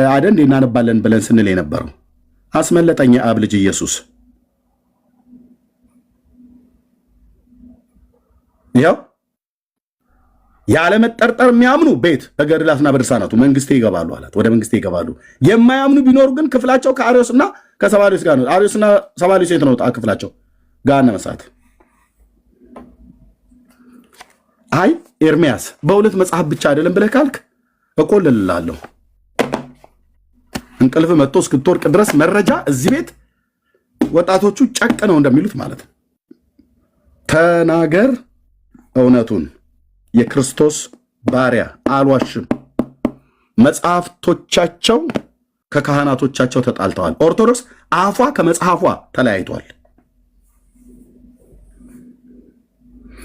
አይደል እናነባለን ብለን ስንል የነበረው አስመለጠኝ አብ ልጅ ኢየሱስ ያው ያለ መጠርጠር የሚያምኑ ቤት በገድላትና በድርሳናቱ መንግስቴ ይገባሉ አላት። ወደ መንግስቴ ይገባሉ። የማያምኑ ቢኖሩ ግን ክፍላቸው ከአርዮስና ከሰባሊዮስ ጋር ነው። አርዮስና ሰባሊዮስ የት ነው ክፍላቸው? ገሃነመ እሳት። አይ ኤርሚያስ በሁለት መጽሐፍ ብቻ አይደለም ብለህ ካልክ እቆልልልሃለሁ። እንቅልፍ መጥቶ እስክትወርቅ ድረስ መረጃ እዚህ ቤት ወጣቶቹ ጨቅ ነው እንደሚሉት ማለት ነው። ተናገር እውነቱን። የክርስቶስ ባሪያ አልዋሽም። መጽሐፍቶቻቸው ከካህናቶቻቸው ተጣልተዋል። ኦርቶዶክስ አፏ ከመጽሐፏ ተለያይቷል።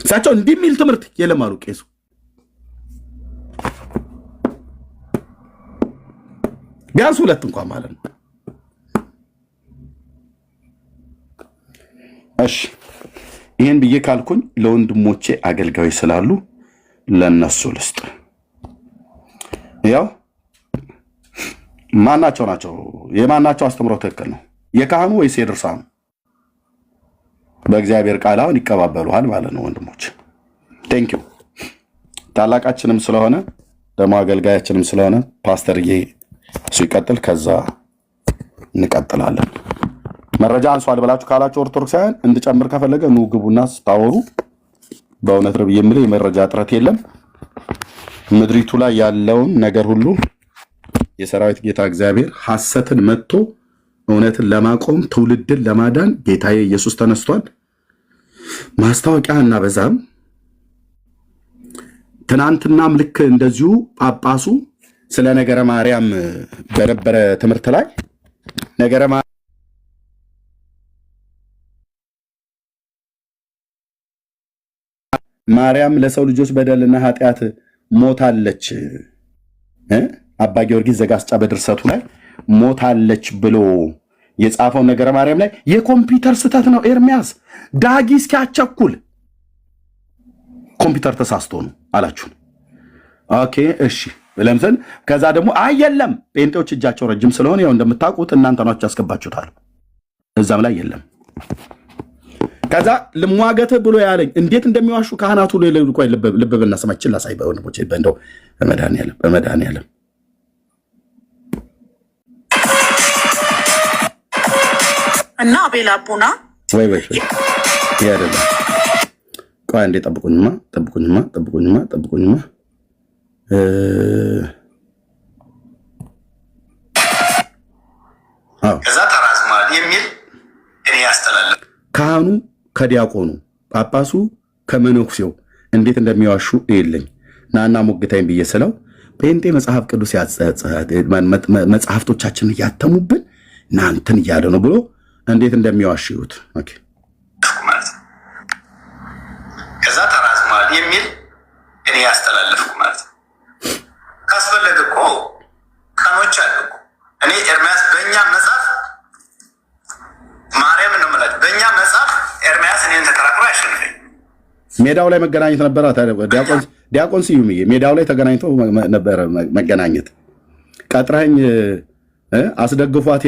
እሳቸው እንዲህ የሚል ትምህርት የለም አሉ ቄሱ። ቢያንስ ሁለት እንኳን ማለት ነው። እሺ ይሄን ብዬ ካልኩኝ ለወንድሞቼ አገልጋዮች ስላሉ ለነሱ ልስጥ። ያው ማናቸው ናቸው? የማናቸው አስተምሮ ትክክል ነው? የካህኑ ወይስ የድርሳኑ? በእግዚአብሔር ቃል አሁን ይቀባበሉሃል ማለት ነው ወንድሞች። ቴንኪው። ታላቃችንም ስለሆነ ደግሞ አገልጋያችንም ስለሆነ ፓስተርዬ እሱ ይቀጥል፣ ከዛ እንቀጥላለን። መረጃ አንሷል ብላችሁ ካላችሁ ኦርቶዶክሳውያን እንድጨምር ከፈለገ ኑ ግቡና ስታወሩ። በእውነት ረብ የምልህ የመረጃ እጥረት የለም። ምድሪቱ ላይ ያለውን ነገር ሁሉ የሰራዊት ጌታ እግዚአብሔር ሐሰትን መጥቶ እውነትን ለማቆም ትውልድን ለማዳን ጌታዬ ኢየሱስ ተነስቷል። ማስታወቂያ እናበዛም። ትናንትናም ልክ እንደዚሁ ጳጳሱ ስለ ነገረ ማርያም በነበረ ትምህርት ላይ ነገረ ማርያም ለሰው ልጆች በደልና ኃጢአት ሞታለች፣ አባ ጊዮርጊስ ዘጋስጫ በድርሰቱ ላይ ሞታለች ብሎ የጻፈው ነገረ ማርያም ላይ የኮምፒውተር ስህተት ነው። ኤርሚያስ ዳጊ እስኪያቸኩል ኮምፒውተር ተሳስቶ ነው አላችሁን። ኦኬ እሺ ለምሰን ከዛ ደግሞ አየለም ጴንጤዎች እጃቸው ረጅም ስለሆነ ያው እንደምታውቁት እናንተ ናችሁ ያስገባችሁታል። እዛም ላይ የለም። ከዛ ልሟገተ ብሎ ያለኝ እንዴት እንደሚዋሹ ካህናቱ ለልቆይ ልብ ብልና ሰማችን ላሳይ በወንድሞቼ በእንደው በመድኃኒዓለም እና አቤል አቡና ወይ ያደለ ቆይ አንዴ ጠብቁኝማ ከዛ ተራዝሟል የሚል እኔ ያስተላልፍ ካህኑ ከዲያቆኑ ጳጳሱ ከመነኩሴው እንዴት እንደሚዋሹ ይልኝ ናና ሞግታይም ብዬ ስለው ጴንጤ መጽሐፍ ቅዱስ መጽሐፍቶቻችንን ያተሙብን ናንተን እያለ ነው ብሎ እንዴት እንደሚዋሹ ይሁት። ኦኬ ከዛ ተራዝሟል የሚል እኔ ያስተላልፍኩ ማለት ነው። ካስፈለገ እኮ ቀኖች አሉ እኮ እኔ ኤርሚያስ በእኛ መጽሐፍ ማርያም ነው ማለት በእኛ መጽሐፍ ኤርሚያስ እኔን ተከራክሮ አያሸንፈኝ። ሜዳው ላይ መገናኘት ነበር። ዲያቆን ስዩምዬ ሜዳው ላይ ተገናኝቶ ነበር መገናኘት። ቀጥረኸኝ አስደግፎት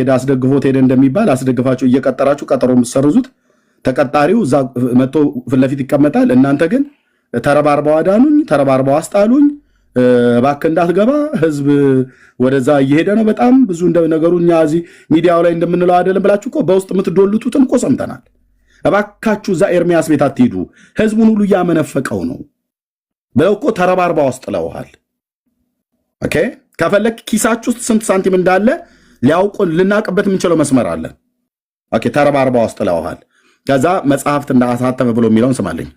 ሄደ እንደሚባል አስደግፋችሁ እየቀጠራችሁ ቀጠሮ የምትሰርዙት ተቀጣሪው እዛ መጥቶ ፊት ለፊት ይቀመጣል። እናንተ ግን ተረባርበው አዳኑኝ፣ ተረባርበው አስጣሉኝ፣ እባክህ እንዳትገባ ህዝብ ወደዛ እየሄደ ነው። በጣም ብዙ ነገሩ እኛ እዚህ ሚዲያው ላይ እንደምንለው አይደለም ብላችሁ እኮ በውስጥ የምትዶልቱትን እኮ ሰምተናል። እባካችሁ እዛ ኤርሚያስ ቤት አትሄዱ፣ ህዝቡን ሁሉ እያመነፈቀው ነው ብለው እኮ ተረባርበው አስጥለውሃል። ኦኬ ከፈለክ ኪሳችሁ ውስጥ ስንት ሳንቲም እንዳለ ሊያውቁን ልናቅበት የምንችለው መስመር አለ። ኦኬ ተረባርበው አስጥለውሃል። ከዛ መጽሐፍት እንዳሳተመ ብሎ የሚለውን ስማለኝ።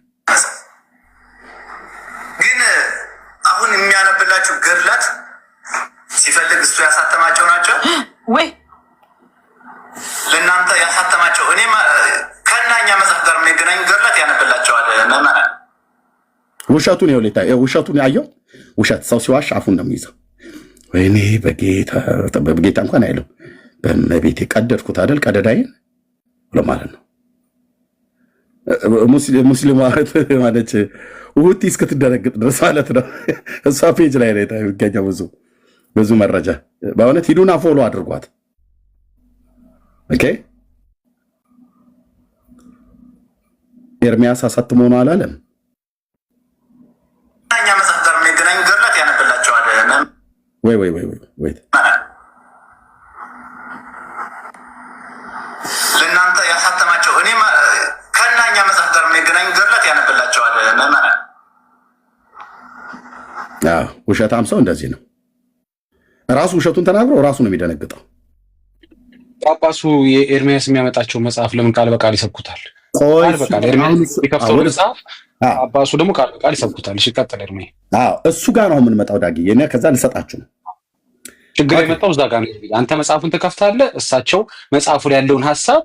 ግን አሁን የሚያነብላችሁ ገድላት ሲፈልግ እሱ ያሳተማቸው ናቸው ወይ ለእናንተ ያሳተማቸው? እኔ ከእናኛ መጽሐፍ ጋር የሚገናኙ ገድላት ያነብላቸዋል መመናል። ውሸቱን ውሸቱን ያየው ውሸት ሰው ሲዋሽ አፉን ነው የሚይዘው። ወይኔ በጌታ እንኳን አይለው በመቤቴ ቀደድኩት አይደል ቀደዳይን ብሎ ማለት ነው። ሙስሊም ማለት ውቲ እስክትደረግጥ ድረስ ማለት ነው። እሷ ፔጅ ላይ ነው የሚገኘው ብዙ ብዙ መረጃ በእውነት ሂዱና ፎሎ አድርጓት። ኦኬ ኤርሚያስ አሳትሞ ነው አላለም። እኛ መጽሐፍ ጋር የሚገናኙ ገድላት ያነብላቸዋል። ወይ ለእናንተ ያሳተማቸው እኔ ከእኛ መጽሐፍ ጋር የሚገናኙ ገድላት ያነብላቸዋል። ውሸታም ሰው እንደዚህ ነው። ራሱ ውሸቱን ተናግሮ ራሱ ነው የሚደነግጠው። ጳጳሱ የኤርሚያስ የሚያመጣቸው መጽሐፍ ለምን ቃል በቃል ይሰብኩታል? ቃል በቃል ኤርሚያስ የከፍተው መጽሐፍ ጳጳሱ ደግሞ ቃል በቃል ይሰብኩታል። እሺ ቀጥል ኤርሚ። እሱ ጋር ነው የምንመጣው ዳግዬ። እኔ ከዛ ልሰጣችሁ ነው። ችግር የመጣው እዛ ጋር ነው። አንተ መጽሐፉን ትከፍታለህ፣ እሳቸው መጽሐፉ ላይ ያለውን ሐሳብ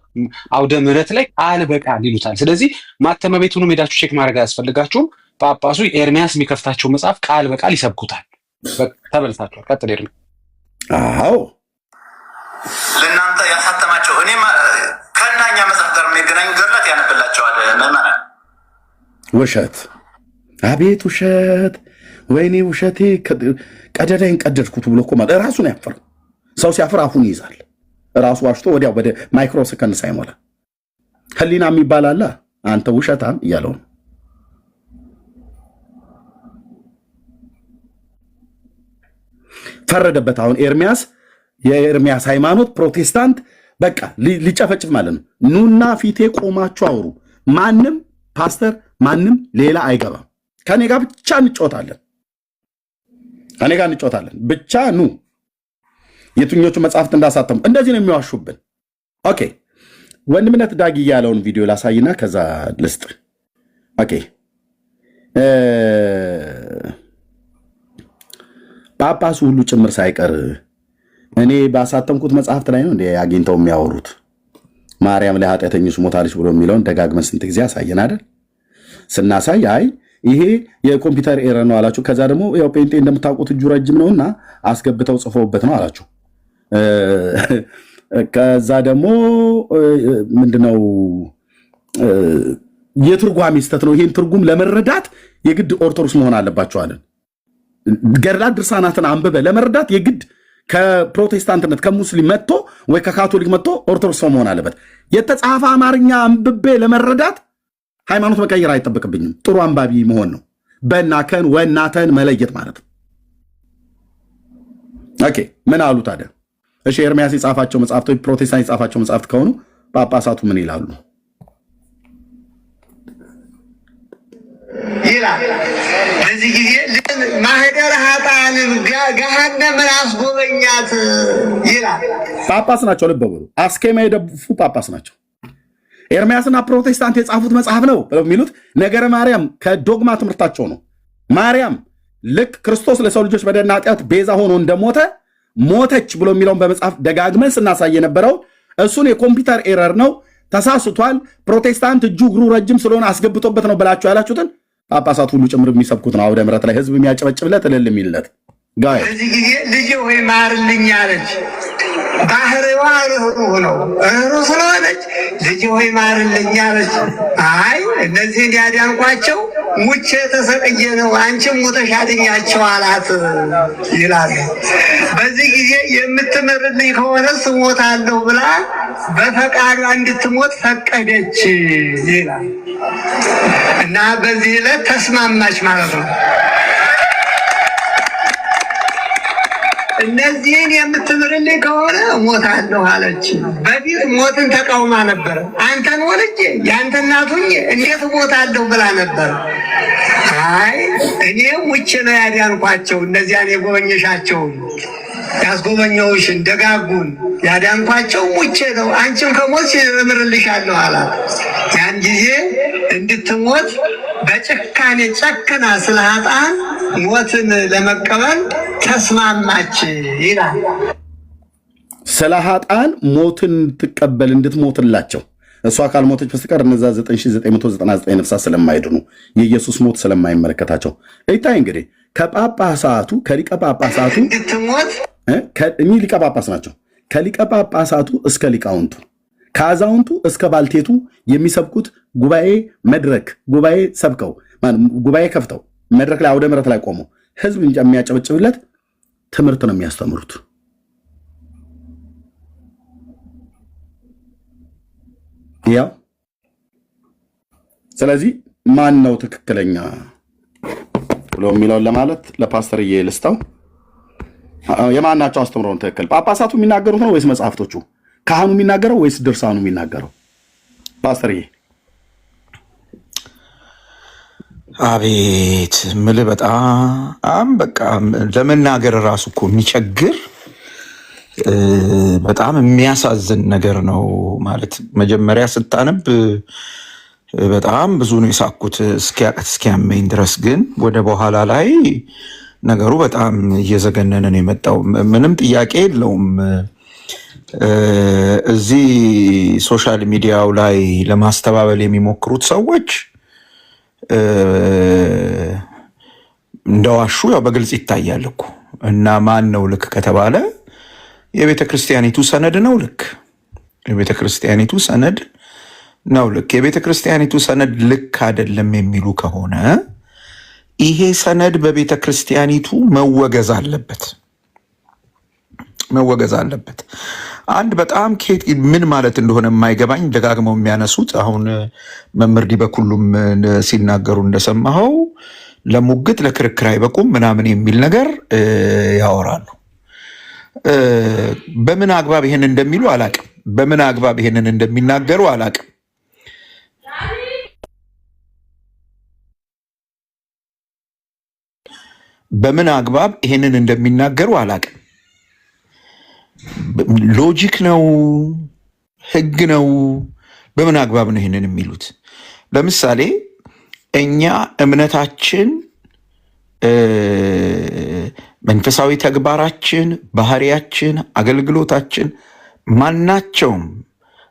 አውደ ምሕረት ላይ ቃል በቃል ይሉታል። ስለዚህ ማተሚያ ቤቱንም ሄዳችሁ ቼክ ማድረግ አያስፈልጋችሁም። ጳጳሱ ኤርሚያስ የሚከፍታቸው መጽሐፍ ቃል በቃል ይሰብኩታል። ተበልታችኋል። ቀጥል ኤርሚ። አዎ ለእናንተ ያሳተማቸው እኔ ከእኛ መጽሐፍ ጋር የሚገናኙ ገድላት ያነብላቸዋል። ምዕመናን ውሸት፣ አቤት ውሸት፣ ወይኔ ውሸቴ ቀደዳይን ቀደድኩት ብሎ እኮ ማለት ራሱን ያፈር ሰው ሲያፍር አፉን ይይዛል። ራሱ ዋሽቶ ወዲያው ወደ ማይክሮ ሰከንድ ሳይሞላ ህሊና የሚባል አለ። አንተ ውሸታም እያለው ነው። ፈረደበት። አሁን ኤርሚያስ የኤርሚያስ ሃይማኖት ፕሮቴስታንት በቃ ሊጨፈጭፍ ማለት ነው። ኑና ፊቴ ቆማችሁ አውሩ። ማንም ፓስተር ማንም ሌላ አይገባም። ከኔ ጋር ብቻ እንጮታለን። ብቻ ኑ። የትኞቹ መጽሐፍት እንዳሳተሙ እንደዚህ ነው የሚዋሹብን። ኦኬ ወንድምነት ዳጊ ያለውን ቪዲዮ ላሳይና ከዛ ልስጥ። ኦኬ ጳጳሱ ሁሉ ጭምር ሳይቀር እኔ ባሳተምኩት መጽሐፍት ላይ ነው እንደ አግኝተው የሚያወሩት። ማርያም ለኃጢአተኞች ሞታለች ብሎ የሚለውን ደጋግመን ስንት ጊዜ አሳየን አይደል? ስናሳይ አይ ይሄ የኮምፒውተር ኤረር ነው አላችሁ። ከዛ ደግሞ ያው ጴንጤ እንደምታውቁት እጁ ረጅም ነውና አስገብተው ጽፈውበት ነው አላችሁ። ከዛ ደግሞ ምንድነው የትርጓሜ ስህተት ነው። ይሄን ትርጉም ለመረዳት የግድ ኦርቶዶክስ መሆን አለባችሁ አለን። ገድላት ድርሳናትን አንብበ ለመረዳት የግድ ከፕሮቴስታንትነት ከሙስሊም መጥቶ ወይ ከካቶሊክ መጥቶ ኦርቶዶክስ ሰው መሆን አለበት። የተጻፈ አማርኛ አንብቤ ለመረዳት ሃይማኖት መቀየር አይጠበቅብኝም። ጥሩ አንባቢ መሆን ነው። በእናከን ወናተን መለየት ማለት ነው። ኦኬ ምን አሉ ታዲያ? እሺ ኤርሚያስ የጻፋቸው መጽሐፍቶች ፕሮቴስታንት የጻፋቸው መጽሐፍት ከሆኑ ጳጳሳቱ ምን ይላሉ? ይላል በዚህ ጊዜ ማህደረ ኃጥአንን ገሃነምን አስጎበኛት ይላል። ጳጳስ ናቸው። ልብ በሉ አስኬማ የደፉ ጳጳስ ናቸው። ኤርሚያስና ፕሮቴስታንት የጻፉት መጽሐፍ ነው ብለው የሚሉት ነገረ ማርያም ከዶግማ ትምህርታቸው ነው። ማርያም ልክ ክርስቶስ ለሰው ልጆች በደልና ኃጢአት ቤዛ ሆኖ እንደሞተ ሞተች ብሎ የሚለውን በመጽሐፍ ደጋግመን ስናሳይ የነበረው እሱን የኮምፒውተር ኤረር ነው ተሳስቷል፣ ፕሮቴስታንት እጁ እግሩ ረጅም ስለሆነ አስገብቶበት ነው ብላችሁ ያላችሁትን ጳጳሳት ሁሉ ጭምር የሚሰብኩት ነው። አውደ ምሕረት ላይ ህዝብ የሚያጨበጭብለት እልል የሚልለት ጋር በዚህ ጊዜ ልጅ ሆይ ማርልኝ አለች። ባህሪዋ ርኅሩህ ነው። ርኅሩህ ስለሆነች ልጅ ሆይ ማርልኝ አለች። አይ እነዚህን ያዳንኳቸው ሙቼ ተሰቅዬ ነው፣ አንቺም ሙተሽ አድኛቸው አላት ይላል። በዚህ ጊዜ የምትምርልኝ ከሆነ ስሞታለሁ ብላ በፈቃዷ እንድትሞት ፈቀደች ይላል እና በዚህ ዕለት ተስማማች ማለት ነው። እነዚህን የምትምርልኝ ከሆነ እሞታለሁ አለች። በፊት ሞትን ተቃውማ ነበር። አንተን ወልጄ የአንተ እናቱኝ እንዴት እሞታለሁ ብላ ነበር። አይ እኔ ሙቼ ነው ያዳንኳቸው፣ እነዚያን የጎበኘሻቸውን ያስጎበኘውሽን ደጋጉን ያዳንኳቸው ሙቼ ነው፣ አንቺም ከሞት እምርልሻለሁ አላት። ያን ጊዜ እንድትሞት በጭካኔ ጨክና ስለ ኃጥአን ሞትን ለመቀበል ተስማማች ይላል። ስለ ኃጥአን ሞትን ትቀበል እንድትሞትላቸው እሷ ካልሞተች በስተቀር እነዛ 9999 ነፍሳት ስለማይድኑ የኢየሱስ ሞት ስለማይመለከታቸው እይታይ። እንግዲህ ከጳጳሳቱ ከሊቀ ጳጳሳቱ እንድትሞት እኚህ ሊቀ ጳጳስ ናቸው። ከሊቀ ጳጳሳቱ እስከ ሊቃውንቱ ከአዛውንቱ እስከ ባልቴቱ የሚሰብኩት ጉባኤ መድረክ ጉባኤ ሰብከው ጉባኤ ከፍተው መድረክ ላይ አውደ ምሕረት ላይ ቆመው ህዝብ የሚያጨበጭብለት ትምህርት ነው የሚያስተምሩት። ያው ስለዚህ ማን ነው ትክክለኛ ብሎ የሚለውን ለማለት ለፓስተርዬ ልስታው። የማናቸው አስተምሮን ትክክል? ጳጳሳቱ የሚናገሩት ነው ወይስ መጽሐፍቶቹ? ካህኑ የሚናገረው ወይስ ድርሳኑ የሚናገረው? ፓስተርዬ። አቤት ምል በጣም በቃ ለመናገር ራሱ እኮ የሚቸግር በጣም የሚያሳዝን ነገር ነው። ማለት መጀመሪያ ስታነብ በጣም ብዙ ነው የሳኩት እስኪያመኝ ድረስ፣ ግን ወደ በኋላ ላይ ነገሩ በጣም እየዘገነነን የመጣው ምንም ጥያቄ የለውም። እዚህ ሶሻል ሚዲያው ላይ ለማስተባበል የሚሞክሩት ሰዎች እንደዋሹ ያው በግልጽ ይታያል እኮ። እና ማን ነው ልክ ከተባለ የቤተ ክርስቲያኒቱ ሰነድ ነው ልክ። የቤተ ክርስቲያኒቱ ሰነድ ነው ልክ። የቤተ ክርስቲያኒቱ ሰነድ ልክ አይደለም የሚሉ ከሆነ ይሄ ሰነድ በቤተ ክርስቲያኒቱ መወገዝ አለበት፣ መወገዝ አለበት። አንድ በጣም ምን ማለት እንደሆነ የማይገባኝ ደጋግመው የሚያነሱት አሁን መምህር ዲበኩሉም ሲናገሩ እንደሰማኸው ለሙግት ለክርክር አይበቁም ምናምን የሚል ነገር ያወራሉ። በምን አግባብ ይሄን እንደሚሉ አላቅም። በምን አግባብ ይሄንን እንደሚናገሩ አላቅም። በምን አግባብ ይሄንን እንደሚናገሩ አላቅም። ሎጂክ ነው? ህግ ነው? በምን አግባብ ነው ይሄንን የሚሉት? ለምሳሌ እኛ እምነታችን፣ መንፈሳዊ ተግባራችን፣ ባህሪያችን፣ አገልግሎታችን ማናቸውም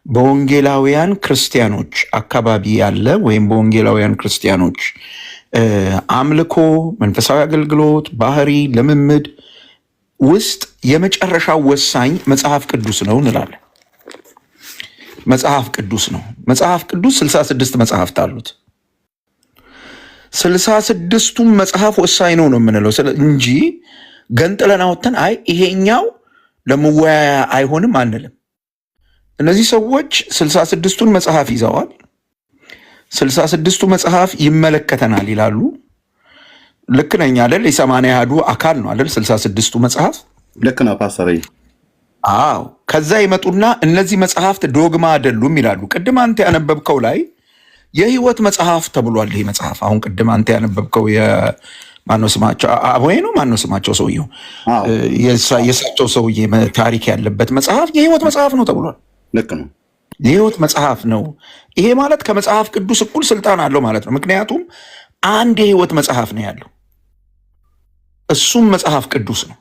በወንጌላውያን ክርስቲያኖች አካባቢ ያለ ወይም በወንጌላውያን ክርስቲያኖች አምልኮ፣ መንፈሳዊ አገልግሎት፣ ባህሪ፣ ልምምድ ውስጥ የመጨረሻው ወሳኝ መጽሐፍ ቅዱስ ነው እንላለን። መጽሐፍ ቅዱስ ነው። መጽሐፍ ቅዱስ 66 መጽሐፍት አሉት። 66ቱም መጽሐፍ ወሳኝ ነው የምንለው እንጂ ገንጥለን አውጥተን አይ ይሄኛው ለመወያያ አይሆንም አንልም። እነዚህ ሰዎች 66ቱን መጽሐፍ ይዘዋል። 66ቱ መጽሐፍ ይመለከተናል ይላሉ። ልክ ነኝ አይደል? የ80 አሐዱ አካል ነው አይደል? 66ቱ መጽሐፍ ልክ ነው ፓስተር። አዎ። ከዛ ይመጡና እነዚህ መጽሐፍት ዶግማ አይደሉም ይላሉ። ቅድም አንተ ያነበብከው ላይ የህይወት መጽሐፍ ተብሏል። ይሄ መጽሐፍ አሁን ቅድም አንተ ያነበብከው ማነው ስማቸው? አቦዬ ነው ማነው ስማቸው? ሰውየው የእሳቸው ሰውዬ ታሪክ ያለበት መጽሐፍ የህይወት መጽሐፍ ነው ተብሏል። ልክ ነው። የህይወት መጽሐፍ ነው። ይሄ ማለት ከመጽሐፍ ቅዱስ እኩል ስልጣን አለው ማለት ነው። ምክንያቱም አንድ የህይወት መጽሐፍ ነው ያለው፣ እሱም መጽሐፍ ቅዱስ ነው።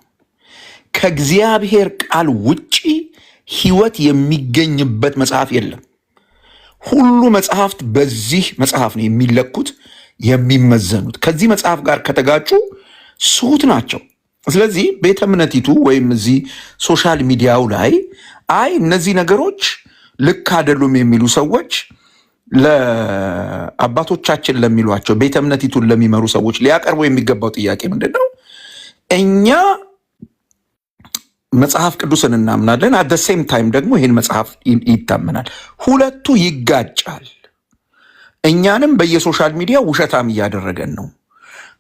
ከእግዚአብሔር ቃል ውጪ ህይወት የሚገኝበት መጽሐፍ የለም። ሁሉ መጽሐፍት በዚህ መጽሐፍ ነው የሚለኩት፣ የሚመዘኑት። ከዚህ መጽሐፍ ጋር ከተጋጩ ስሁት ናቸው። ስለዚህ ቤተ እምነቲቱ ወይም እዚህ ሶሻል ሚዲያው ላይ አይ እነዚህ ነገሮች ልክ አይደሉም የሚሉ ሰዎች ለአባቶቻችን ለሚሏቸው ቤተ እምነቲቱን ለሚመሩ ሰዎች ሊያቀርቡ የሚገባው ጥያቄ ምንድን ነው? እኛ መጽሐፍ ቅዱስን እናምናለን፣ አት ሴም ታይም ደግሞ ይህን መጽሐፍ ይታመናል። ሁለቱ ይጋጫል። እኛንም በየሶሻል ሚዲያ ውሸታም እያደረገን ነው።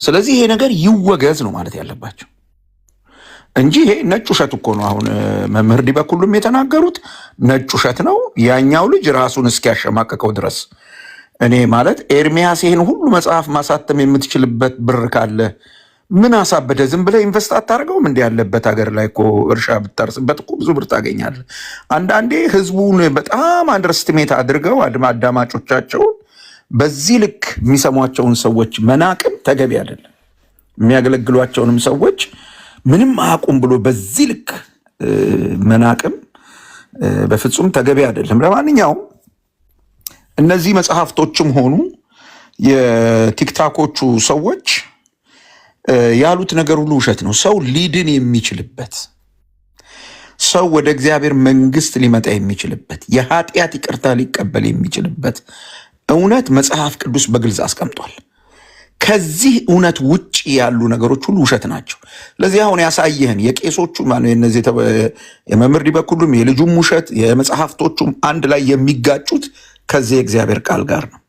ስለዚህ ይሄ ነገር ይወገዝ ነው ማለት ያለባቸው እንጂ ይሄ ነጭ ውሸት እኮ ነው። አሁን መምህር ዲበኩሉም የተናገሩት ነጭ ውሸት ነው። ያኛው ልጅ ራሱን እስኪያሸማቀቀው ድረስ እኔ ማለት ኤርሚያስ ይህን ሁሉ መጽሐፍ ማሳተም የምትችልበት ብር ካለ ምን አሳበደ? ዝም ብለህ ኢንቨስት አታደርገውም? እንዲህ ያለበት ሀገር ላይ እኮ እርሻ ብታርስበት እኮ ብዙ ብር ታገኛለህ። አንዳንዴ ህዝቡን በጣም አንደርስትሜት አድርገው አድማጮቻቸውን በዚህ ልክ የሚሰሟቸውን ሰዎች መናቅም ተገቢ አይደለም። የሚያገለግሏቸውንም ሰዎች ምንም አያውቁም ብሎ በዚህ ልክ መናቅም በፍጹም ተገቢ አይደለም። ለማንኛውም እነዚህ መጽሐፍቶችም ሆኑ የቲክታኮቹ ሰዎች ያሉት ነገር ሁሉ ውሸት ነው። ሰው ሊድን የሚችልበት፣ ሰው ወደ እግዚአብሔር መንግስት ሊመጣ የሚችልበት፣ የኃጢአት ይቅርታ ሊቀበል የሚችልበት እውነት መጽሐፍ ቅዱስ በግልጽ አስቀምጧል። ከዚህ እውነት ውጭ ያሉ ነገሮች ሁሉ ውሸት ናቸው። ስለዚህ አሁን ያሳየህን የቄሶቹ እነዚህ የመምህር ዲበኩሉም የልጁም ውሸት የመጽሐፍቶቹም አንድ ላይ የሚጋጩት ከዚህ የእግዚአብሔር ቃል ጋር ነው።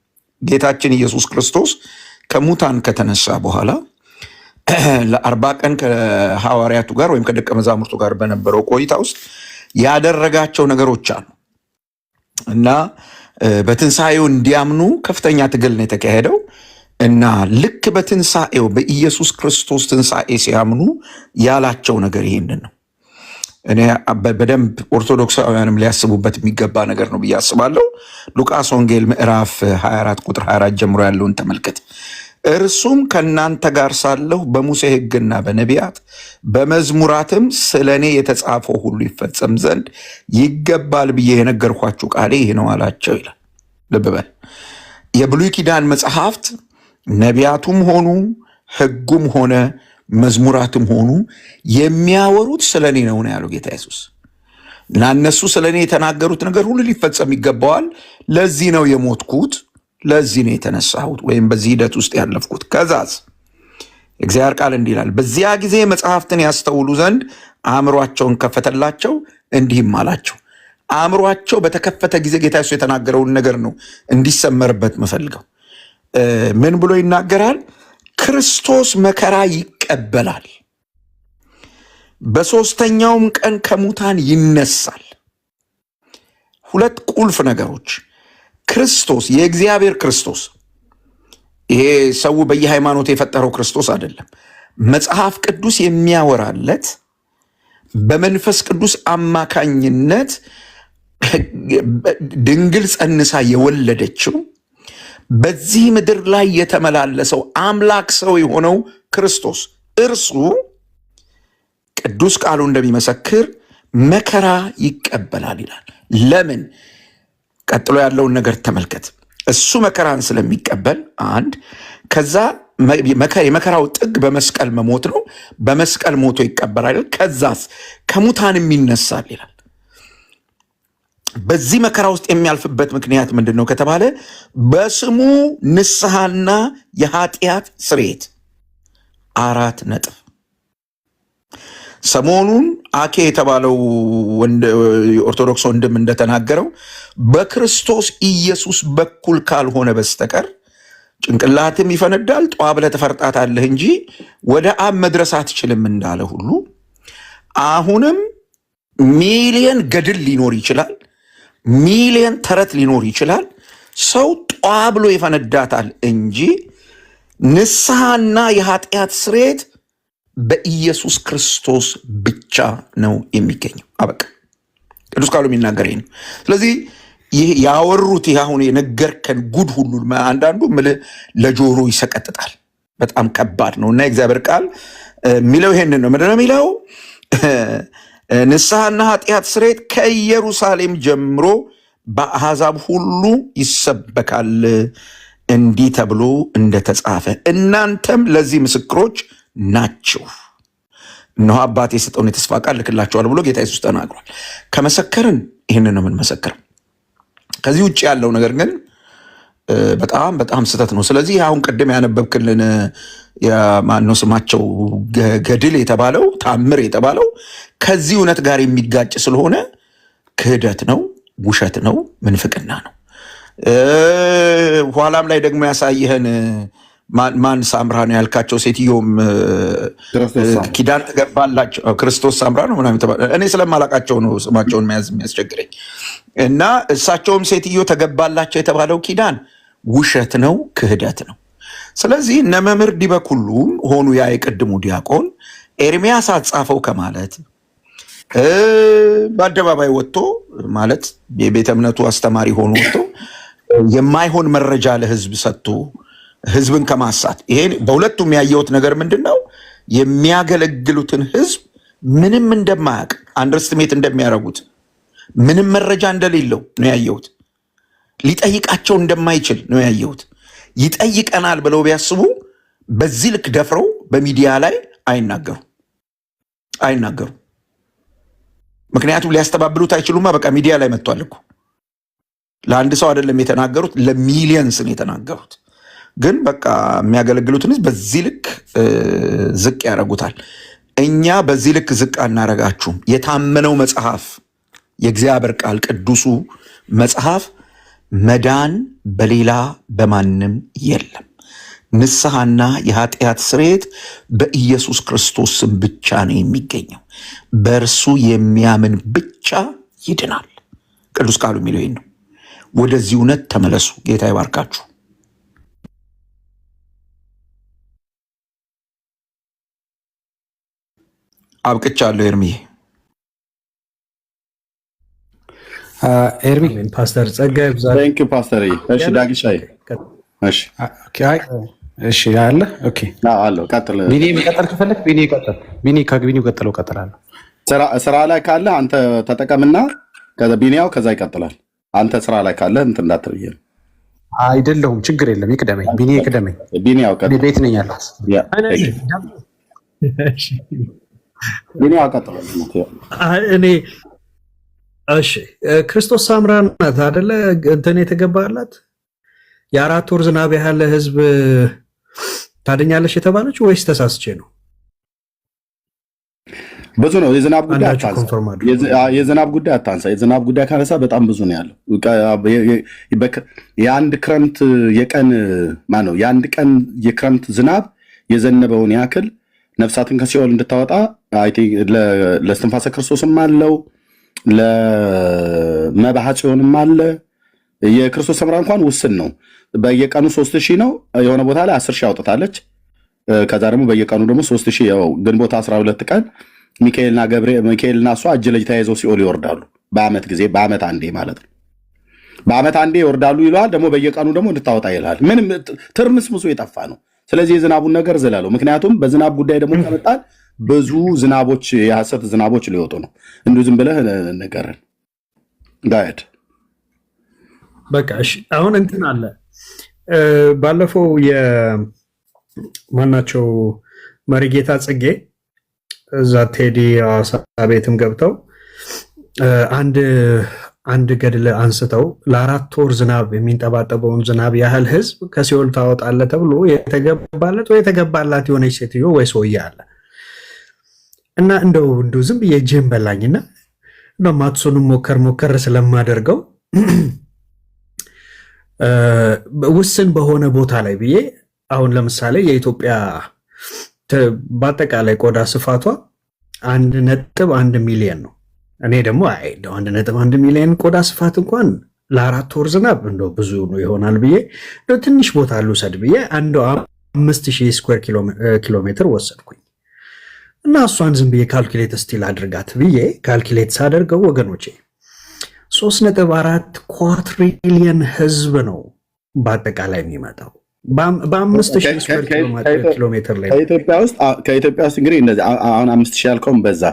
ጌታችን ኢየሱስ ክርስቶስ ከሙታን ከተነሳ በኋላ ለ40 ቀን ከሐዋርያቱ ጋር ወይም ከደቀ መዛሙርቱ ጋር በነበረው ቆይታ ውስጥ ያደረጋቸው ነገሮች አሉ እና በትንሣኤው እንዲያምኑ ከፍተኛ ትግል ነው የተካሄደው እና ልክ በትንሣኤው በኢየሱስ ክርስቶስ ትንሣኤ ሲያምኑ ያላቸው ነገር ይሄንን ነው። እኔ በደንብ ኦርቶዶክሳውያንም ሊያስቡበት የሚገባ ነገር ነው ብዬ አስባለሁ። ሉቃስ ወንጌል ምዕራፍ 24 ቁጥር 24 ጀምሮ ያለውን ተመልከት። እርሱም ከእናንተ ጋር ሳለሁ በሙሴ ሕግና በነቢያት በመዝሙራትም ስለ እኔ የተጻፈው ሁሉ ይፈጸም ዘንድ ይገባል ብዬ የነገርኳችሁ ቃሌ ይህ ነው አላቸው ይላል። ልብ በል። የብሉይ ኪዳን መጽሐፍት ነቢያቱም ሆኑ ሕጉም ሆነ መዝሙራትም ሆኑ የሚያወሩት ስለ እኔ ነው ያለው ጌታ ኢየሱስ እና እነሱ ስለ እኔ የተናገሩት ነገር ሁሉ ሊፈጸም ይገባዋል። ለዚህ ነው የሞትኩት፣ ለዚህ ነው የተነሳሁት ወይም በዚህ ሂደት ውስጥ ያለፍኩት። ከዛስ እግዚአብሔር ቃል እንዲህ ይላል፣ በዚያ ጊዜ መጽሐፍትን ያስተውሉ ዘንድ አእምሯቸውን ከፈተላቸው፣ እንዲህም አላቸው። አእምሯቸው በተከፈተ ጊዜ ጌታ ኢየሱስ የተናገረውን ነገር ነው እንዲሰመርበት መፈልገው። ምን ብሎ ይናገራል? ክርስቶስ መከራ ይቀበላል፣ በሦስተኛውም ቀን ከሙታን ይነሳል። ሁለት ቁልፍ ነገሮች። ክርስቶስ የእግዚአብሔር ክርስቶስ፣ ይሄ ሰው በየሃይማኖት የፈጠረው ክርስቶስ አይደለም። መጽሐፍ ቅዱስ የሚያወራለት በመንፈስ ቅዱስ አማካኝነት ድንግል ጸንሳ የወለደችው በዚህ ምድር ላይ የተመላለሰው አምላክ ሰው የሆነው ክርስቶስ እርሱ ቅዱስ ቃሉ እንደሚመሰክር መከራ ይቀበላል ይላል። ለምን? ቀጥሎ ያለውን ነገር ተመልከት። እሱ መከራን ስለሚቀበል አንድ፣ ከዛ የመከራው ጥግ በመስቀል መሞት ነው። በመስቀል ሞቶ ይቀበላል። ከዛስ ከሙታንም ይነሳል ይላል። በዚህ መከራ ውስጥ የሚያልፍበት ምክንያት ምንድን ነው ከተባለ በስሙ ንስሐና የኃጢአት ስርየት። 4 ነጥብ። ሰሞኑን አኬ የተባለው ኦርቶዶክስ ወንድም እንደተናገረው በክርስቶስ ኢየሱስ በኩል ካልሆነ በስተቀር ጭንቅላትም ይፈነዳል፣ ጧ ብለህ ትፈርጣታለህ እንጂ ወደ አብ መድረስ አትችልም እንዳለ ሁሉ አሁንም ሚሊየን ገድል ሊኖር ይችላል፣ ሚሊየን ተረት ሊኖር ይችላል። ሰው ጧ ብሎ ይፈነዳታል እንጂ ንስሐና የኃጢአት ስርየት በኢየሱስ ክርስቶስ ብቻ ነው የሚገኘው። አበቃ። ቅዱስ ቃሉ የሚናገር ነው። ስለዚህ ይህ ያወሩት ይህ አሁን የነገርከን ጉድ ሁሉ አንዳንዱ ለጆሮ ይሰቀጥጣል። በጣም ከባድ ነው እና የእግዚአብሔር ቃል የሚለው ይሄንን ነው። ምንድን ነው የሚለው? ንስሐና ኃጢአት ስርየት ከኢየሩሳሌም ጀምሮ በአሕዛብ ሁሉ ይሰበካል፣ እንዲህ ተብሎ እንደተጻፈ እናንተም ለዚህ ምስክሮች ናችሁ። እነሆ አባቴ የሰጠውን የተስፋ ቃል ልክላችኋል ብሎ ጌታ ኢየሱስ ተናግሯል። ከመሰከርን ይህንን ነው የምንመሰክረው። ከዚህ ውጭ ያለው ነገር ግን በጣም በጣም ስህተት ነው። ስለዚህ አሁን ቅድም ያነበብክልን የማነው ስማቸው ገድል የተባለው ታምር የተባለው ከዚህ እውነት ጋር የሚጋጭ ስለሆነ ክህደት ነው፣ ውሸት ነው፣ ምንፍቅና ነው። ኋላም ላይ ደግሞ ያሳየህን ማን ሳምራ ነው ያልካቸው ሴትዮም ኪዳን ተገባላቸው ክርስቶስ ሳምራ ነው ምናምን ተባለ። እኔ ስለማላቃቸው ነው ስማቸውን መያዝ የሚያስቸግረኝ። እና እሳቸውም ሴትዮ ተገባላቸው የተባለው ኪዳን ውሸት ነው፣ ክህደት ነው። ስለዚህ እነ መምህር ዲበኩሉም ሆኑ ያ የቅድሙ ዲያቆን ኤርሚያስ አጻፈው ከማለት በአደባባይ ወጥቶ ማለት የቤተ እምነቱ አስተማሪ ሆኖ ወጥቶ የማይሆን መረጃ ለህዝብ ሰጥቶ ህዝብን ከማሳት ይሄን በሁለቱም ያየሁት ነገር ምንድን ነው? የሚያገለግሉትን ህዝብ ምንም እንደማያውቅ አንደርስትሜት እንደሚያደርጉት ምንም መረጃ እንደሌለው ነው ያየሁት። ሊጠይቃቸው እንደማይችል ነው ያየሁት። ይጠይቀናል ብለው ቢያስቡ በዚህ ልክ ደፍረው በሚዲያ ላይ አይናገሩ። ምክንያቱም ሊያስተባብሉት አይችሉማ። በቃ ሚዲያ ላይ መጥቷል እኮ። ለአንድ ሰው አይደለም የተናገሩት፣ ለሚሊየንስ ነው የተናገሩት። ግን በቃ የሚያገለግሉትን ህዝብ በዚህ ልክ ዝቅ ያደርጉታል። እኛ በዚህ ልክ ዝቅ አናረጋችሁም። የታመነው መጽሐፍ የእግዚአብሔር ቃል ቅዱሱ መጽሐፍ መዳን በሌላ በማንም የለም፣ ንስሐና የኃጢአት ስርየት በኢየሱስ ክርስቶስ ስም ብቻ ነው የሚገኘው፣ በእርሱ የሚያምን ብቻ ይድናል። ቅዱስ ቃሉ የሚለው ይህን ነው። ወደዚህ እውነት ተመለሱ። ጌታ ይባርካችሁ። አብቅቻለሁ። ኤርሚዬ ኤርሚ ፓስተር ጸጋ ይብዛ። ታንክ ዩ ፓስተር። እሺ ዳግሻይ እሺ እሺ አለ ኦኬ አለው ቀጥል። ቢኒ መቀጠል ከፈለክ ቢኒ ቀጥል። ቢኒ ከቢኒው ቀጥለው ቀጥላለሁ። ስራ ላይ ካለ አንተ ተጠቀምና ከዛ ቢኒያው ከዛ ይቀጥላል። አንተ ስራ ላይ ካለ እንትን እንዳትብዬ ነው። አይደለሁም ችግር የለም ይቅደመኝ። ቢኒ ይቅደመኝ። ቢኒያው ቀጥል። ቤት ነኝ ያለሁት። ቢኒያው ቀጥል። እኔ እሺ ክርስቶስ ሳምራ ናት አይደለ? እንትን የተገባላት የአራት ወር ዝናብ ያህል ህዝብ ታደኛለች የተባለች ወይስ ተሳስቼ ነው? ብዙ ነው። የዝናብ ጉዳይ አታንሳ። የዝናብ ጉዳይ ካነሳ በጣም ብዙ ነው ያለው። የአንድ ክረምት የቀን ማነው የአንድ ቀን የክረምት ዝናብ የዘነበውን ያክል ነፍሳትን ከሲኦል እንድታወጣ ለእስትንፋሰ ክርስቶስም አለው ለመባህ ጽዮንም አለ። የክርስቶስ ሰምራ እንኳን ውስን ነው። በየቀኑ 3000 ነው። የሆነ ቦታ ላይ 10000 አውጥታለች። ከዛ ደግሞ በየቀኑ ደግሞ 3000 ያው ግንቦት 12 ቀን ሚካኤልና እሷ እጅ ለእጅ ተያይዘው ሲኦል ይወርዳሉ። በአመት ጊዜ በአመት አንዴ ማለት ነው። በአመት አንዴ ይወርዳሉ ይለዋል። ደግሞ በየቀኑ ደግሞ እንድታወጣ ይልሃል። ምንም ትርምስምሱ የጠፋ ነው። ስለዚህ የዝናቡን ነገር ዝለለው። ምክንያቱም በዝናብ ጉዳይ ደግሞ ከመጣል ብዙ ዝናቦች የሐሰት ዝናቦች ሊወጡ ነው። እንዲሁ ዝም ብለህ ነገርን ጋድ በቃ እሺ። አሁን እንትን አለ ባለፈው የማናቸው መሪጌታ ጽጌ እዛ ቴዲ ቤትም ገብተው አንድ ገድል አንስተው ለ4 ወር ዝናብ የሚንጠባጠበውን ዝናብ ያህል ህዝብ ከሲኦል ታወጣለ ተብሎ የተገባለት ወይ የተገባላት የሆነች ሴትዮ ወይ ሰውዬ አለ እና እንደው ዝም ብዬ እጄን በላኝና እንደው ማትሱንም ሞከር ስለማደርገው ውስን በሆነ ቦታ ላይ ብዬ አሁን ለምሳሌ የኢትዮጵያ በአጠቃላይ ቆዳ ስፋቷ 1.1 ሚሊዮን ነው። እኔ ደግሞ እንደው 1.1 ሚሊዮን ቆዳ ስፋት እንኳን ለ4 ወር ዝናብ እንደው ብዙ ነው ይሆናል ብዬ እንደው ትንሽ ቦታ ልውሰድ ብዬ 5000 ስኩዌር ኪሎ ሜትር ወሰድኩኝ እና እሷን ዝም ብዬ ካልኩሌት ስቲል አድርጋት ብዬ ካልኩሌት ሳደርገው ወገኖቼ 3.4 ኳትሪሊየን ህዝብ ነው በአጠቃላይ የሚመጣው በ5000 ስኩዌር ኪሎ ሜትር ላይ ከኢትዮጵያ ውስጥ እንግዲህ እንደዚህ አሁን 5000 ያልከውም በዛ።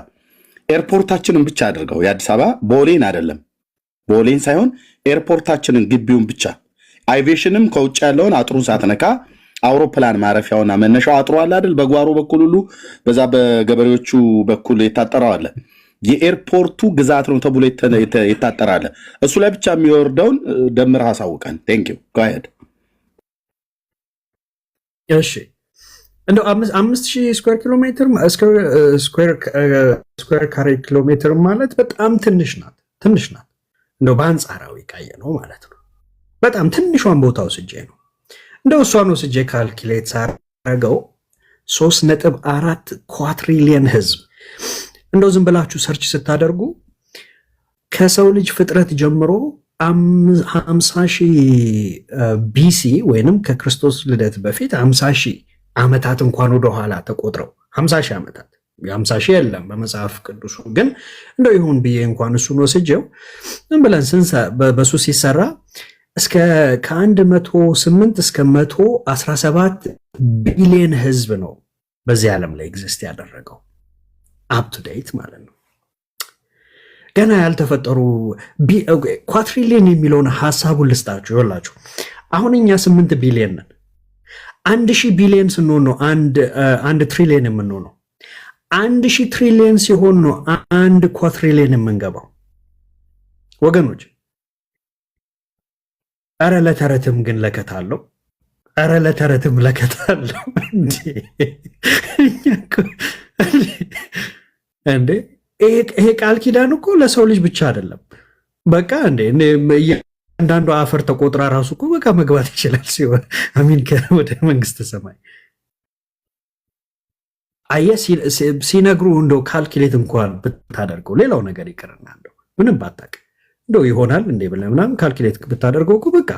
ኤርፖርታችንን ብቻ አድርገው የአዲስ አበባ ቦሌን አይደለም ቦሌን ሳይሆን ኤርፖርታችንን ግቢውን ብቻ አይቬሽንም ከውጭ ያለውን አጥሩን ሳትነካ አውሮፕላን ማረፊያውና መነሻው አጥሩ አለ አይደል? በጓሮ በኩል ሁሉ በዛ በገበሬዎቹ በኩል የታጠረው አለ። የኤርፖርቱ ግዛት ነው ተብሎ የታጠራለ። እሱ ላይ ብቻ የሚወርደውን ደምር አሳውቀን። ቴንክ ዩ ጎ አሄድ። እሺ እንደው 5000 ስኩዌር ኪሎ ሜትር ስኩዌር ካሬ ኪሎ ሜትር ማለት በጣም ትንሽ ናት። እንደው በአንጻራዊ ቃየ ነው ማለት ነው። በጣም ትንሿን ቦታ ወስጄ ነው እንደው እሷን ወስጄ ካልኩሌት ሳረገው 3.4 ኳትሪሊየን ህዝብ እንደው ዝም ብላችሁ ሰርች ስታደርጉ ከሰው ልጅ ፍጥረት ጀምሮ 50,000 ቢሲ ወይንም ከክርስቶስ ልደት በፊት 50,000 ዓመታት እንኳን ወደኋላ ተቆጥረው 50,000 ዓመታት 50,000 የለም በመጽሐፍ ቅዱሱ ግን እንደው ይሁን ብዬ እንኳን እሱን ወስጄው ዝም ብለን በሱ ሲሰራ እስከ ከ108 እስከ 117 ቢሊዮን ህዝብ ነው በዚህ ዓለም ላይ ኤግዚስት ያደረገው አፕ ቱ ዴት ማለት ነው። ገና ያልተፈጠሩ ኳትሪሊየን የሚለውን ሐሳቡን ልስጣችሁ ይላችሁ። አሁን እኛ 8 ቢሊዮን ነን። 1000 ቢሊዮን ስንሆን ነው አንድ ትሪሊየን የምንሆነው። 1000 ትሪሊየን ሲሆን ነው 1 ኳትሪሊየን የምንገባው ወገኖች። ኧረ ለተረትም ግን ለከታለው ኧረ ለተረትም ለከታለሁ እንዴ ይሄ ቃል ኪዳን እኮ ለሰው ልጅ ብቻ አይደለም። በቃ እንዴ እያንዳንዱ አፈር ተቆጥራ ራሱ እኮ በቃ መግባት ይችላል ሲሆን አሚን ወደ መንግስተ ሰማይ። አየህ ሲነግሩ እንደው ካልኩሌት እንኳን ብታደርገው ሌላው ነገር ይቅርና እንደው ምንም ባታውቅ እንደው ይሆናል እንዴ ብለህ ምናምን ካልኩሌት ብታደርገው እኮ በቃ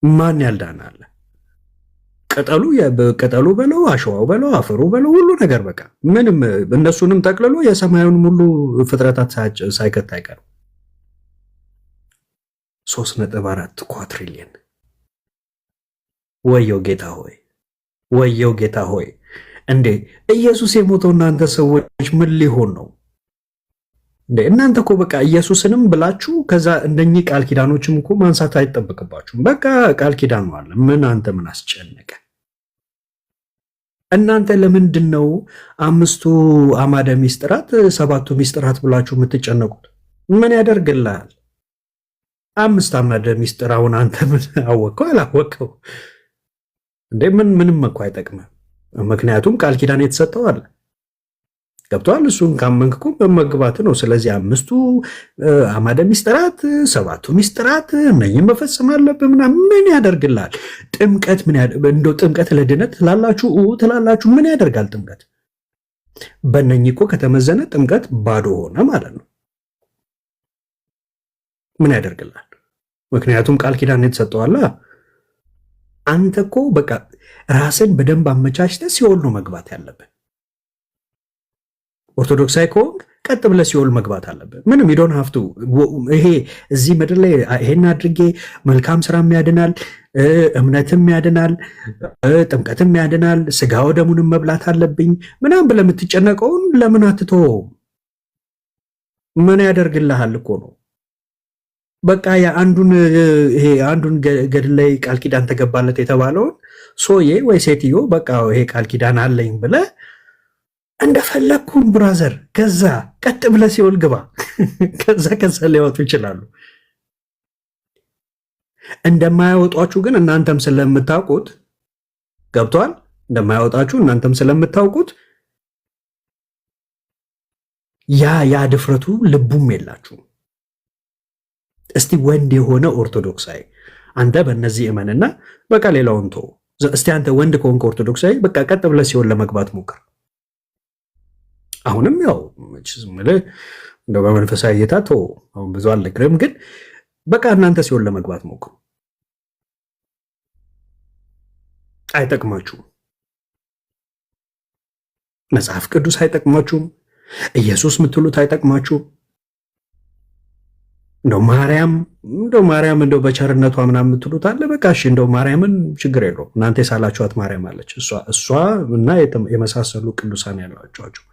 ማን ያልዳናል? ቅጠሉ በለው አሸዋው በለው አፈሩ በለው ሁሉ ነገር በቃ ምንም እነሱንም ጠቅልሎ የሰማዩን ሙሉ ፍጥረታት ሳይከት አይቀርም። 3.4 ኳትሪሊየን። ወየው ጌታ ሆይ ወየው ጌታ ሆይ! እንዴ ኢየሱስ የሞተው እናንተ ሰዎች ምን ሊሆን ነው እንዴ? እናንተ እኮ በቃ ኢየሱስንም ብላችሁ ከዛ እንደኚህ ቃል ኪዳኖችም እኮ ማንሳት አይጠበቅባችሁም። በቃ ቃል ኪዳኑ አለ። አንተ ምን አስጨነቀ? እናንተ ለምንድን ነው 5ቱ አዕማደ ምስጢራት 7ቱ ምስጢራት ብላችሁ የምትጨነቁት? ምን ያደርግልሃል? 5 አዕማደ ምስጢር አሁን አንተ ምን አወቀው አላወቀው እንዴ? ምንም እኮ አይጠቅምም። ምክንያቱም ቃል ኪዳን የተሰጠው አለ። ገብቷል? እሱን ካመንክ እኮ በመግባት ነው። ስለዚህ 5ቱ አዕማደ ምስጢራት 7ቱ ምስጢራት እነኝህን መፈጸም አለብህ ምናምን ምን ያደርግልሃል? ጥምቀት እንደው ጥምቀት ለድነት ትላላችሁ ምን ያደርጋል ጥምቀት? በእነኝህ እኮ ከተመዘነ ጥምቀት ባዶ ሆነ ማለት ነው። ምን ያደርግልሃል? ምክንያቱም ቃል ኪዳን የተሰጠው አለ። አንተ እኮ በቃ ራስን በደንብ አመቻችተህ ሲኦል ነው መግባት ያለብህ። ኦርቶዶክሳዊ ከሆንክ ቀጥ ብለህ ሲኦል መግባት አለብህ። ምንም ይዶን ሀፍቱ ይሄ እዚህ ምድር ላይ ይሄን አድርጌ መልካም ስራም ያድናል፣ እምነትም ያድናል፣ ጥምቀትም ያድናል፣ ስጋ ወደሙንም መብላት አለብኝ ምናምን ብለህ የምትጨነቀውን ለምን አትተወውም? ምን ያደርግልሃል እኮ ነው። በቃ የአንዱን ገድል ላይ ቃል ኪዳን ተገባለት የተባለውን ሰውዬ ወይ ሴትዮ በቃ ይሄ ቃል ኪዳን አለኝ ብለህ እንደፈለግኩም ብራዘር ከዛ ቀጥ ብለህ ሲኦል ግባ። ከዛ ሊያወጡ ይችላሉ። እንደማያወጧችሁ ግን እናንተም ስለምታውቁት ገብቷል። እንደማያወጣችሁ እናንተም ስለምታውቁት ያ ድፍረቱ ልቡም የላችሁም። እስቲ ወንድ የሆነ ኦርቶዶክሳዊ አንተ በእነዚህ እመንና በቃ ሌላውን ተው። እስቲ አንተ ወንድ ከሆንክ ኦርቶዶክሳዊ በቃ ቀጥ ብለህ ሲኦል ለመግባት ሞክር። አሁንም ያው ዝም ብለህ እንደው በመንፈሳዊ እይታ ተው። አሁን ብዙ አልነግርህም፣ ግን በቃ እናንተ ሲኦል ለመግባት ሞክሩ። አይጠቅማችሁም። መጽሐፍ ቅዱስ አይጠቅማችሁም። ኢየሱስ የምትሉት አይጠቅማችሁም። እንደው ማርያም እንደው በቸርነቷ ምናምን የምትሉት አለ። በቃ እሺ እንደው ማርያምን ችግር የለውም። እናንተ የሳላችኋት ማርያም አለች። እሷ እና የመሳሰሉ ቅዱሳን ያሏቸዋቸው።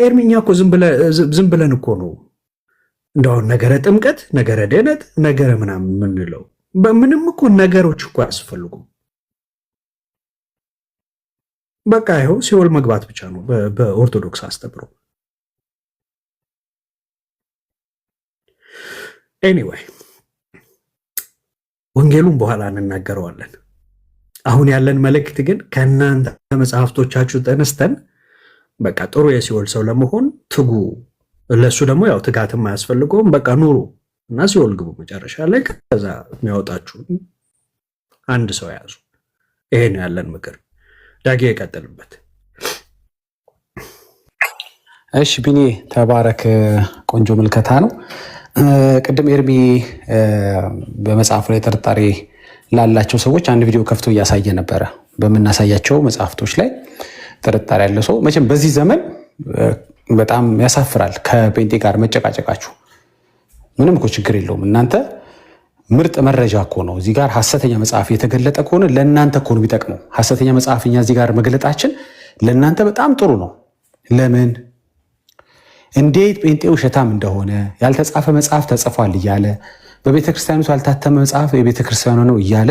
ኤርሚኛ እኮ ዝም ብለን እኮ ነው እንደው ነገረ ጥምቀት፣ ነገረ ድህነት፣ ነገረ ምናምን የምንለው። በምንም እኮ ነገሮች እኮ አያስፈልጉም። በቃ ይኸው ሲኦል መግባት ብቻ ነው በኦርቶዶክስ አስተምሮ። ኤኒዌይ ወንጌሉን በኋላ እንናገረዋለን። አሁን ያለን መልእክት ግን ከእናንተ መጽሐፍቶቻችሁ ተነስተን በቃ ጥሩ የሲኦል ሰው ለመሆን ትጉ። ለሱ ደግሞ ያው ትጋትም አያስፈልገውም። በቃ ኑሩ እና ሲኦል ግቡ። መጨረሻ ላይ ከዛ የሚያወጣችሁ አንድ ሰው ያዙ። ይሄ ነው ያለን ምክር። ዳጌ ይቀጥልበት። እሺ ቢኒ ተባረክ። ቆንጆ ምልከታ ነው። ቅድም ኤርሚ በመጽሐፉ ላይ ጥርጣሬ ላላቸው ሰዎች አንድ ቪዲዮ ከፍቶ እያሳየ ነበረ። በምናሳያቸው መጽሐፍቶች ላይ ጥርጣሬ ያለው ሰው መቼም በዚህ ዘመን በጣም ያሳፍራል። ከጴንጤ ጋር መጨቃጨቃችሁ ምንም እኮ ችግር የለውም። እናንተ ምርጥ መረጃ እኮ ነው። እዚህ ጋር ሐሰተኛ መጽሐፍ የተገለጠ ከሆነ ለእናንተ እኮ ነው የሚጠቅመው። ሐሰተኛ መጽሐፍ እኛ እዚህ ጋር መግለጣችን ለእናንተ በጣም ጥሩ ነው። ለምን እንዴት ጴንጤ ውሸታም እንደሆነ ያልተጻፈ መጽሐፍ ተጽፏል እያለ በቤተክርስቲያኒቱ ያልታተመ መጽሐፍ የቤተክርስቲያኑ ነው እያለ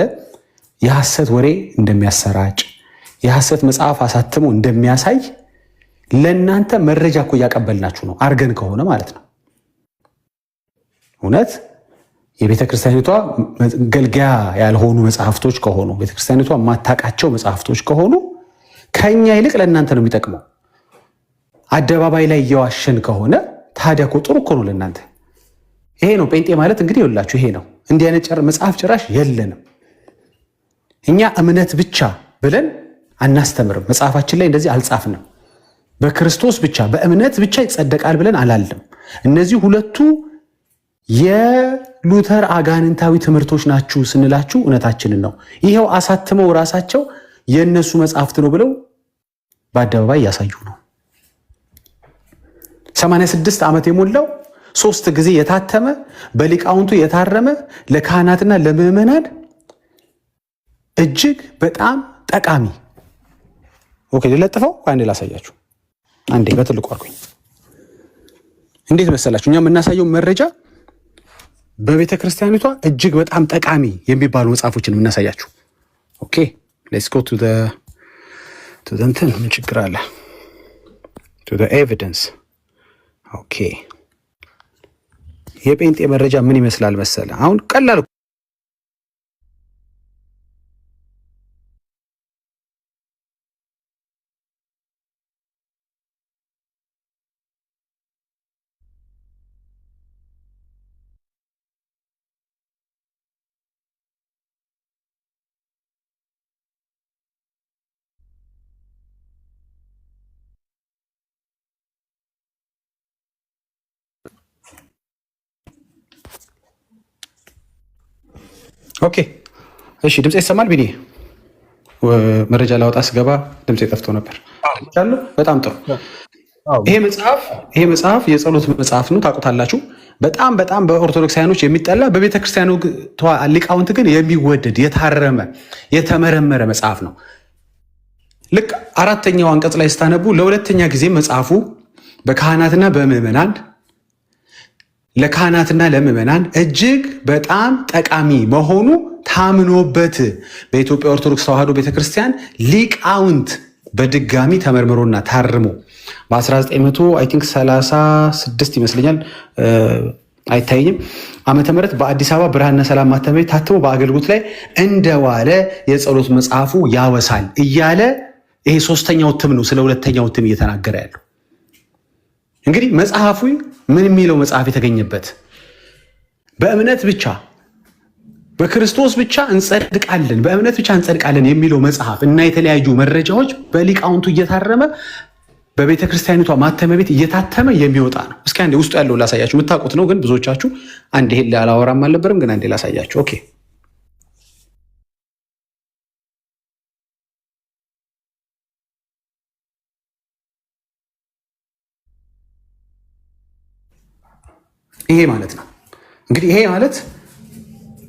የሐሰት ወሬ እንደሚያሰራጭ የሐሰት መጽሐፍ አሳትሞ እንደሚያሳይ ለእናንተ መረጃ እኮ እያቀበልናችሁ ነው። አርገን ከሆነ ማለት ነው። እውነት የቤተ ክርስቲያኒቷ ገልጋያ ያልሆኑ መጽሐፍቶች ከሆኑ ቤተ ክርስቲያኒቷ የማታውቃቸው መጽሐፍቶች ከሆኑ ከኛ ይልቅ ለእናንተ ነው የሚጠቅመው። አደባባይ ላይ እየዋሸን ከሆነ ታዲያ እኮ ጥሩ እኮ ነው ለእናንተ። ይሄ ነው ጴንጤ ማለት እንግዲህ ይኸውላችሁ፣ ይሄ ነው። እንዲህ አይነት መጽሐፍ ጭራሽ የለንም። እኛ እምነት ብቻ ብለን አናስተምርም። መጽሐፋችን ላይ እንደዚህ አልጻፍንም። በክርስቶስ ብቻ በእምነት ብቻ ይጸደቃል ብለን አላልም። እነዚህ ሁለቱ የሉተር አጋንንታዊ ትምህርቶች ናችሁ ስንላችሁ እውነታችንን ነው። ይኸው አሳትመው ራሳቸው የእነሱ መጽሐፍት ነው ብለው በአደባባይ እያሳዩ ነው። 86 ዓመት የሞላው 3 ጊዜ የታተመ በሊቃውንቱ የታረመ ለካህናትና ለምዕመናን እጅግ በጣም ጠቃሚ። ኦኬ ልለጥፈው፣ አንዴ ላሳያችሁ። አንዴ በትልቁ አድርጉኝ። እንዴት መሰላችሁ? እኛ የምናሳየው መረጃ በቤተ ክርስቲያኒቷ እጅግ በጣም ጠቃሚ የሚባሉ መጽሐፎችን የምናሳያችሁ። ኦኬ ሌትስ ጎ ቱ ዘ እንትን ምን ችግር አለ? ቱ ዘ ኤቪደንስ። ኦኬ የጴንጤ መረጃ ምን ይመስላል መሰለ? አሁን ቀላል ኦኬ እሺ፣ ድምጽ ይሰማል? ቢኒ መረጃ ላወጣ ስገባ ድምጽ ጠፍቶ ነበር። በጣም ጥሩ። ይሄ መጽሐፍ የጸሎት መጽሐፍ ነው፣ ታውቁታላችሁ። በጣም በጣም በኦርቶዶክሳውያኖች የሚጠላ በቤተ ክርስቲያኑ ሊቃውንት ግን የሚወደድ የታረመ የተመረመረ መጽሐፍ ነው። ልክ 4ኛው አንቀጽ ላይ ስታነቡ ለሁለተኛ ጊዜ መጽሐፉ በካህናትና በምዕመናን ለካህናትና ለምዕመናን እጅግ በጣም ጠቃሚ መሆኑ ታምኖበት በኢትዮጵያ ኦርቶዶክስ ተዋሕዶ ቤተክርስቲያን ሊቃውንት በድጋሚ ተመርምሮና ታርሞ በ1936 ይመስለኛል አይታየኝም ዓመተ ምህረት በአዲስ አበባ ብርሃንና ሰላም ማተሚያ ቤት ታትሞ በአገልግሎት ላይ እንደዋለ የጸሎት መጽሐፉ ያወሳል እያለ ይሄ 3ኛው እትም ነው ስለ 2ኛው እትም እየተናገረ ያለው። እንግዲህ መጽሐፉ ምን የሚለው መጽሐፍ የተገኘበት በእምነት ብቻ በክርስቶስ ብቻ እንጸድቃለን፣ በእምነት ብቻ እንጸድቃለን የሚለው መጽሐፍ እና የተለያዩ መረጃዎች በሊቃውንቱ እየታረመ በቤተ ክርስቲያኒቷ ማተሚያ ቤት እየታተመ የሚወጣ ነው። እስኪ አንዴ ውስጡ ያለው ላሳያችሁ። የምታውቁት ነው ግን ብዙዎቻችሁ አንዴ ይሄን ላላወራም አልነበረም፣ ግን አንዴ ላሳያችሁ። ኦኬ ይሄ ማለት ነው እንግዲህ ይሄ ማለት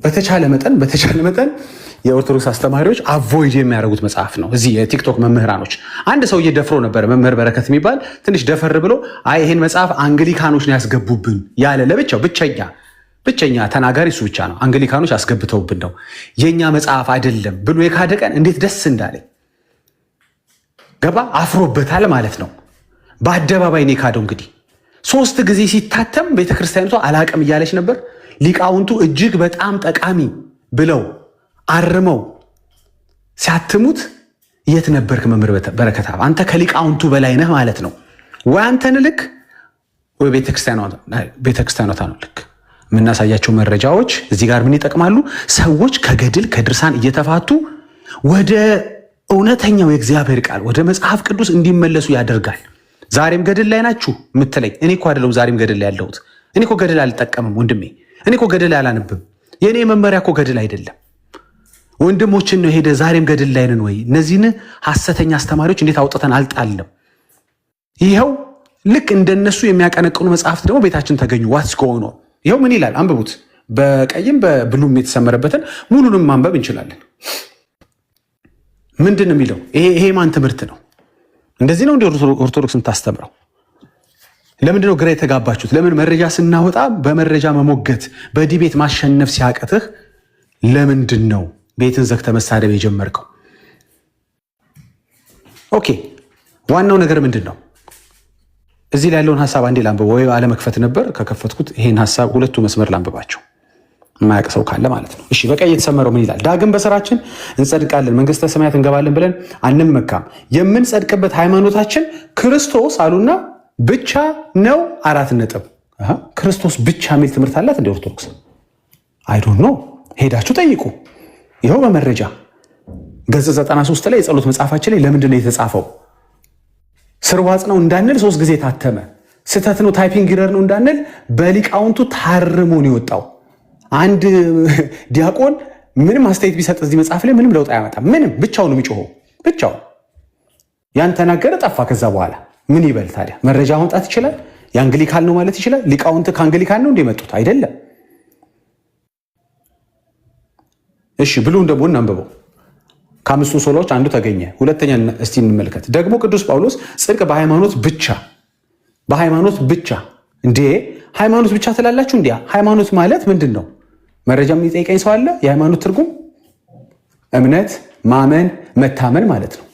በተቻለ መጠን የኦርቶዶክስ አስተማሪዎች አቮይድ የሚያደርጉት መጽሐፍ ነው። እዚህ የቲክቶክ መምህራኖች አንድ ሰውዬ ደፍሮ ነበር፣ መምህር በረከት የሚባል ትንሽ ደፈር ብሎ አይ ይሄን መጽሐፍ አንግሊካኖች ነው ያስገቡብን ያለ ለብቻው ብቸኛ ተናጋሪ እሱ ብቻ ነው። አንግሊካኖች አስገብተውብን ነው የኛ መጽሐፍ አይደለም ብሎ የካደ ቀን እንዴት ደስ እንዳለኝ ገባ። አፍሮበታል ማለት ነው። በአደባባይ ነው የካደው። እንግዲህ 3 ጊዜ ሲታተም ቤተክርስቲያኒቷ አላቅም እያለች ነበር። ሊቃውንቱ እጅግ በጣም ጠቃሚ ብለው አርመው ሲያትሙት የት ነበርክ መምህር በረከት? አንተ ከሊቃውንቱ በላይ ነህ ማለት ነው። ወይ አንተን ልክ ወይ ቤተክርስቲያኗ ነው ልክ። የምናሳያቸው መረጃዎች እዚህ ጋር ምን ይጠቅማሉ? ሰዎች ከገድል ከድርሳን እየተፋቱ ወደ እውነተኛው የእግዚአብሔር ቃል ወደ መጽሐፍ ቅዱስ እንዲመለሱ ያደርጋል። ዛሬም ገድል ላይ ናችሁ የምትለኝ፣ እኔ እኮ አይደለሁም ዛሬም ገድል ላይ ያለሁት። እኔ እኮ ገድል አልጠቀምም ወንድሜ። እኔ እኮ ገድል አላነብም። የእኔ መመሪያ እኮ ገድል አይደለም። ወንድሞችን ነው ሄደ ዛሬም ገድል ላይ ነን ወይ? እነዚህን ሐሰተኛ አስተማሪዎች እንዴት አውጥተን አልጣልም? ይኸው ልክ እንደነሱ የሚያቀነቅኑ መጽሐፍት ደግሞ ቤታችን ተገኙ። ዋትስ ጎን ኦን? ይኸው ምን ይላል? አንብቡት። በቀይም በብሉም የተሰመረበትን ሙሉንም ማንበብ እንችላለን። ምንድን ነው የሚለው? ይሄ ማን ትምህርት ነው? እንደዚህ ነው እንደ ኦርቶዶክስ የምታስተምረው? ለምንድን ነው ግራ የተጋባችሁት? ለምን መረጃ ስናወጣ በመረጃ መሞገት በዲቤት ማሸነፍ ሲያቀትህ ለምንድን ነው ቤትን ዘግተህ መሳደብ የጀመርከው? ኦኬ ዋናው ነገር ምንድን ነው? እዚህ ላይ ያለውን ሀሳብ አንዴ ላንብብ። ወይ አለመክፈት ነበር ከከፈትኩት። ይሄን ሀሳብ 2 መስመር ላንብባቸው። የማያውቅ ሰው ካለ ማለት ነው። እሺ በቀይ የተሰመረው ምን ይላል? ዳግም በስራችን እንጸድቃለን መንግስተ ሰማያት እንገባለን ብለን አንመካም። የምንጸድቅበት ሃይማኖታችን ክርስቶስ አሉና ብቻ ነው። 4 ነጥብ። ክርስቶስ ብቻ የሚል ትምህርት አላት እንደ ኦርቶዶክስ? አይ ዶንት ኖ። ሄዳችሁ ጠይቁ። ይኸው በመረጃ ገጽ 93 ላይ የጸሎት መጽሐፋችን ላይ ለምንድን ነው የተጻፈው? ስርዋጽ ነው እንዳንል 3 ጊዜ ታተመ። ስህተት ነው ታይፒንግ ኢረር ነው እንዳንል በሊቃውንቱ ታርሞ ነው የወጣው። አንድ ዲያቆን ምንም አስተያየት ቢሰጥ እዚህ መጽሐፍ ላይ ምንም ለውጥ አያመጣም። ምንም ብቻውን ነው የሚጮኸው። ብቻውን ያን ተናገረ ጠፋ። ከዛ በኋላ ምን ይበል ታዲያ? መረጃ ማምጣት ይችላል? የአንግሊካል ነው ማለት ይችላል? ሊቃውንት ከአንግሊካል ነው እንደመጡት አይደለም። እሺ ብሉን ደግሞ እናንብበው። ከ5ቱ ሶሎዎች አንዱ ተገኘ። ሁለተኛ እስቲ እንመልከት። ደግሞ ቅዱስ ጳውሎስ ጽድቅ በሃይማኖት ብቻ እንዴ ሃይማኖት ብቻ ትላላችሁ? እንዲያ ሃይማኖት ማለት ምንድን ነው? መረጃ የሚጠይቀኝ ሰው አለ? የሃይማኖት ትርጉም እምነት፣ ማመን፣ መታመን ማለት ነው።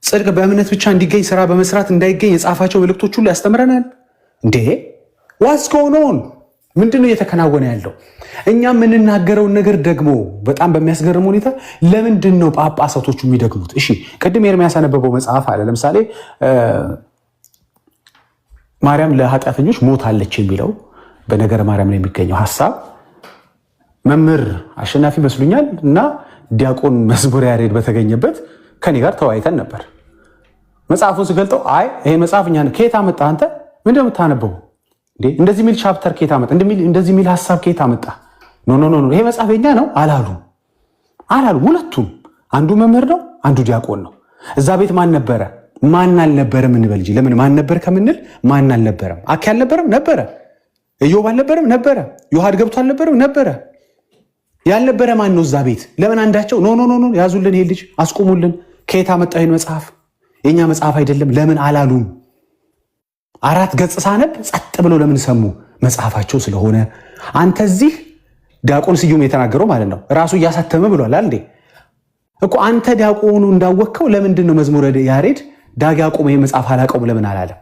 ጽድቅ በእምነት ብቻ እንዲገኝ ስራ በመስራት እንዳይገኝ የጻፋቸው መልእክቶች ሁሉ ያስተምረናል። እንዴ ዋትስ ጎይንግ ኦን? ምንድን ነው እየተከናወነ ያለው? እኛ የምንናገረውን ነገር ደግሞ በጣም በሚያስገርም ሁኔታ ለምንድን ነው ጳጳሳቶቹ የሚደግሙት? እሺ ቅድም ኤርሚያስ ያነበበው መጽሐፍ አለ። ለምሳሌ ማርያም ለኃጢአተኞች ሞታለች የሚለው በነገረ ማርያም ላይ የሚገኘው ሐሳብ መምህር አሸናፊ መስሉኛል እና ዲያቆን መዝሙረ ያሬድ በተገኘበት ከኔ ጋር ተወያይተን ነበር። መጽሐፉን ስገልጠው አይ ይሄ መጽሐፍ እኛ ከየት አመጣ አንተ ምንድን ነው የምታነበው እንዴ? እንደዚህ ሚል ቻፕተር ከየት አመጣ? እንደዚህ ሚል ሐሳብ ከየት አመጣ? ኖ ይሄ መጽሐፍ የኛ ነው አላሉ። ሁለቱም አንዱ መምህር ነው፣ አንዱ ዲያቆን ነው። እዛ ቤት ማን ነበረ? ማን አልነበረም እንበል እንጂ ለምን ማን ነበር ከምንል ማን አልነበረም? አኪ አልነበረም? ነበረ። ኢዮብ አልነበረም? ነበረ። ዮሐድ ገብቶ አልነበረም? ነበረ። ያልነበረ ማን ነው እዛ ቤት? ለምን አንዳቸው ኖ ያዙልን፣ ይሄ ልጅ አስቆሙልን፣ ከየት አመጣው ይሄን መጽሐፍ? የኛ መጽሐፍ አይደለም ለምን አላሉም? 4 ገጽ ሳነብ ጸጥ ብለው ለምን ሰሙ? መጽሐፋቸው ስለሆነ። አንተ እዚህ ዲያቆን ስዩም የተናገረው ማለት ነው ራሱ እያሳተመ ብሏል እንዴ እኮ። አንተ ዲያቆኑ እንዳወከው ለምንድን ነው መዝሙረ ያሬድ ዳግ ያቆመ ይሄ መጽሐፍ አላቀውም ለምን አላለም?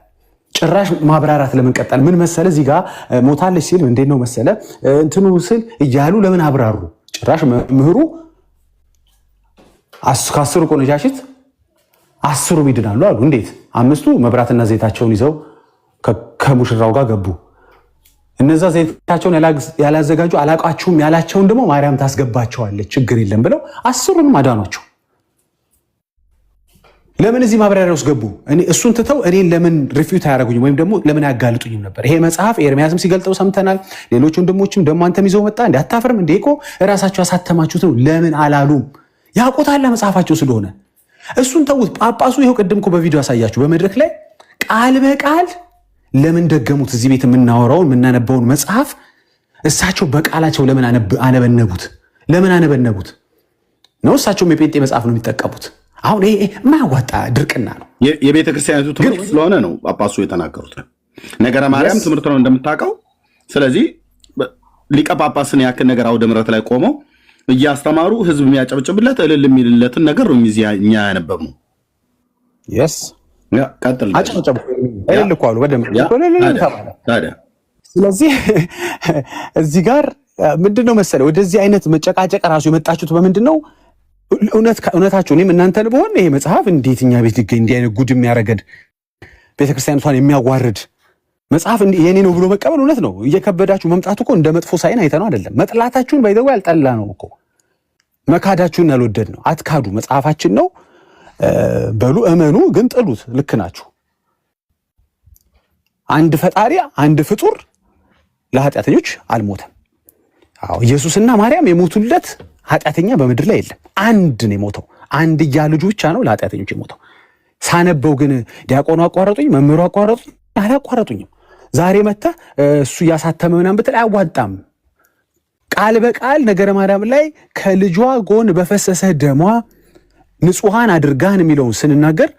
ጭራሽ ማብራራት ለምን ቀጠል? ምን መሰለ እዚህ ጋር ሞታለች ሲል እንዴት ነው መሰለ እንትኑ ስል እያሉ ለምን አብራሩ? ጭራሽ መምህሩ ከ10 ቆነጃሽት 10 ይድናሉ አሉ። እንዴት? 5ቱ መብራትና ዘይታቸውን ይዘው ከሙሽራው ጋር ገቡ። እነዛ ዘይታቸውን ያላዘጋጁ አላቃችሁም ያላቸውን ደግሞ ማርያም ታስገባቸዋለች ችግር የለም ብለው 10ሩንም አዳኗቸው። ለምን እዚህ ማብራሪያ ውስጥ ገቡ? እሱን ትተው እኔን ለምን ሪፊዩት አያደርጉኝም ወይም ደግሞ ለምን አያጋልጡኝም ነበር? ይሄ መጽሐፍ ኤርሚያስም ሲገልጠው ሰምተናል። ሌሎች ወንድሞችም ደግሞ አንተም ይዘው መጣ እንዴ አታፍርም እንዴ? እኮ እራሳቸው ያሳተማችሁት ነው። ለምን አላሉም? ያውቁታል መጽሐፋቸው ስለሆነ። እሱን ተውት። ጳጳሱ ይኸው ቅድም እኮ በቪዲዮ ያሳያችሁ በመድረክ ላይ ቃል በቃል ለምን ደገሙት? እዚህ ቤት የምናወራውን የምናነበውን መጽሐፍ እሳቸው በቃላቸው ለምን አነበነቡት? ለምን አነበነቡት ነው? እሳቸውም የጴንጤ መጽሐፍ ነው የሚጠቀሙት። አሁን ይሄ የማያዋጣ ድርቅና ነው። የቤተ ክርስቲያኒቱ ትምህርት ስለሆነ ነው ጳጳሱ የተናገሩት። ነገረ ማርያም ትምህርት ነው እንደምታውቀው። ስለዚህ ሊቀ ጳጳስን ያክል ነገር አውደ ምሕረት ላይ ቆመው እያስተማሩ ህዝብ የሚያጨብጭብለት እልል የሚልለትን ነገር ነው እኛ ያነበብነው። ቀጥል። ስለዚህ እዚህ ጋር ምንድነው መሰለ ወደዚህ አይነት መጨቃጨቅ ራሱ የመጣችሁት በምንድን ነው? እውነታቸው እኔም እናንተን በሆን ይሄ መጽሐፍ እንዴት እኛ ቤት ሊገኝ እንዲህ አይነት ጉድ የሚያረገድ ቤተክርስቲያኒቷን የሚያዋርድ መጽሐፍ የኔ ነው ብሎ መቀበል እውነት ነው። እየከበዳችሁ መምጣቱ እኮ እንደ መጥፎ ሳይን አይተነው አይደለም። መጥላታችሁን ባይዘው ያልጠላ ነው እኮ መካዳችሁን ያልወደድ ነው። አትካዱ፣ መጽሐፋችን ነው በሉ እመኑ፣ ግን ጥሉት። ልክ ናችሁ። አንድ ፈጣሪ አንድ ፍጡር ለኃጢአተኞች አልሞተም። አዎ ኢየሱስና ማርያም የሞቱለት ኃጢአተኛ በምድር ላይ የለም። አንድ ነው የሞተው። አንድያ ልጁ ብቻ ነው ለኃጢአተኞች የሞተው። ሳነበው ግን ዲያቆኑ አቋረጡኝ፣ መምህሩ አቋረጡኝ። አላቋረጡኝም። ዛሬ መጣ እሱ እያሳተመ ምናምን ብትል አያዋጣም። ቃል በቃል ነገረ ማርያም ላይ ከልጇ ጎን በፈሰሰ ደሟ ንጹሃን አድርጋን የሚለውን ስንናገር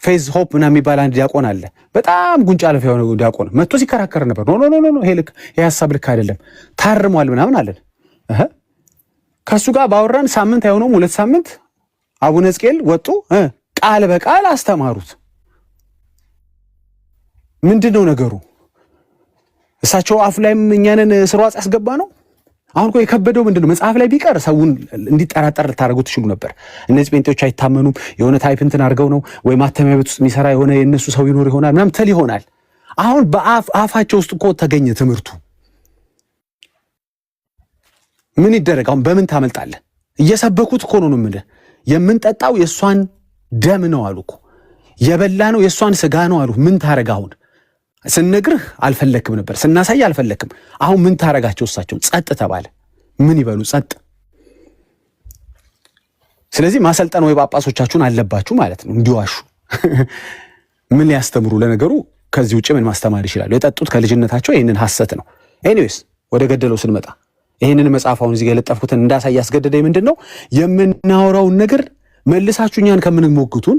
ፌዝ ሆፕ ምናምን የሚባል አንድ ዲያቆን አለ። በጣም ጉንጫ አለፍ የሆነ ዲያቆን መጥቶ ሲከራከር ነበር። ኖ ይሄ ልክ ይሄ ሐሳብ ልክ አይደለም ታርሟል ምናምን አለን። ከሱ ጋር ባወራን ሳምንት አይሆነውም 2 ሳምንት አቡነ ሕዝቅኤል ወጡ፣ ቃል በቃል አስተማሩት። ምንድነው ነገሩ? እሳቸው አፍ ላይም እኛንን ስርዋጽ ያስገባ ነው። አሁን እኮ የከበደው ምንድነው? መጽሐፍ ላይ ቢቀር ሰውን እንዲጠራጠር ልታደርጉ ትችሉ ነበር። እነዚህ ጴንጤዎች አይታመኑም፣ የሆነ ታይፕ እንትን አድርገው ነው ወይ ማተሚያ ቤት ውስጥ የሚሰራ የሆነ የእነሱ ሰው ይኖር ይሆናል ምናምን ትል ይሆናል። አሁን በአፋቸው ውስጥ እኮ ተገኘ ትምህርቱ። ምን ይደረግ አሁን? በምን ታመልጣለህ? እየሰበኩት እኮ ነው የምልህ። የምንጠጣው የእሷን ደም ነው አሉ እኮ፣ የበላ ነው የእሷን ስጋ ነው አሉ። ምን ታረግ አሁን? ስንነግርህ አልፈለክም ነበር፣ ስናሳይ አልፈለክም። አሁን ምን ታረጋቸው? እሳቸው ጸጥ ተባለ። ምን ይበሉ? ጸጥ። ስለዚህ ማሰልጠን ወይ ጳጳሶቻችሁን አለባችሁ ማለት ነው እንዲዋሹ። ምን ሊያስተምሩ? ለነገሩ ከዚህ ውጭ ምን ማስተማር ይችላሉ? የጠጡት ከልጅነታቸው ይህንን ሐሰት ነው። ኤኒዌይስ ወደ ገደለው ስንመጣ ይህንን መጽሐፍ አሁን እዚህ ጋር የለጠፍኩትን እንዳሳይ ያስገደደኝ ምንድን ነው? የምናወራውን ነገር መልሳችሁ እኛን ከምንሞግቱን።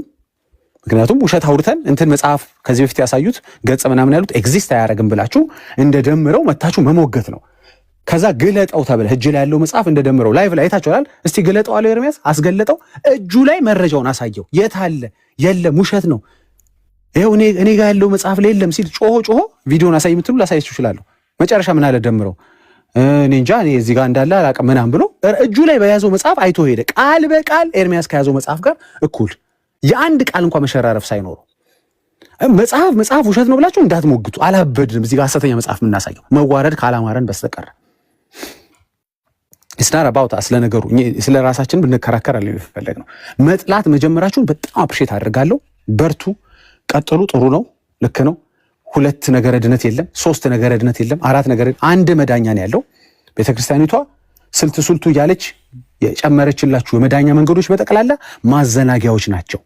ምክንያቱም ውሸት አውርተን እንትን መጽሐፍ ከዚህ በፊት ያሳዩት ገጽ ምናምን ያሉት ኤግዚስት አያደርግም ብላችሁ እንደደምረው መታችሁ መሞገት ነው። ከዛ ግለጠው ተብለ እጅ ላይ ያለው መጽሐፍ እንደደምረው ላይቭ ላይ አይታችኋል። እስቲ ግለጠው አለው ኤርሚያስ፣ አስገለጠው። እጁ ላይ መረጃውን አሳየው። የት አለ? የለም፣ ውሸት ነው። ይኸው እኔ ጋር ያለው መጽሐፍ ላይ የለም ሲል ጮሆ ቪዲዮን አሳይ የምትሉ ላሳያችሁ እችላለሁ። መጨረሻ ምን አለ? ደምረው እኔ እንጃ እኔ እዚህ ጋር እንዳለ አላውቅም ምናምን ብሎ እጁ ላይ በያዘው መጽሐፍ አይቶ ሄደ። ቃል በቃል ኤርሚያስ ከያዘው መጽሐፍ ጋር እኩል፣ የአንድ ቃል እንኳን መሸራረፍ ሳይኖረው። መጽሐፍ ውሸት ነው ብላችሁ እንዳትሞግቱ። አላበድንም። እዚህ ጋር ሐሰተኛ መጽሐፍ የምናሳየው መዋረድ ካላማረን በስተቀር እስናር አባውታ ስለ ነገሩ ስለ ራሳችን ብንከራከር አለ ይፈለግ ነው። መጥላት መጀመራችሁን በጣም አፕሪሼት አድርጋለሁ። በርቱ፣ ቀጥሉ። ጥሩ ነው፣ ልክ ነው። 2 ነገረ ድነት የለም፣ 3 ነገረ ድነት የለም፣ 4 ነገረ አንድ መዳኛ ነው ያለው። ቤተክርስቲያኒቷ ስልቱ እያለች የጨመረችላችሁ የመዳኛ መንገዶች በጠቅላላ ማዘናጊያዎች ናቸው።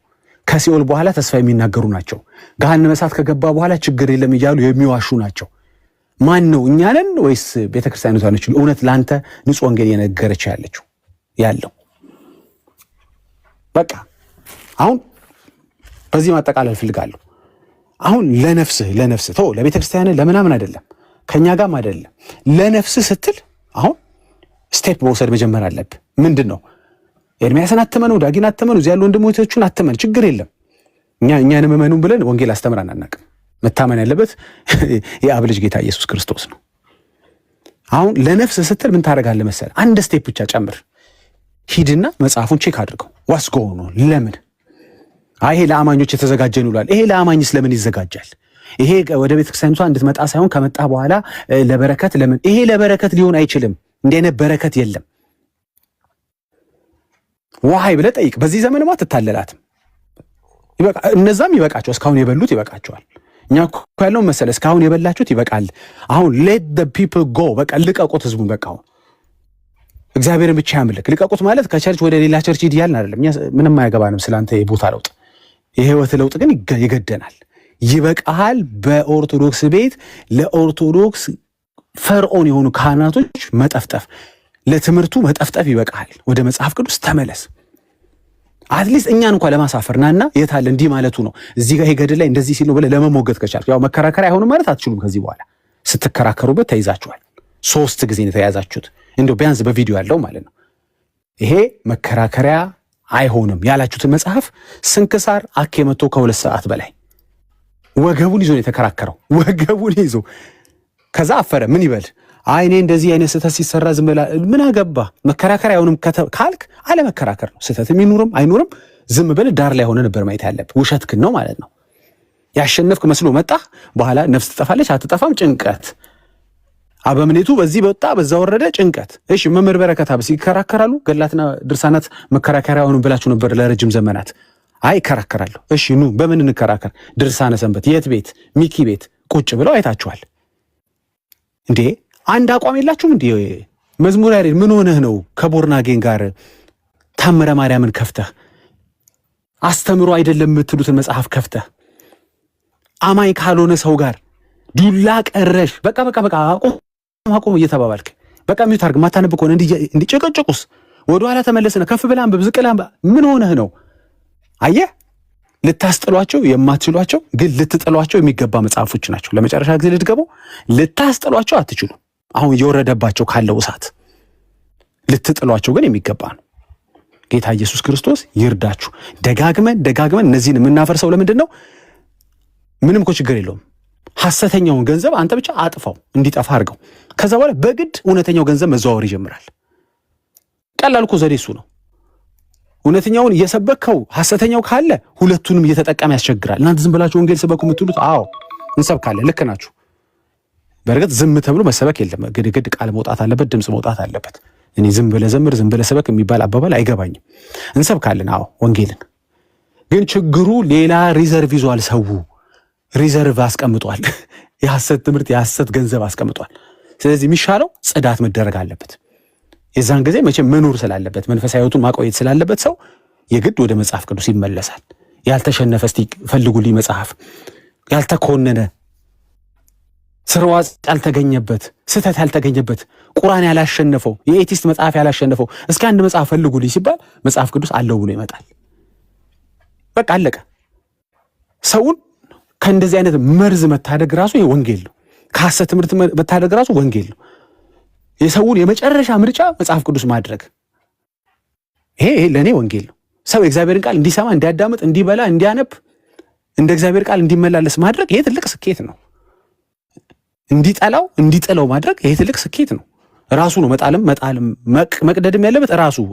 ከሲኦል በኋላ ተስፋ የሚናገሩ ናቸው። ገሃነመ እሳት ከገባ በኋላ ችግር የለም እያሉ የሚዋሹ ናቸው። ማን ነው? እኛ ነን ወይስ ቤተክርስቲያኒቷ ነች እውነት ላንተ ንጹህ ወንጌል የነገረች ያለው? በቃ አሁን በዚህ ማጠቃለል ፈልጋለሁ። አሁን ለነፍስህ ተው፣ ለቤተክርስቲያን ለምናምን አይደለም፣ ከኛ ጋርም አይደለም። ለነፍስህ ስትል አሁን ስቴፕ መውሰድ መጀመር አለብህ። ምንድን ነው? ኤርሚያስን አትመነው፣ ዳጊን አትመነው፣ እዚህ ያሉ ወንድሞቻችሁን አትመን፣ ችግር የለም። እኛንም እመኑን ብለን ወንጌል አስተምረን አናውቅም። መታመን ያለበት የአብ ልጅ ጌታ ኢየሱስ ክርስቶስ ነው። አሁን ለነፍስ ስትል ምን ታደርጋለህ መሰለህ? አንድ ስቴፕ ብቻ ጨምር። ሂድና መጽሐፉን ቼክ አድርገው። ዋስጎ ነው። ለምን ይሄ ለአማኞች የተዘጋጀ ነው ይላል። ይሄ ለአማኝስ ለምን ይዘጋጃል? ይሄ ወደ ቤተክርስቲያኒቷ እንድትመጣ ሳይሆን ከመጣ በኋላ ለበረከት ለምን? ይሄ ለበረከት ሊሆን አይችልም። እንዲህ አይነት በረከት የለም። ዋይ ብለህ ጠይቅ። በዚህ ዘመንማ አትታለላትም። እነዛም ይበቃቸው፣ እስካሁን የበሉት ይበቃቸዋል። እኛ እኮ ያለው መሰለ እስካሁን የበላችሁት ይበቃል። አሁን let the people go፣ በቃ ልቀቁት ህዝቡን። በቃ አሁን እግዚአብሔርን ብቻ ያምልክ። ልቀቁት ማለት ከቸርች ወደ ሌላ ቸርች ሂድ ያልን አይደለም። እኛ ምንም አያገባንም ስላንተ የቦታ ለውጥ። የህይወት ለውጥ ግን ይገደናል። ይበቃሃል። በኦርቶዶክስ ቤት ለኦርቶዶክስ ፈርዖን የሆኑ ካህናቶች መጠፍጠፍ፣ ለትምህርቱ መጠፍጠፍ ይበቃሃል። ወደ መጽሐፍ ቅዱስ ተመለስ። አትሊስት እኛን እንኳን ለማሳፈርናና የታለ እንዲህ ማለቱ ነው እዚህ ጋር ሄገድ ላይ እንደዚህ ሲል ነው ብለህ ለመሞገት ከቻልክ፣ ያው መከራከሪያ አይሆንም ማለት አትችሉም። ከዚህ በኋላ ስትከራከሩበት ተይዛችኋል። 3 ጊዜ ነው የተያዛችሁት። እንደው ቢያንስ በቪዲዮ ያለው ማለት ነው። ይሄ መከራከሪያ አይሆንም ያላችሁትን መጽሐፍ ስንክሳር አኬ መቶ ከ2 ሰዓት በላይ ወገቡን ይዞ ነው የተከራከረው። ወገቡን ይዞ ከዛ አፈረ። ምን ይበል? እኔ እንደዚህ አይነት ስህተት ሲሰራ ዝም ብላ ምን አገባ? መከራከሪያ አይሆንም ካልክ አለ መከራከር ነው። ስህተትም ይኑርም አይኑርም ዝም ብለህ ዳር ላይ ሆነ ነበር ማየት ያለብህ። ውሸትክን ነው ማለት ነው። ያሸነፍክ መስሎ መጣ። በኋላ ነፍስ ትጠፋለች አትጠፋም፣ ጭንቀት። አበምኔቱ በዚህ በወጣ በዛ ወረደ፣ ጭንቀት። እሺ መምህር በረከት አብስ ይከራከራሉ። ገላትና ድርሳናት መከራከሪያ አይሆንም ብላችሁ ነበር ለረጅም ዘመናት። ይከራከራሉ። እሺ ኑ በምን እንከራከር? ድርሳነ ሰንበት የት ቤት? ሚኪ ቤት ቁጭ ብለው አይታችኋል እንዴ? አንድ አቋም የላችሁም እንዴ? መዝሙር ያሬድ ምን ሆነህ ነው ከቦርናጌን ጋር ታምረ ማርያምን ከፍተህ አስተምሮ አይደለም የምትሉትን መጽሐፍ ከፍተህ አማኝ ካልሆነ ሰው ጋር ዱላ ቀረሽ በቃ አቁም እየተባባልክ በቃ ሚዩት አድርግ። ማታነብ ከሆነ እንዲጨቀጭቁስ ወደኋላ ተመለስና ከፍ ብላ አንብብ፣ ዝቅ ብላ ምን ሆነህ ነው? አየህ፣ ልታስጥሏቸው የማትችሏቸው ግን ልትጥሏቸው የሚገባ መጽሐፎች ናቸው። ለመጨረሻ ጊዜ ልትገባው፣ ልታስጥሏቸው አትችሉ። አሁን እየወረደባቸው ካለው እሳት ልትጥሏቸው ግን የሚገባ ነው። ጌታ ኢየሱስ ክርስቶስ ይርዳችሁ። ደጋግመን እነዚህን የምናፈርሰው ለምንድን ነው? ምንም እኮ ችግር የለውም። ሐሰተኛውን ገንዘብ አንተ ብቻ አጥፋው፣ እንዲጠፋ አድርገው። ከዛ በኋላ በግድ እውነተኛው ገንዘብ መዘዋወር ይጀምራል። ቀላል እኮ ዘዴ እሱ ነው። እውነተኛውን እየሰበከው ሐሰተኛው ካለ ሁለቱንም እየተጠቀመ ያስቸግራል። እናንተ ዝም ብላችሁ ወንጌል ስበኩ የምትሉት አዎ እንሰብካለን፣ ልክ ናችሁ። በእርግጥ ዝም ተብሎ መሰበክ የለም። ግድ ቃል መውጣት አለበት፣ ድምፅ መውጣት አለበት። እኔ ዝም ብለህ ዘምር፣ ዝም ብለህ ሰበክ የሚባል አባባል አይገባኝም። እንሰብካለን አዎ ወንጌልን። ግን ችግሩ ሌላ ሪዘርቭ ይዟል። ሰው ሪዘርቭ አስቀምጧል። የሐሰት ትምህርት፣ የሐሰት ገንዘብ አስቀምጧል። ስለዚህ የሚሻለው ጽዳት መደረግ አለበት። የዛን ጊዜ መቼም መኖር ስላለበት መንፈሳዊ ሕይወቱን ማቆየት ስላለበት ሰው የግድ ወደ መጽሐፍ ቅዱስ ይመለሳል። ያልተሸነፈ እስቲ ፈልጉልኝ መጽሐፍ፣ ያልተኮነነ ስርዋጽ ያልተገኘበት፣ ስህተት ያልተገኘበት፣ ቁርአን ያላሸነፈው፣ የኤቲስት መጽሐፍ ያላሸነፈው እስኪ አንድ መጽሐፍ ፈልጉልኝ ሲባል መጽሐፍ ቅዱስ አለው ብሎ ይመጣል። በቃ አለቀ። ሰውን ከእንደዚህ አይነት መርዝ መታደግ ራሱ ይሄ ወንጌል ነው። ከሐሰት ትምህርት መታደግ ራሱ ወንጌል ነው። የሰውን የመጨረሻ ምርጫ መጽሐፍ ቅዱስ ማድረግ ይሄ ለእኔ ወንጌል ነው። ሰው የእግዚአብሔርን ቃል እንዲሰማ፣ እንዲያዳምጥ፣ እንዲበላ፣ እንዲያነብ፣ እንደ እግዚአብሔር ቃል እንዲመላለስ ማድረግ ይሄ ትልቅ ስኬት ነው። እንዲጠላው እንዲጥለው ማድረግ ይሄ ትልቅ ስኬት ነው። ራሱ ነው መጣልም መቅደድም ያለበት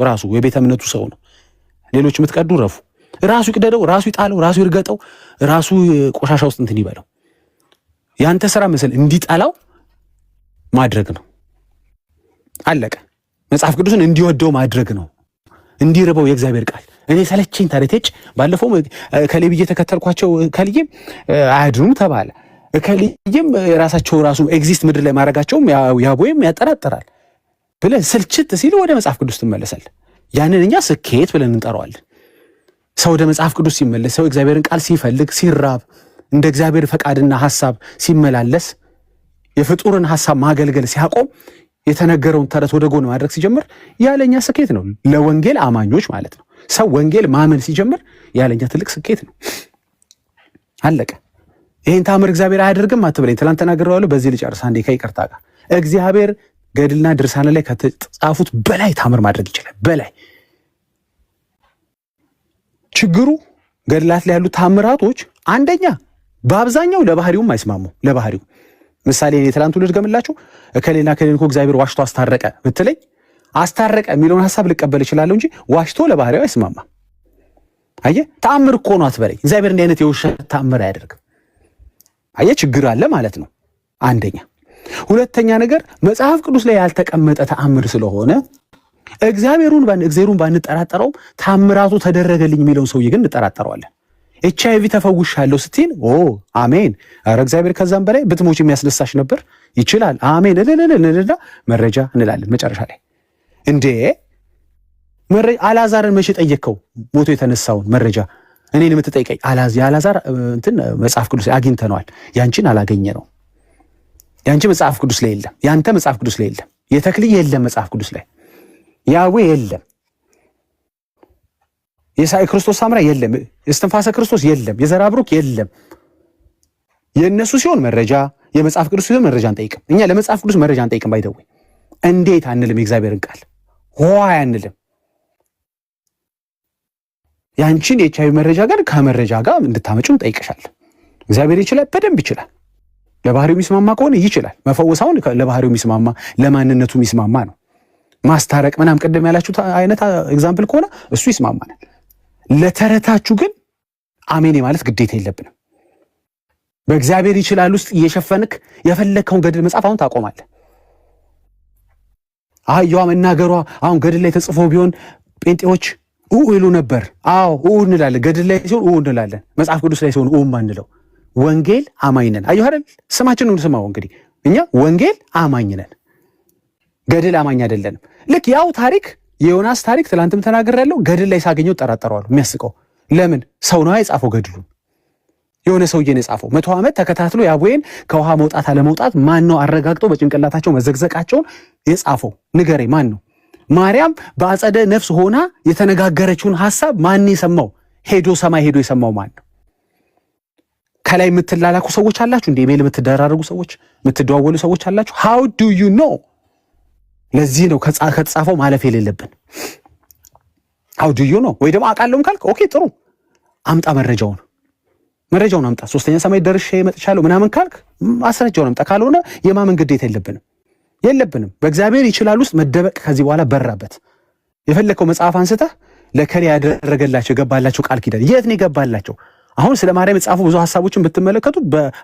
ራሱ የቤተ እምነቱ ሰው ነው። ሌሎች የምትቀዱ ረፉ። ራሱ ይቅደደው፣ ራሱ ይጣለው፣ ራሱ ይርገጠው፣ ራሱ ቆሻሻ ውስጥ እንትን ይበለው። ያንተ ስራ ምስል እንዲጠላው ማድረግ ነው። አለቀ። መጽሐፍ ቅዱስን እንዲወደው ማድረግ ነው። እንዲርበው የእግዚአብሔር ቃል። እኔ ሰለቸኝ ታሪቴች ባለፈው ከሌብዬ ተከተልኳቸው ከልዬም አያድኑም ተባለ። ከልዬም ራሳቸው ራሱ ኤግዚስት ምድር ላይ ማድረጋቸውም ያቦይም ያጠራጥራል ብለህ ስልችት ሲል ወደ መጽሐፍ ቅዱስ ትመለሳለህ። ያንን እኛ ስኬት ብለን እንጠራዋለን። ሰው ወደ መጽሐፍ ቅዱስ ሲመለስ፣ ሰው እግዚአብሔርን ቃል ሲፈልግ፣ ሲራብ፣ እንደ እግዚአብሔር ፈቃድና ሐሳብ ሲመላለስ፣ የፍጡርን ሐሳብ ማገልገል ሲያቆም፣ የተነገረውን ተረት ወደ ጎን ማድረግ ሲጀምር ያለኛ ስኬት ነው። ለወንጌል አማኞች ማለት ነው። ሰው ወንጌል ማመን ሲጀምር ያለኛ ትልቅ ስኬት ነው። አለቀ። ይሄን ታምር እግዚአብሔር አያደርግም አትበለኝ። ትናንት ተናግሬዋለሁ። በዚህ ልጨርስ አንዴ ከይቅርታ ጋር። እግዚአብሔር ገድልና ድርሳን ላይ ከተጻፉት በላይ ታምር ማድረግ ይችላል። በላይ ችግሩ ገድላት ላይ ያሉ ታምራቶች አንደኛ በአብዛኛው ለባህሪውም አይስማሙ። ለባህሪው ምሳሌ እኔ ትናንቱ ልድገምላችሁ። እከሌና እከሌን እኮ እግዚአብሔር ዋሽቶ አስታረቀ ብትለኝ አስታረቀ የሚለውን ሐሳብ ልቀበል እችላለሁ እንጂ ዋሽቶ ለባህሪው አይስማማም። አየህ፣ ተአምር እኮ ነው አትበለኝ። እግዚአብሔር እንዲህ አይነት የውሸት ተአምር አያደርግም። አየህ፣ ችግር አለ ማለት ነው አንደኛ። ሁለተኛ ነገር መጽሐፍ ቅዱስ ላይ ያልተቀመጠ ተአምር ስለሆነ እግዚአብሔሩን ባንጠራጠረውም ታምራቱ ተደረገልኝ የሚለውን ሰውዬ ግን እንጠራጠረዋለን። ኤችአይቪ ተፈውሻለሁ ስትል አሜን፣ ኧረ እግዚአብሔር ከዛም በላይ ብትሞች የሚያስነሳሽ ነበር ይችላል፣ አሜን እልልልልልና መረጃ እንላለን። መጨረሻ ላይ እንዴ አልዓዛርን መቼ ጠየቅከው? ሞቶ የተነሳውን መረጃ እኔን የምትጠይቀኝ የአልዓዛር እንትን መጽሐፍ ቅዱስ ላይ አግኝተነዋል፣ ያንቺን አላገኘ ነው። ያንቺ መጽሐፍ ቅዱስ ላይ የለም፣ ያንተ መጽሐፍ ቅዱስ ላይ የለም፣ የተክልዬ የለም መጽሐፍ ቅዱስ ላይ፣ ያዌ የለም፣ የሳይ ክርስቶስ ሳምራ የለም፣ የእስትንፋሰ ክርስቶስ የለም፣ የዘራ ብሩክ የለም። የእነሱ ሲሆን መረጃ፣ የመጽሐፍ ቅዱስ ሲሆን መረጃ አንጠይቅም። እኛ ለመጽሐፍ ቅዱስ መረጃ አንጠይቅም። ባይደው እንዴት አንልም? የእግዚአብሔርን ቃል ሆይ አንልም። ያንቺን የኤችአይቪ መረጃ ጋር ከመረጃ ጋር እንድታመጪው እንጠይቅሻለን። እግዚአብሔር ይችላል፣ በደንብ ይችላል። ለባህሪው የሚስማማ ከሆነ ይችላል። መፈወሳውን ለባህሪው የሚስማማ ለማንነቱ የሚስማማ ነው። ማስታረቅ ምናምን ቅድም ያላችሁት አይነት ኤግዛምፕል ከሆነ እሱ ይስማማናል። ለተረታችሁ ግን አሜን ማለት ግዴታ የለብንም። በእግዚአብሔር ይችላል ውስጥ እየሸፈንክ የፈለግከውን ገድል መጽሐፍ አሁን ታቆማለህ። አህያዋ መናገሯ አሁን ገድል ላይ ተጽፎ ቢሆን ጴንጤዎች ይሉ ነበር። አዎ እንላለን። ገድል ላይ ሲሆን እንላለን። መጽሐፍ ቅዱስ ላይ ሲሆን ማንለው። ወንጌል አማኝ ነን። አየሁ አይደል? ስማችንን ስማው። እንግዲህ እኛ ወንጌል አማኝ ነን፣ ገድል አማኝ አይደለንም። ልክ ያው ታሪክ የዮናስ ታሪክ ትላንትም ተናግሬያለሁ። ገድል ላይ ሳገኘው ጠራጠረዋለሁ። የሚያስቀው ለምን ሰው ነው የጻፈው ገድሉን። የሆነ ሰውዬ ነው የጻፈው። 100 ዓመት ተከታትሎ ያቦዬን ከውሃ መውጣት አለመውጣት ማን ነው አረጋግጦ በጭንቅላታቸው መዘግዘቃቸውን የጻፈው? ንገረኝ፣ ማን ነው? ማርያም በአጸደ ነፍስ ሆና የተነጋገረችውን ሐሳብ ማን የሰማው? ሄዶ ሰማይ ሄዶ የሰማው ማን ነው? ከላይ የምትላላኩ ሰዎች አላችሁ እንዴ? ኢሜል የምትደራረጉ ሰዎች፣ የምትደዋወሉ ሰዎች አላችሁ። how do you know? ለዚህ ነው ከተጻፈው ማለፍ የሌለብን። how do you know? ወይ ደግሞ አውቃለሁም ካልክ ኦኬ ጥሩ፣ አምጣ መረጃውን። መረጃውን አምጣ። ሶስተኛ ሰማይ ደርሼ መጥቻለሁ ምናምን ካልክ ማስረጃውን አምጣ። ካልሆነ የማመን ግዴታ የለብንም። በእግዚአብሔር ይችላል ውስጥ መደበቅ ከዚህ በኋላ በራበት። የፈለከው መጽሐፍ አንስተህ ለከሌ ያደረገላቸው የገባላቸው ቃል ኪዳን የት ነው የገባላቸው? አሁን ስለ ማርያም የጻፉ ብዙ ሐሳቦችን ብትመለከቱ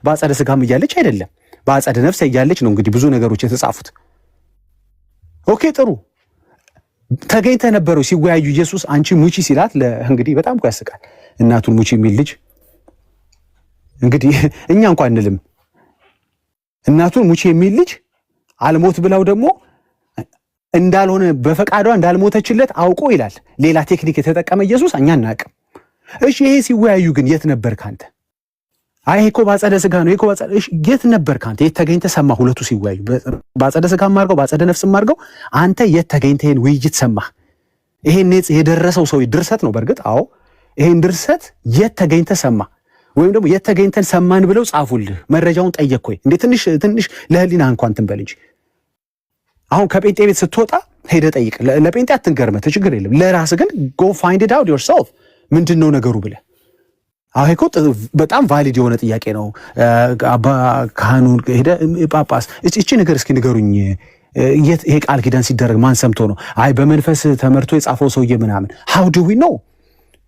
በአጸደ ስጋም እያለች አይደለም፣ በአጸደ ነፍስ እያለች ነው እንግዲህ ብዙ ነገሮች የተጻፉት። ኦኬ ጥሩ ተገኝተህ ነበረው ሲወያዩ ኢየሱስ አንቺ ሙቺ ሲላት እንግዲህ በጣም እኮ ያስቃል። እናቱን ሙቺ የሚል ልጅ እንግዲህ እኛ እንኳን እንልም እናቱን ሙቺ የሚል ልጅ አልሞት ብለው ደግሞ እንዳልሆነ በፈቃዷ እንዳልሞተችለት አውቆ ይላል። ሌላ ቴክኒክ የተጠቀመ ኢየሱስ እኛ እናቅም። እሺ ይሄ ሲወያዩ ግን የት ነበር ካንተ? አይ እኮ ባጸደ ስጋ ነው እኮ ባጸደ። እሺ የት ነበር ካንተ? የት ተገኝተህ ሰማህ? ሁለቱ ሲወያዩ ባጸደ ስጋም አድርገው ባጸደ ነፍስም አድርገው አንተ የት ተገኝተህ ይሄን ውይይት ሰማህ? ይሄን የደረሰው ሰው ድርሰት ነው በእርግጥ አዎ። ይሄን ድርሰት የት ተገኝተህ ሰማህ? ወይም ደግሞ የት ተገኝተን ሰማን ብለው ጻፉልህ። መረጃውን ጠየቅኩኝ እንዴ? ትንሽ ለህሊና እንኳን ትንበል እንጂ አሁን ከጴንጤ ቤት ስትወጣ ሄደህ ጠይቅ። ለጴንጤ አትንገርመት ችግር የለም። ለራስህ ግን go find it out yourself ምንድነው ነገሩ ብለህ አሁን እኮ በጣም ቫሊድ የሆነ ጥያቄ ነው። አባ ካህኑ ሄደህ ጳጳስ እቺ ነገር እስኪ ንገሩኝ፣ ይሄ ቃል ኪዳን ሲደረግ ማን ሰምቶ ነው? አይ በመንፈስ ተመርቶ የጻፈው ሰውዬ ምናምን። how do we know?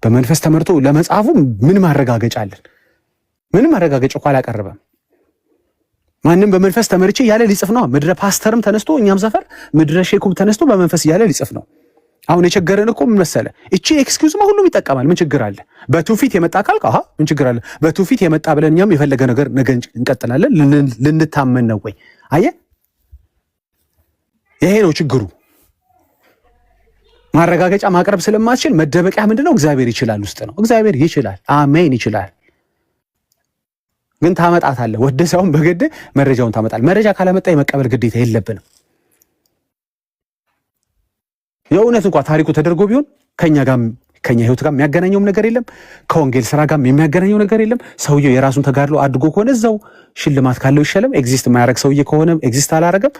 በመንፈስ ተመርቶ ለመጻፉ ምን ማረጋገጫ አለን? ምንም ማረጋገጫ እኮ አላቀረበም። ማንም በመንፈስ ተመርቼ ያለ ሊጽፍ ነው። ምድረ ፓስተርም ተነስቶ እኛም ሰፈር ምድረ ሼኩም ተነስቶ በመንፈስ ያለ ሊጽፍ ነው። አሁን የቸገረን እኮ ምን መሰለህ? እቺ ኤክስኪውዝ ሁሉም ይጠቀማል። ምን ችግር አለ? በትውፊት የመጣ ካልክ አሃ ምን ችግር አለ? በትውፊት የመጣ ብለን እኛም የፈለገ ነገር ነገ እንቀጥላለን። ልንታመን ነው ወይ? አየህ ይሄ ነው ችግሩ። ማረጋገጫ ማቅረብ ስለማትችል መደበቂያ ምንድነው? እግዚአብሔር ይችላል ውስጥ ነው። እግዚአብሔር ይችላል፣ አሜን ይችላል። ግን ታመጣታለህ። ወደ ሳይሆን በግድ መረጃውን ታመጣለህ። መረጃ ካላመጣ የመቀበል ግዴታ የለብንም። የእውነት እንኳን ታሪኩ ተደርጎ ቢሆን ከኛ ህይወት ጋር የሚያገናኘውም ነገር የለም። ከወንጌል ስራ ጋር የሚያገናኘው ነገር የለም። ሰውየው የራሱን ተጋድሎ አድርጎ ከሆነ እዛው ሽልማት ካለው ይሸለም። ኤግዚስት የማያደርግ ሰውዬ ከሆነ ኤግዚስት አላረገም።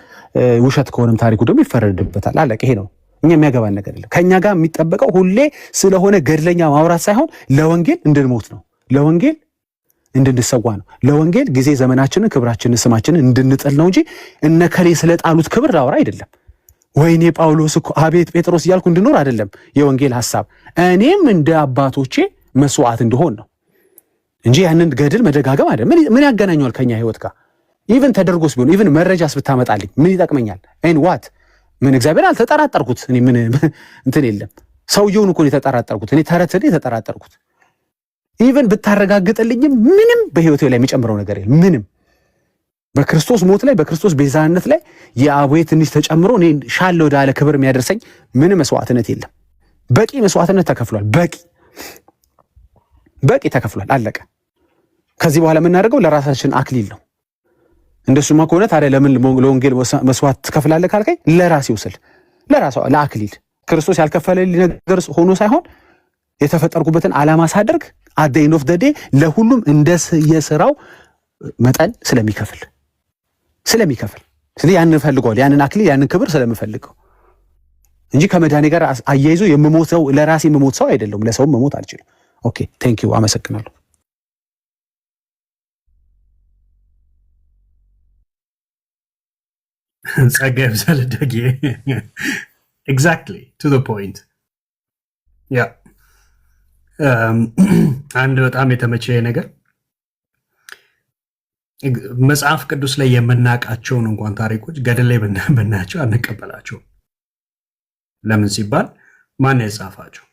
ውሸት ከሆነም ታሪኩ ደግሞ ይፈረድበታል። አለቀ። ይሄ ነው እኛ የሚያገባን ነገር የለም። ከኛ ጋር የሚጠበቀው ሁሌ ስለሆነ ገድለኛ ማውራት ሳይሆን ለወንጌል እንድንሞት ነው። ለወንጌል እንድንሰዋ ነው። ለወንጌል ጊዜ ዘመናችንን፣ ክብራችንን፣ ስማችንን እንድንጥል ነው እንጂ እነከሌ ስለጣሉት ክብር ላወራ አይደለም። ወይኔ ጳውሎስ እኮ አቤት ጴጥሮስ እያልኩ እንድኖር አይደለም የወንጌል ሐሳብ። እኔም እንደ አባቶቼ መስዋዕት እንደሆን ነው እንጂ ያንን ገድል መደጋገም አይደለም። ምን ያገናኘዋል ከኛ ህይወት ጋር? ኢቭን ተደርጎስ ቢሆን ኢቭን መረጃስ ብታመጣልኝ ምን ይጠቅመኛል? አይን ዋት ምን እግዚአብሔር አልተጠራጠርኩት። እኔ ምን እንትን የለም። ሰውየውን እኮ የተጠራጠርኩት እኔ ተረትን የተጠራጠርኩት። ኢቭን ብታረጋግጥልኝም ምንም በህይወቴ ላይ የሚጨምረው ነገር የለም። ምንም በክርስቶስ ሞት ላይ በክርስቶስ ቤዛነት ላይ የአቦዬ ትንሽ ተጨምሮ እኔ ሻለ ወዳለ ክብር የሚያደርሰኝ ምንም መስዋዕትነት የለም። በቂ መስዋዕትነት ተከፍሏል። በቂ ተከፍሏል። አለቀ። ከዚህ በኋላ የምናደርገው ለራሳችን አክሊል ነው። እንደሱማ ከሆነ ታዲያ ለምን ለወንጌል መስዋዕት ትከፍላለህ ካልከኝ፣ ለራሴው ስል ለአክሊል ክርስቶስ ያልከፈለልኝ ነገር ሆኖ ሳይሆን የተፈጠርኩበትን ዓላማ ሳደርግ አት ዘ ኤንድ ኦፍ ዘ ዴይ ለሁሉም እንደ የሥራው መጠን ስለሚከፍል ስለዚህ ያንን ፈልገዋል። ያንን አክሊል ያንን ክብር ስለምፈልገው እንጂ ከመድኃኔ ጋር አያይዞ የምሞተው ለራሴ የምሞት ሰው አይደለም። ለሰውም መሞት አልችልም። ኦኬ ቴንክ ዩ አመሰግናለሁ። ጸጋ ይብዛል ደጌ ኤግዛክትሊ ቱ ዘ ፖይንት። ያ አንድ በጣም የተመቸ ነገር መጽሐፍ ቅዱስ ላይ የምናውቃቸውን እንኳን ታሪኮች ገድል ላይ ብናያቸው አንቀበላቸውም። ለምን ሲባል ማን የጻፋቸው?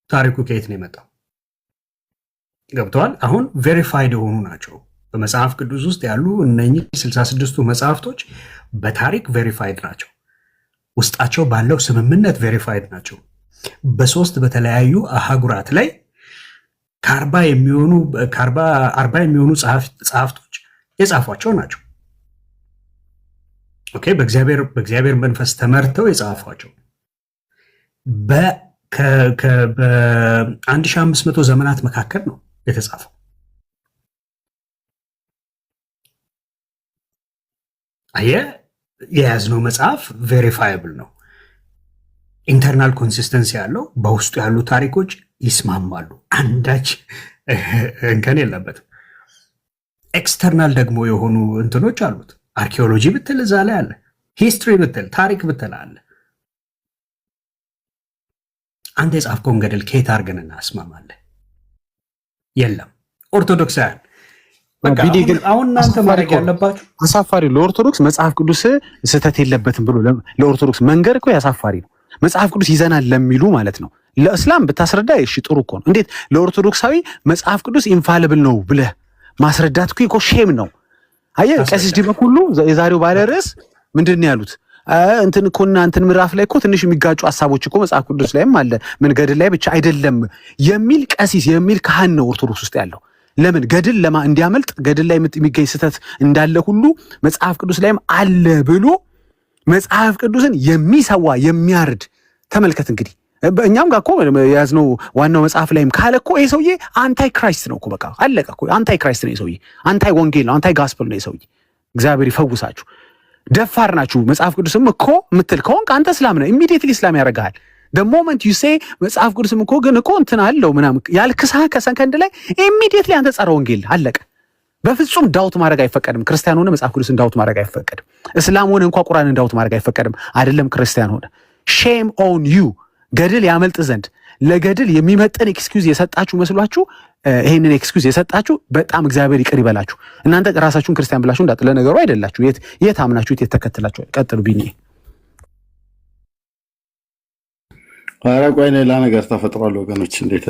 ታሪኩ ከየት ነው የመጣው? ገብተዋል። አሁን ቬሪፋይድ የሆኑ ናቸው። በመጽሐፍ ቅዱስ ውስጥ ያሉ እነኚህ 66ቱ መጽሐፍቶች በታሪክ ቬሪፋይድ ናቸው። ውስጣቸው ባለው ስምምነት ቬሪፋይድ ናቸው። በሶስት በተለያዩ አህጉራት ላይ ከአርባ የሚሆኑ ጸሐፍቶች የጻፏቸው ናቸው። ኦኬ በእግዚአብሔር መንፈስ ተመርተው የጻፏቸው በ1500 ዘመናት መካከል ነው የተጻፈው። አየህ የያዝነው መጽሐፍ ቬሪፋይብል ነው። ኢንተርናል ኮንሲስተንሲ ያለው፣ በውስጡ ያሉ ታሪኮች ይስማማሉ። አንዳች እንከን የለበትም። ኤክስተርናል ደግሞ የሆኑ እንትኖች አሉት። አርኪኦሎጂ ብትል እዛ ላይ አለ። ሂስትሪ ብትል ታሪክ ብትል አለ። አንተ የጻፍከውን ገድል ከየት አድርገን እናስማማለን? የለም። ኦርቶዶክሳውያን አሁን እናንተ ማድረግ ያለባችሁ አሳፋሪ ለኦርቶዶክስ መጽሐፍ ቅዱስ ስህተት የለበትም ብሎ ለኦርቶዶክስ መንገር እኮ ያሳፋሪ ነው። መጽሐፍ ቅዱስ ይዘናል ለሚሉ ማለት ነው። ለእስላም ብታስረዳ እሺ ጥሩ እኮ ነው። እንዴት ለኦርቶዶክሳዊ መጽሐፍ ቅዱስ ኢንፋሊብል ነው ብለህ ማስረዳት እኮ ሼም ነው። አየህ ቀሲስ ዲበኩሉ የዛሬው ባለ ርዕስ ምንድን ነው ያሉት? እንትን እኮና እንትን ምዕራፍ ላይ እኮ ትንሽ የሚጋጩ ሐሳቦች እኮ መጽሐፍ ቅዱስ ላይም አለ፣ ምን ገድል ላይ ብቻ አይደለም የሚል ቀሲስ የሚል ካህን ነው ኦርቶዶክስ ውስጥ ያለው። ለምን ገድል እንዲያመልጥ ገድል ላይ የሚገኝ ስህተት እንዳለ ሁሉ መጽሐፍ ቅዱስ ላይም አለ ብሎ መጽሐፍ ቅዱስን የሚሰዋ የሚያርድ ተመልከት። እንግዲህ እኛም ጋር እኮ የያዝነው ዋናው መጽሐፍ ላይም ካለ እኮ ይሄ ሰውዬ አንታይ ክራይስት ነው እኮ በቃ አለቀ እኮ። አንታይ ክራይስት ነው ይሄ ሰውዬ፣ አንታይ ወንጌል ነው፣ አንታይ ጋስፐል ነው ይሄ ሰውዬ። እግዚአብሔር ይፈውሳችሁ። ደፋር ናችሁ። መጽሐፍ ቅዱስም እኮ ምትል ከሆንክ አንተ እስላም ነህ፣ ኢሚዲየትሊ እስላም ያደርግሃል። the moment you say መጽሐፍ ቅዱስም እኮ ግን እኮ እንትን አለው ምናምን ያልክሳ ከሰከንድ ላይ ኢሚዲየትሊ አንተ ጸረ ወንጌል አለቀ። በፍጹም ዳውት ማድረግ አይፈቀድም። ክርስቲያን ሆነ መጽሐፍ ቅዱስን ዳውት ማድረግ አይፈቀድም። እስላም ሆነ እንኳን ቁርአንን ዳውት ማድረግ አይፈቀድም። አይደለም ክርስቲያን ሆነ። ሼም ኦን ዩ። ገድል ያመልጥ ዘንድ ለገድል የሚመጥን ኤክስኪውዝ የሰጣችሁ መስሏችሁ ይሄንን ኤክስኪውዝ የሰጣችሁ በጣም እግዚአብሔር ይቅር ይበላችሁ። እናንተ ራሳችሁን ክርስቲያን ብላችሁ እንዳጥለ ነገሩ አይደላችሁ። የት አምናችሁት የት ተከትላችሁ? ቀጥሉ ቢኒ። ኧረ ቆይ ሌላ ነገር ተፈጥሯል ወገኖች። እንዴት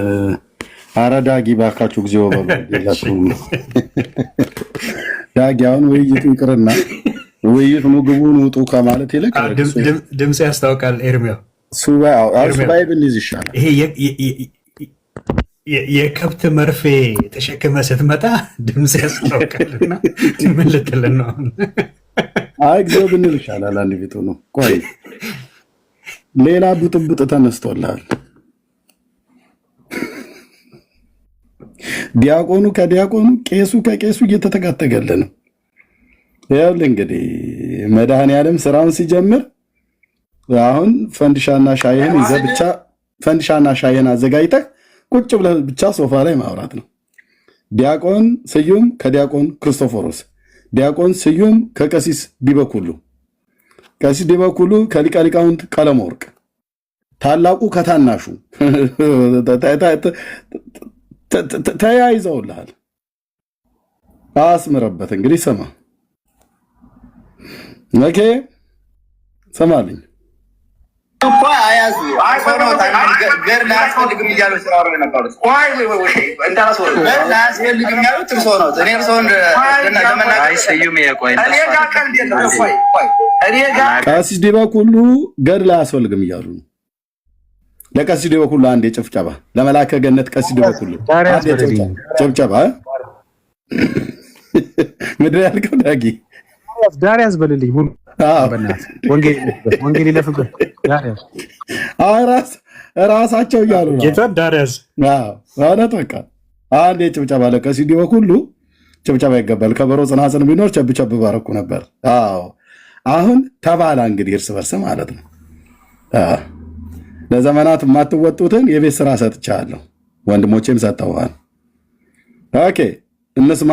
ኧረ ዳጊ ባካችሁ ጊዜው በላችሁ ዳጊ አሁን ውይይቱ ይቅርና ውይይት ምግቡን ውጡ ከማለት ይልቅ ድምፅ ያስታውቃል። ኤርሚያው ሱባኤ ብንይዝ ይሻላል። ይሄ የከብት መርፌ ተሸክመ ስትመጣ ድምፅ ያስታውቃልና ምን ልትለን ነው? አይ ጊዜው ብንል ይሻላል። አንድ ቤቱ ነው። ቆይ ሌላ ብጥብጥ ተነስቶላል። ዲያቆኑ ከዲያቆኑ ቄሱ ከቄሱ እየተተጋተገለ ነው። ይኸውልህ እንግዲህ መድኃኔዓለም ስራውን ሲጀምር አሁን ፈንዲሻና ሻይህን ይዘህ ብቻ ፈንዲሻና ሻይህን አዘጋጅተህ ቁጭ ብለህ ብቻ ሶፋ ላይ ማውራት ነው። ዲያቆን ስዩም ከዲያቆን ክርስቶፎሮስ፣ ዲያቆን ስዩም ከቀሲስ ዲበኩሉ፣ ቀሲስ ዲበኩሉ ከሊቀ ሊቃውንት ቀለመወርቅ፣ ታላቁ ከታናሹ ተያይዘውልሃል። አስምረበት እንግዲህ ስማ። ኦኬ ስማልኝ እኮ አያዙ ገር ላያስፈልግም እያሉ ስራሩ የነበሩት ላያስፈልግም ያሉት እርሶ ነው። እኔ እርሶን ቀሲስ ዲበኩሉ ገር ላያስፈልግም እያሉ ነው። ለቀሲስ ዲበኩሉ አንድ የጭብጨባ ለመላከ ገነት ቀሲስ ዲበኩሉ ጭብጨባ። ምድር ያልከው ዳጊ ዳር ያዝበልልኝ ሙሉ ወንጌል ይለፍበት ራሳቸው እያሉ ነው። ጌታ ዳር ያዝ እውነት በቃ አንድ የጭብጨባ ለቀሲስ ዲበኩሉ ጭብጨባ ይገባል። ከበሮ ጽናጽን ቢኖር ቸብቸብ ባረኩ ነበር። አዎ አሁን ተባላ እንግዲህ እርስ በርስ ማለት ነው። ለዘመናት የማትወጡትን የቤት ስራ ሰጥቻለሁ፣ ወንድሞቼም ሰጥተዋል። ኦኬ እንስማ።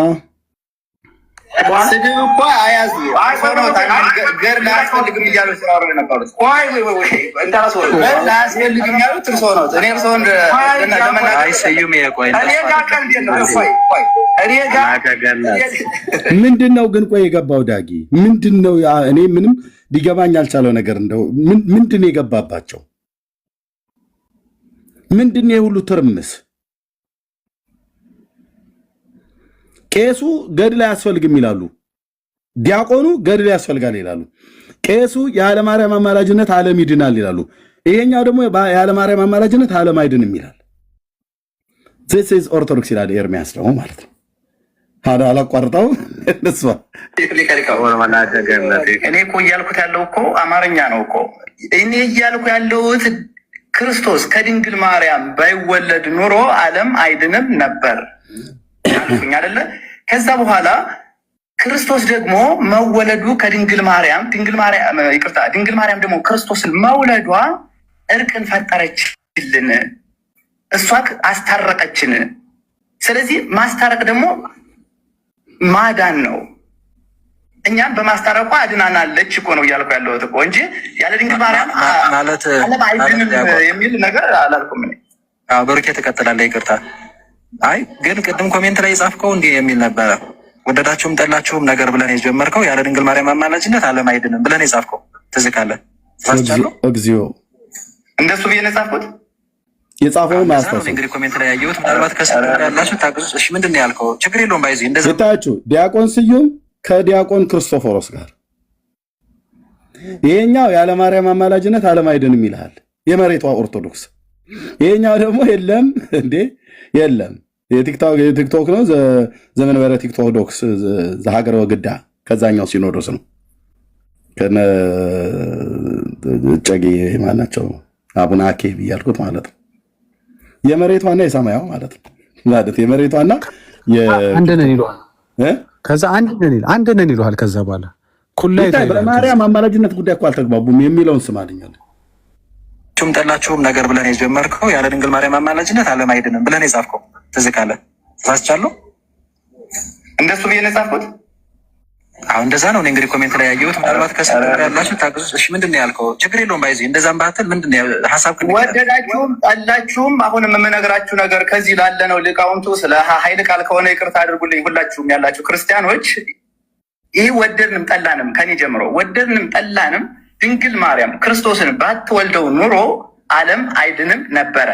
ስድብ እኮ አያዙ ገር ላያስፈልግም እያሉ ስራሩ የነበሩት ላያስፈልግም ያሉት እርሶ ነው። እኔ እርሶን ምንድን ነው ግን ቆይ የገባው ዳጊ ምንድን ነው? እኔ ምንም ሊገባኝ ያልቻለው ነገር እንደው ምንድን ነው የገባባቸው? ምንድን ነው የሁሉ ትርምስ? ቄሱ ገድል አያስፈልግም ይላሉ፣ ዲያቆኑ ገድል ያስፈልጋል ይላሉ፣ ቄሱ የዓለማርያም አማላጅነት ዓለም ይድናል ይላሉ፣ ይሄኛው ደግሞ የዓለማርያም አማላጅነት ዓለም አይድንም ይላል። this is ኦርቶዶክስ ይላል ኤርሚያስ ደግሞ ማለት ነው። አላቋርጠው እነሱ እኔ እኮ እያልኩት ያለው እኮ አማርኛ ነው እኮ እኔ እያልኩ ያለሁት ክርስቶስ ከድንግል ማርያም ባይወለድ ኑሮ ዓለም አይድንም ነበር አልኩኝ አይደለ? ከዛ በኋላ ክርስቶስ ደግሞ መወለዱ ከድንግል ማርያም ድንግል ማርያም ደግሞ ክርስቶስን መውለዷ እርቅን ፈጠረችልን፣ እሷ አስታረቀችን። ስለዚህ ማስታረቅ ደግሞ ማዳን ነው። እኛም በማስታረቋ አድናናለች እኮ ነው እያልኩ ያለሁት እኮ እንጂ ያለ ድንግል ማርያም ማለት ዓለም አይድንም የሚል ነገር አላልኩም እኔ። ብሩኬ ትቀጥላለህ። ይቅርታ። አይ ግን ቅድም ኮሜንት ላይ የጻፍከው እንዲህ የሚል ነበረ። ወደዳችሁም ጠላችሁም ነገር ብለን የጀመርከው ያለ ድንግል ማርያም አማላጅነት ዓለም አይድንም ብለን የጻፍከው ትዝ ካለህ እግዚኦ እንደሱ ብዬ ነው የጻፍኩት። የጻፈው ማስተዋወቅ እንግዲህ ኮሜንት ላይ ያየሁት ምናልባት ከስር ያላችሁ ታግዙ። እሺ ምንድን ነው ያልከው? ችግር የለውም ባይዚ እንደዛ ታችሁ ዲያቆን ስዩም ከዲያቆን ክርስቶፎሮስ ጋር ይሄኛው ያለ ማርያም አማላጅነት ዓለም አይድንም ይልሃል የመሬቷ ኦርቶዶክስ። ይሄኛው ደግሞ የለም እንዴ የለም የቲክቶክ ነው ዘመን በረ ቲክቶክ ዶክስ ዘሀገረ ወግዳ ከዛኛው ሲኖዶስ ነው ከነ ጨጌ ማናቸው አቡነ አኬ ብያልኩት ማለት ነው። የመሬቷና የሰማያው ማለት ነው ማለት የመሬቷና አንድ ነን ይሏል። ከዛ አንድ ነን ይሏል። ከዛ በኋላ ኩላይ በማርያም አማላጅነት ጉዳይ እኮ አልተግባቡም የሚለውን ስማልኛል። ቹም ጠላችሁም ነገር ብለን የጀመርከው ያለ ድንግል ማርያም አማላጅነት ዓለም አይድንም ብለን የጻፍከው ትዝ ካለህ ተሳስቻለሁ። እንደሱ ብዬ ነው የጻፍኩት። አሁን እንደዛ ነው እንግዲህ ኮሜንት ላይ ያየሁት ምናልባት ከስር ያላችሁ ታግዙ። እሺ ምንድን ነው ያልከው? ችግር የለውም ባይዚ እንደዛም ባትል ምንድን ነው ሐሳብ ወደዳችሁም ጠላችሁም አሁንም የምነግራችሁ ነገር ከዚህ ላለ ነው ሊቃውንቱ ስለ ኃይል ቃል ከሆነ ይቅርታ አድርጉልኝ ሁላችሁም ያላችሁ ክርስቲያኖች። ይህ ወደድንም ጠላንም ከኔ ጀምሮ ወደድንም ጠላንም ድንግል ማርያም ክርስቶስን ባትወልደው ኑሮ ዓለም አይድንም ነበረ።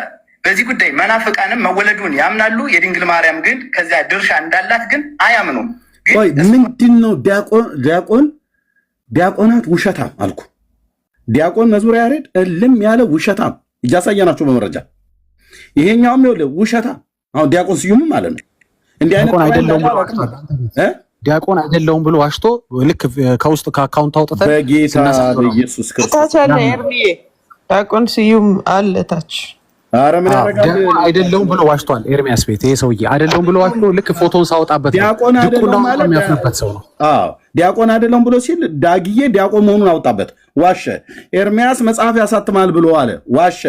በዚህ ጉዳይ መናፍቃንም መወለዱን ያምናሉ። የድንግል ማርያም ግን ከዚያ ድርሻ እንዳላት ግን አያምኑም። ምንድን ነው ዲያቆናት ውሸታም አልኩ። ዲያቆን መዝሙረ ያሬድ እልም ያለ ውሸታም እያሳየናቸው በመረጃ ይሄኛውም ይኸውልህ ውሸታም። አሁን ዲያቆን ስዩም ማለት ነው እንዲህ አይነት ዲያቆን አይደለሁም ብሎ ዋሽቶ ልክ ከውስጥ ከአካውንት አውጥተን በጌታ በኢየሱስ ክርስቶስ ዲያቆን ስዩም አለ ታች ኧረ ምን ያደርጋል? አይደለሁም ብሎ ዋሽቷል። ኤርሚያስ ቤት ይሄ ሰውዬ አይደለሁም ብሎ ዋሽቶ ልክ ፎቶን ሳወጣበት ዲያቆን አይደለሁም ማለት የሚያፍርበት ሰው ነው። ዲያቆን አይደለሁም ብሎ ሲል ዳግዬ ዲያቆን መሆኑን አወጣበት፣ ዋሸ። ኤርሚያስ መጽሐፍ ያሳትማል ብሎ አለ፣ ዋሸ።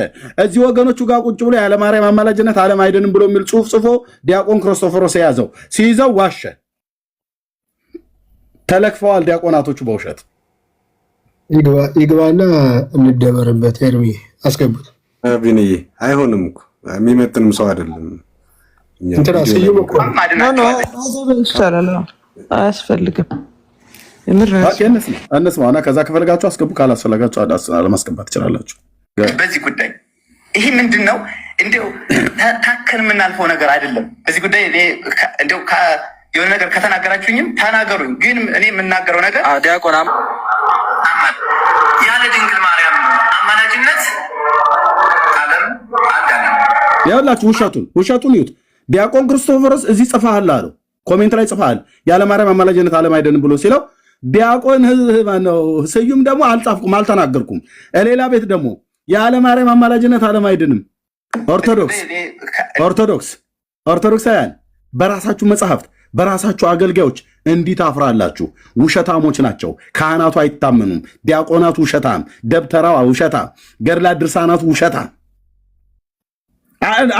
እዚህ ወገኖቹ ጋር ቁጭ ብሎ ያለ ማርያም አማላጅነት ዓለም አይድንም ብሎ የሚል ጽሑፍ ጽፎ ዲያቆን ክርስቶፎሮስ የያዘው ሲይዘው ዋሸ። ተለክፈዋል ዲያቆናቶቹ በውሸት። ይግባና እንደበርበት ኤርሚ አስገቡት። ቢንዬ አይሆንም እኮ የሚመጥንም ሰው አይደለም። እንትና ስዩም እኮ ይሻላል፣ አያስፈልግም። እነስማ እና ከዛ ከፈለጋችሁ አስገቡ፣ ካላስፈለጋችሁ አለማስገባት ትችላላችሁ። በዚህ ጉዳይ ይህ ምንድን ነው እንዲያው ታከን የምናልፈው ነገር አይደለም። በዚህ ጉዳይ እንዲያው የሆነ ነገር ከተናገራችሁኝም ተናገሩኝ። ግን እኔ የምናገረው ነገር ዲያቆን ያለ ድንግል ማርያም አማላጅነት ዓለም አዳነም። ያላችሁ ውሸቱን ይዩት። ዲያቆን ክርስቶፎሮስ እዚህ ጽፈሃል አለው፣ ኮሜንት ላይ ጽፈሃል። ያለ ማርያም አማላጅነት ዓለም አይድንም ብሎ ሲለው ዲያቆን ስዩም ደግሞ አልጻፍኩም አልተናገርኩም። ሌላ ቤት ደግሞ ያለ ማርያም አማላጅነት ዓለም አይድንም። ኦርቶዶክሳውያን በራሳችሁ መጽሐፍት በራሳችሁ አገልጋዮች እንዲህ ታፍራላችሁ። ውሸታሞች ናቸው። ካህናቱ አይታመኑም። ዲያቆናቱ ውሸታም፣ ደብተራዋ ውሸታም፣ ገድላት ድርሳናቱ ውሸታም።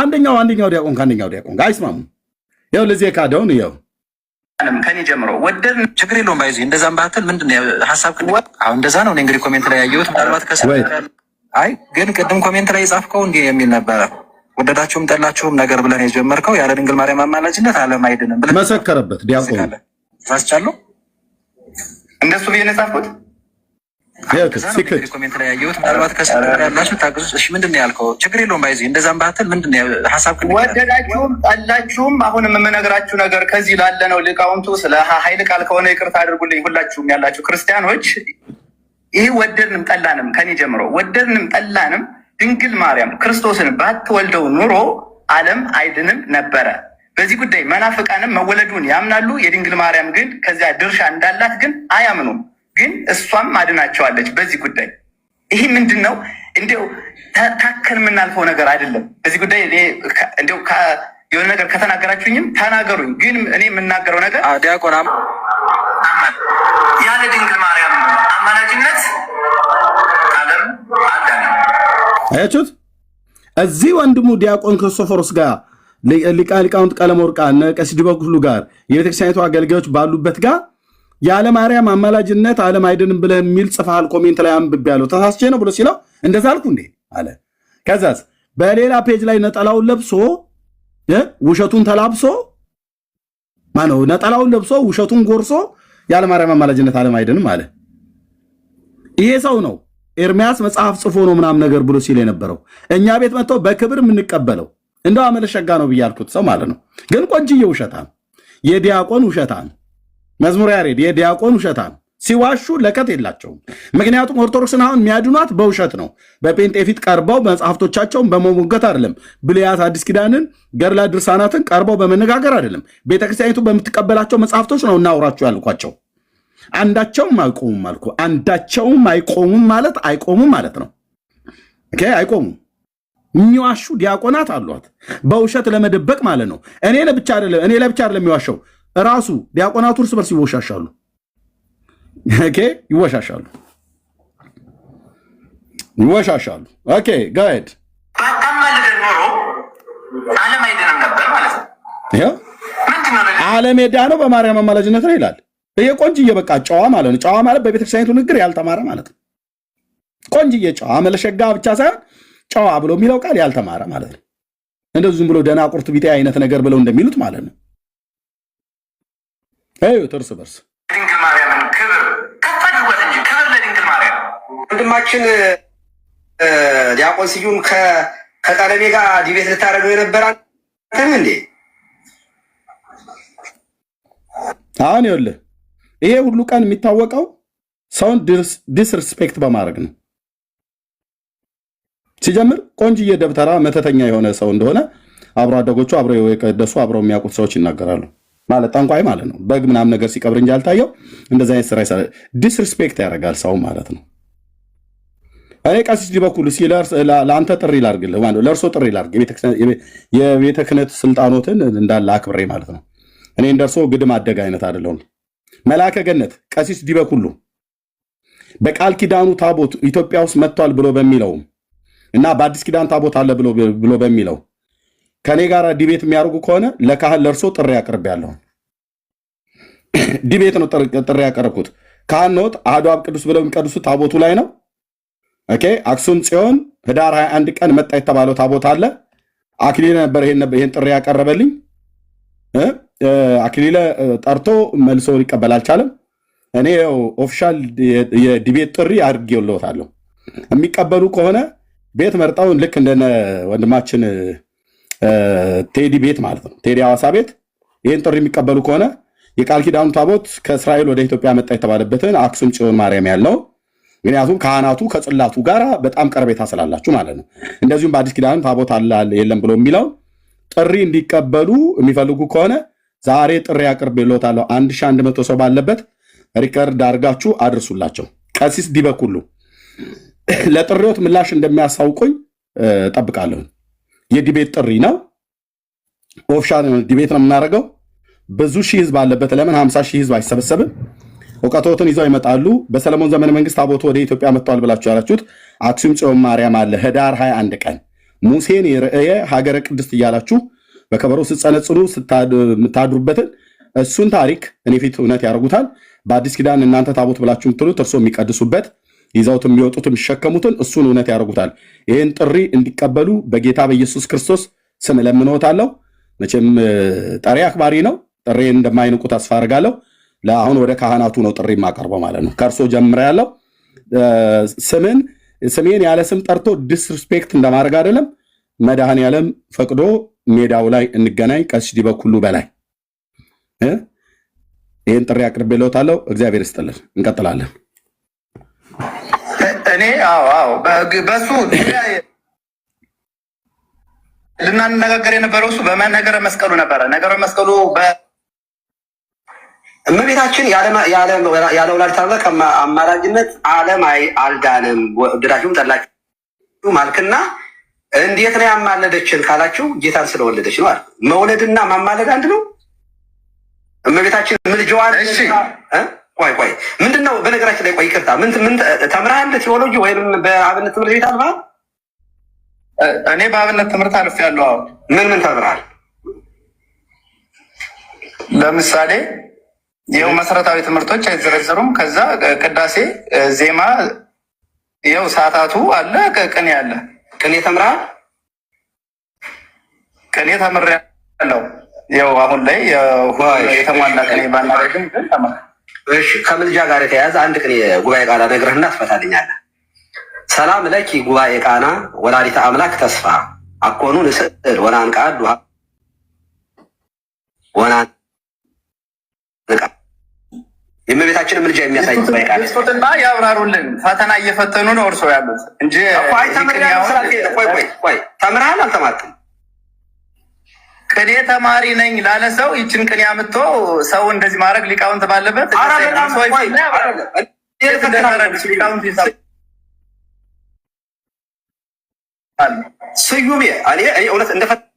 አንደኛው ዲያቆን ከአንደኛው ዲያቆን ጋር አይስማሙም። ይኸው ለዚህ የካደውን ይኸው ከኔ ጀምሮ ወደድ ችግር የለውም ባይዚ እንደዛም ባትል ምንድን ነው ሐሳብ አሁን እንደዛ ነው እንግዲህ ኮሜንት ላይ ያየሁት ምናልባት ከስር አይ ግን ቅድም ኮሜንት ላይ የጻፍከው እንዲህ የሚል ነበረ። ወደዳችሁም ጠላችሁም ነገር ብለን የጀመርከው ያለ ድንግል ማርያም አማላጅነት ዓለም አይድንም ብለን መሰከረበት። ዲያቆን ተሳስቻለሁ። እንደሱ ብዬ ነው የጻፍኩት። ኮሜንት ላይ ያየሁት ምናልባት ከስር ያላችሁ ታግዙ። እሺ ምንድን ነው ያልከው? ችግር የለውም ባይዚ እንደዛም ባትል ምንድን ነው ሐሳብ ወደዳችሁም ጠላችሁም አሁንም የምነግራችሁ ነገር ከዚህ ላለ ነው ሊቃውንቱ ስለ ኃይል ቃል ከሆነ ይቅርታ አድርጉልኝ ሁላችሁም ያላችሁ ክርስቲያኖች። ይህ ወደድንም ጠላንም ከኔ ጀምሮ ወደድንም ጠላንም ድንግል ማርያም ክርስቶስን ባትወልደው ኑሮ ዓለም አይድንም ነበረ። በዚህ ጉዳይ መናፍቃንም መወለዱን ያምናሉ። የድንግል ማርያም ግን ከዚያ ድርሻ እንዳላት ግን አያምኑም። ግን እሷም አድናቸዋለች። በዚህ ጉዳይ ይህ ምንድን ነው እንዲያው ታከን የምናልፈው ነገር አይደለም። በዚህ ጉዳይ እንዲያው የሆነ ነገር ከተናገራችሁኝም ተናገሩኝ። ግን እኔ የምናገረው ነገር ዲያቆን ያለ ድንግል ማርያም አማላጅነት ዓለም አዳነም። አያችሁት? እዚህ ወንድሙ ዲያቆን ክርስቶፎሮስ ጋር ሊቃውንት ቀለመወርቅ እነ ቀሲስ ዲበኩሉ ጋር የቤተክርስቲያኒቱ አገልጋዮች ባሉበት ጋር ያለ ማርያም አማላጅነት ዓለም አይድንም ብለህ የሚል ጽፈሃል፣ ኮሜንት ላይ አንብቤያለሁ ተሳስቼ ነው ብሎ ሲለው እንደዛ አልኩ እንዴ አለ። ከዛስ በሌላ ፔጅ ላይ ነጠላውን ለብሶ ውሸቱን ተላብሶ ማነው ነጠላውን ለብሶ ውሸቱን ጎርሶ ያለ ማርያም አማላጅነት ዓለም አይድንም አለ። ይሄ ሰው ነው ኤርሚያስ መጽሐፍ ጽፎ ነው ምናምን ነገር ብሎ ሲል የነበረው እኛ ቤት መጥቶ በክብር የምንቀበለው እንደው አመለሸጋ ነው ብያልኩት ሰው ማለት ነው። ግን ቆንጅዬ ውሸታም፣ የዲያቆን ውሸታም፣ መዝሙር ያሬድ የዲያቆን ውሸታም ሲዋሹ ለከት የላቸውም። ምክንያቱም ኦርቶዶክስን አሁን የሚያድኗት በውሸት ነው። በጴንጤ ፊት ቀርበው መጽሐፍቶቻቸውን በመሞገት አይደለም። ብሉያት አዲስ ኪዳንን ገድላት ድርሳናትን ቀርበው በመነጋገር አይደለም። ቤተክርስቲያኒቱ በምትቀበላቸው መጽሐፍቶች ነው እናውራችሁ ያልኳቸው። አንዳቸውም አይቆሙም አልኩ። አንዳቸውም አይቆሙም ማለት አይቆሙም ማለት ነው። ኦኬ አይቆሙም። የሚዋሹ ዲያቆናት አሏት በውሸት ለመደበቅ ማለት ነው። እኔ ለብቻ አይደለም የሚዋሸው ራሱ ዲያቆናቱ እርስ በርስ ይወሻሻሉ። ኦኬ ይወሻሻሉ። ኦኬ ጋድ ባታማልደን ኖሮ ዓለም አይድንም ነበር ማለት ነው። ዓለም የዳነው በማርያም አማላጅነት ነው ይላል። ይሄ ቆንጅዬ በቃ ጨዋ ማለት ነው። ጨዋ ማለት በቤተክርስቲያኒቱ ንግር ያልተማረ ማለት ነው። ቆንጅዬ ጨዋ አመለሸጋ ብቻ ሳይሆን ጨዋ ብሎ የሚለው ቃል ያልተማረ ማለት ነው። እንደዚህ ዝም ብሎ ደናቁርት ቢጤ አይነት ነገር ብለው እንደሚሉት ማለት ነው። እርስ በርስ ድንግል ማርያምን ክብር ከፍ አድርጓት እንጂ ክብር ለድንግል ማርያም። ወንድማችን ዲያቆን ስዩም ከቀለሜ ጋር ዲቤት ልታደርገው የነበረ አንተም እንዴ? አሁን ይኸውልህ ይሄ ሁሉ ቀን የሚታወቀው ሰውን ዲስሪስፔክት በማድረግ ነው። ሲጀምር ቆንጅዬ ደብተራ መተተኛ የሆነ ሰው እንደሆነ አብሮ አደጎቹ አብረው የቀደሱ አብረው የሚያውቁት ሰዎች ይናገራሉ። ማለት ጠንቋይ ማለት ነው። በግ ምናምን ነገር ሲቀብር እንጂ አልታየው። እንደዚህ አይነት ስራ ይሰራል። ዲስሪስፔክት ያደርጋል ሰው ማለት ነው። እኔ ቀሲስ ዲበኩሉ ለአንተ ጥሪ ላድርግልህ ማለት ነው። ለእርሶ ጥሪ ላድርግ የቤተ ክህነት ስልጣኖትን እንዳለ አክብሬ ማለት ነው። እኔ እንደርሶ ግድም አደግ አይነት አይደለሁም። መልአከ ገነት ቀሲስ ዲበኩሉ በቃል ኪዳኑ ታቦት ኢትዮጵያ ውስጥ መጥቷል ብሎ በሚለው እና በአዲስ ኪዳን ታቦት አለ ብሎ በሚለው ከኔ ጋር ዲቤት የሚያደርጉ ከሆነ ለካህን ለእርሶ ጥሪ ያቀርባለሁ። ዲቤት ነው ጥሪ ያቀረብኩት። ካህን ነዎት፣ አሐዱ አብ ቅዱስ ብለው የሚቀድሱት ታቦቱ ላይ ነው። ኦኬ አክሱም ጽዮን ህዳር 21 ቀን መጣ የተባለው ታቦት አለ። አክሊለ ነበር ይሄን ጥሪ ያቀረበልኝ። አክሊለ ጠርቶ መልሶ ሊቀበል አልቻለም። እኔ ኦፊሻል የዲቤት ጥሪ አድርጌልዎታለሁ። የሚቀበሉ ከሆነ ቤት መርጠው ልክ እንደነ ወንድማችን ቴዲ ቤት ማለት ነው፣ ቴዲ ሐዋሳ ቤት ይህን ጥሪ የሚቀበሉ ከሆነ የቃል ኪዳኑ ታቦት ከእስራኤል ወደ ኢትዮጵያ መጣ የተባለበትን አክሱም ጽዮን ማርያም ያለው ምክንያቱም ካህናቱ ከጽላቱ ጋር በጣም ቀረቤታ ስላላችሁ ማለት ነው። እንደዚሁም በአዲስ ኪዳኑ ታቦት አለ የለም ብሎ የሚለው ጥሪ እንዲቀበሉ የሚፈልጉ ከሆነ ዛሬ ጥሪ አቅርቤልዎታለሁ። 1100 ሰው ባለበት ሪከርድ አድርጋችሁ አድርሱላቸው። ቀሲስ ዲበኩሉ ለጥሪዎት ምላሽ እንደሚያሳውቁኝ ጠብቃለሁ። የዲቤት ጥሪ ነው። ኦፊሻል ዲቤት ነው የምናደርገው። ብዙ ሺህ ህዝብ አለበት። ለምን 50 ሺህ ህዝብ አይሰበሰብም? እውቀቶትን ይዘው ይመጣሉ። በሰለሞን ዘመነ መንግስት ታቦቱ ወደ ኢትዮጵያ መጥቷል ብላችሁ ያላችሁት አክሱም ጽዮን ማርያም አለ ህዳር 21 ቀን ሙሴን የርእየ ሀገረ ቅድስት እያላችሁ በከበሮ ስትጸነጽሉ የምታድሩበትን እሱን ታሪክ እኔ ፊት እውነት ያደርጉታል። በአዲስ ኪዳን እናንተ ታቦት ብላችሁ የምትሉት እርሶ የሚቀድሱበት ይዘውት የሚወጡት የሚሸከሙትን እሱን እውነት ያደርጉታል። ይህን ጥሪ እንዲቀበሉ በጌታ በኢየሱስ ክርስቶስ ስም እለምንዎታለሁ። መቼም ጠሪ አክባሪ ነው። ጥሬን እንደማይንቁ ተስፋ አድርጋለሁ። ለአሁን ወደ ካህናቱ ነው ጥሪ የማቀርበው ማለት ነው። ከእርሶ ጀምሬያለሁ። ስሜን ያለ ስም ጠርቶ ዲስሪስፔክት እንደማድረግ አይደለም። መድኃኔዓለም ፈቅዶ ሜዳው ላይ እንገናኝ። ቀሲስ ዲበኩሉ በላይ ይህን ጥሪ አቅርቤልዎታለሁ። እግዚአብሔር ይስጥልን። እንቀጥላለን። እኔ በሱ ልናነጋገር የነበረው እሱ በነገረ መስቀሉ ነበረ። ነገረ መስቀሉ እመቤታችን ያለ ወላዲተ አምላክ አማላጅነት ዓለም አልዳንም። ወደዳችሁም ጠላችሁ ማልክና እንዴት ነው ያማለደችን ካላችሁ ጌታን ስለወለደች ነው አይደል? መውለድና ማማለድ አንድ ነው። እመቤታችን ምልጃዋን ቆይ ምንድነው? በነገራችን ላይ ቆይ ይቅርታ፣ ምን ተምረሃል? ቴዎሎጂ ወይም በአብነት ትምህርት ቤት አልፈሃል? እኔ በአብነት ትምህርት አልፌያለሁ። ምን ተምረሃል? ለምሳሌ ይኸው መሰረታዊ ትምህርቶች አይዘረዘሩም። ከዛ ቅዳሴ፣ ዜማ፣ ይኸው ሰዓታቱ አለ፣ ቅኔ አለ። ቅኔ ተምረሃል? ቅኔ ተምሬያለሁ። ይኸው አሁን ላይ የተሟላ ቅኔ ባናደርግም ግን ተምሬያለሁ። እሺ፣ ከምልጃ ጋር የተያያዘ አንድ ቅኔ ጉባኤ ቃና ነግረህና ትፈታልኛለህ። ሰላም ለኪ ጉባኤ ቃና ወላዲተ አምላክ ተስፋ አኮኑ ንስዕድ ወናንቃድ ወናን የእመቤታችንን ምልጃ የሚያሳይ ጉባኤ ቃና ስጡትና ያብራሩልን። ፈተና እየፈተኑ ነው እርሶ ያሉት እንጂ ቆይ ተምረሃል አልተማርክም? ቅኔ ተማሪ ነኝ ላለ ሰው ይችን ቅኔ አምጥቶ ሰው እንደዚህ ማድረግ ሊቃውንት ባለበት ስዩሜ እኔ እውነት እንደፈተና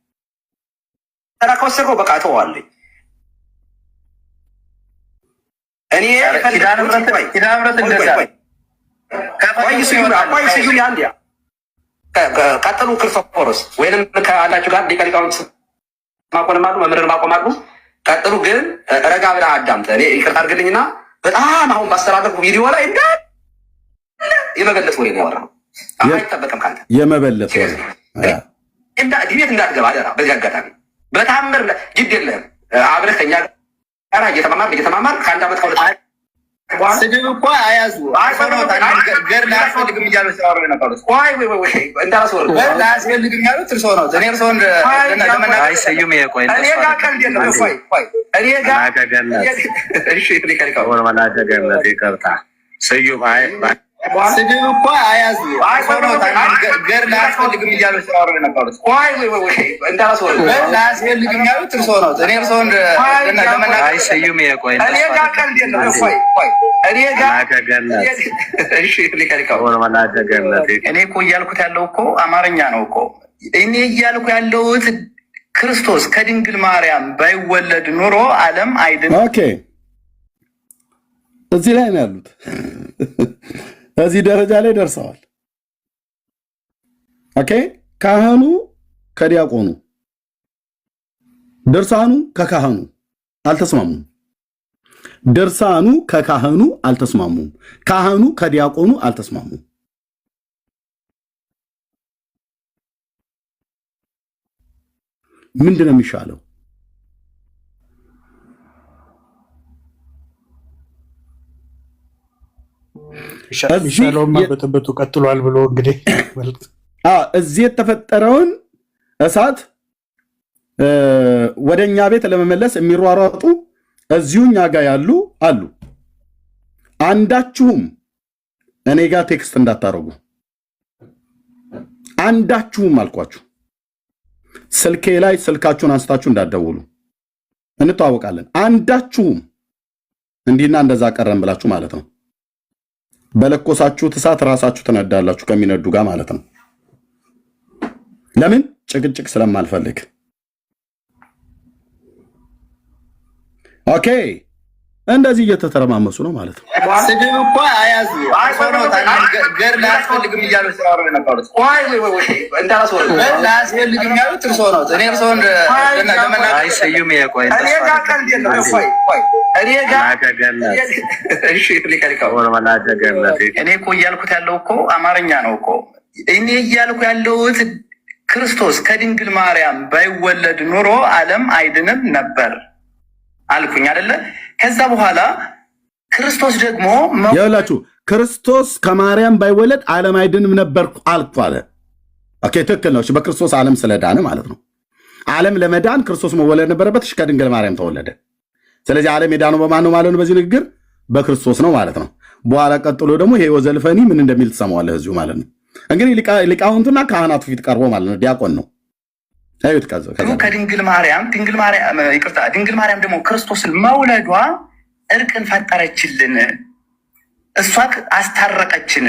ከወሰድከው በቃ ተዋለኝ። እኔ ቀጥሉ ክርስቶፎሮስ ወይንም ከአላችሁ ጋር ሊቀ ሊቃውንት ማቆማሉ መምህርን ማቆማሉ። ቀጥሉ ግን ረጋ ብለህ አዳምጥ። እኔ ይቅርታ አድርግልኝና በጣም አሁን ባስተላለፍኩ ቪዲዮ ላይ የመበለት ወሬ ነው ያወራው። አይጠበቅም ካንተ የመበለት ወሬ ዲቤት እንዳትገባ አደራ። በዚህ አጋጣሚ በታምር ግድ የለህም አብረህ ከኛ ጋር እየተማማር ከአንድ ዓመት ከሁለት ስድብ እኮ አያዙ ገር ላያስፈልግም እያሉ ሲያወሩ የነበሩት ላያስፈልግም ያሉት እርሶ ነው። እኔ እርሶ ስድብ እኮ አያዙ ገር ላያስፈልግም እያሉ ሲያወሩ የነበሩት ላያስፈልግም ያሉት እርሶ ነው። እኔ እርሶ እኔ እኮ እያልኩት ያለው እኮ አማርኛ ነው እኮ። እኔ እያልኩ ያለሁት ክርስቶስ ከድንግል ማርያም ባይወለድ ኑሮ ዓለም አይድንም። ኦኬ፣ እዚህ ላይ ነው ያሉት። እዚህ ደረጃ ላይ ደርሰዋል። ኦኬ፣ ካህኑ ከዲያቆኑ፣ ድርሳኑ ከካህኑ አልተስማሙም። ድርሳኑ ከካህኑ አልተስማሙም። ካህኑ ከዲያቆኑ አልተስማሙም። ምንድን ነው የሚሻለው? ይሻለውማ በጥበቱ ቀጥሏል ብሎ እንግዲህ እዚህ የተፈጠረውን እሳት ወደ እኛ ቤት ለመመለስ የሚሯሯጡ እዚሁ እኛ ጋር ያሉ አሉ። አንዳችሁም እኔ ጋር ቴክስት እንዳታረጉ፣ አንዳችሁም አልኳችሁ። ስልኬ ላይ ስልካችሁን አንስታችሁ እንዳትደውሉ፣ እንተዋወቃለን። አንዳችሁም እንዲህና እንደዛ ቀረን ብላችሁ ማለት ነው። በለኮሳችሁት እሳት ራሳችሁ ትነዳላችሁ ከሚነዱ ጋር ማለት ነው። ለምን? ጭቅጭቅ ስለማልፈልግ። ኦኬ፣ እንደዚህ እየተተረማመሱ ነው ማለት ነው። ስድብ እኮ አያዙ ገር ላያስፈልግም እያሉ ሲያወሩ የነበሩት ላያስፈልግም ያሉት እርሶ ነው። እኔ እርሶ እኔ እኮ እያልኩት ያለው እኮ አማርኛ ነው እኮ። እኔ እያልኩ ያለሁት ክርስቶስ ከድንግል ማርያም ባይወለድ ኑሮ ዓለም አይድንም ነበር አልኩኝ አይደለ? ከዛ በኋላ ክርስቶስ ደግሞ ያላችሁ ክርስቶስ ከማርያም ባይወለድ ዓለም አይድንም ነበር አልኩ አለ። ኦኬ፣ ትክክል ነው። በክርስቶስ ዓለም ስለዳነ ማለት ነው። ዓለም ለመዳን ክርስቶስ መወለድ ነበረበት። እሺ፣ ከድንግል ማርያም ተወለደ። ስለዚህ ዓለም የዳነው በማን ነው ማለት ነው? በዚህ ንግግር በክርስቶስ ነው ማለት ነው። በኋላ ቀጥሎ ደግሞ ይሄ ወዘልፈኒ ምን እንደሚል ትሰማዋለህ እዚሁ ማለት ነው። እንግዲህ ሊቃውንቱና ካህናቱ ፊት ቀርቦ ማለት ነው። ዲያቆን ነው ከድንግል ማርያም ድንግል ማርያም ደግሞ ክርስቶስን መውለዷ እርቅን ፈጠረችልን፣ እሷ አስታረቀችን።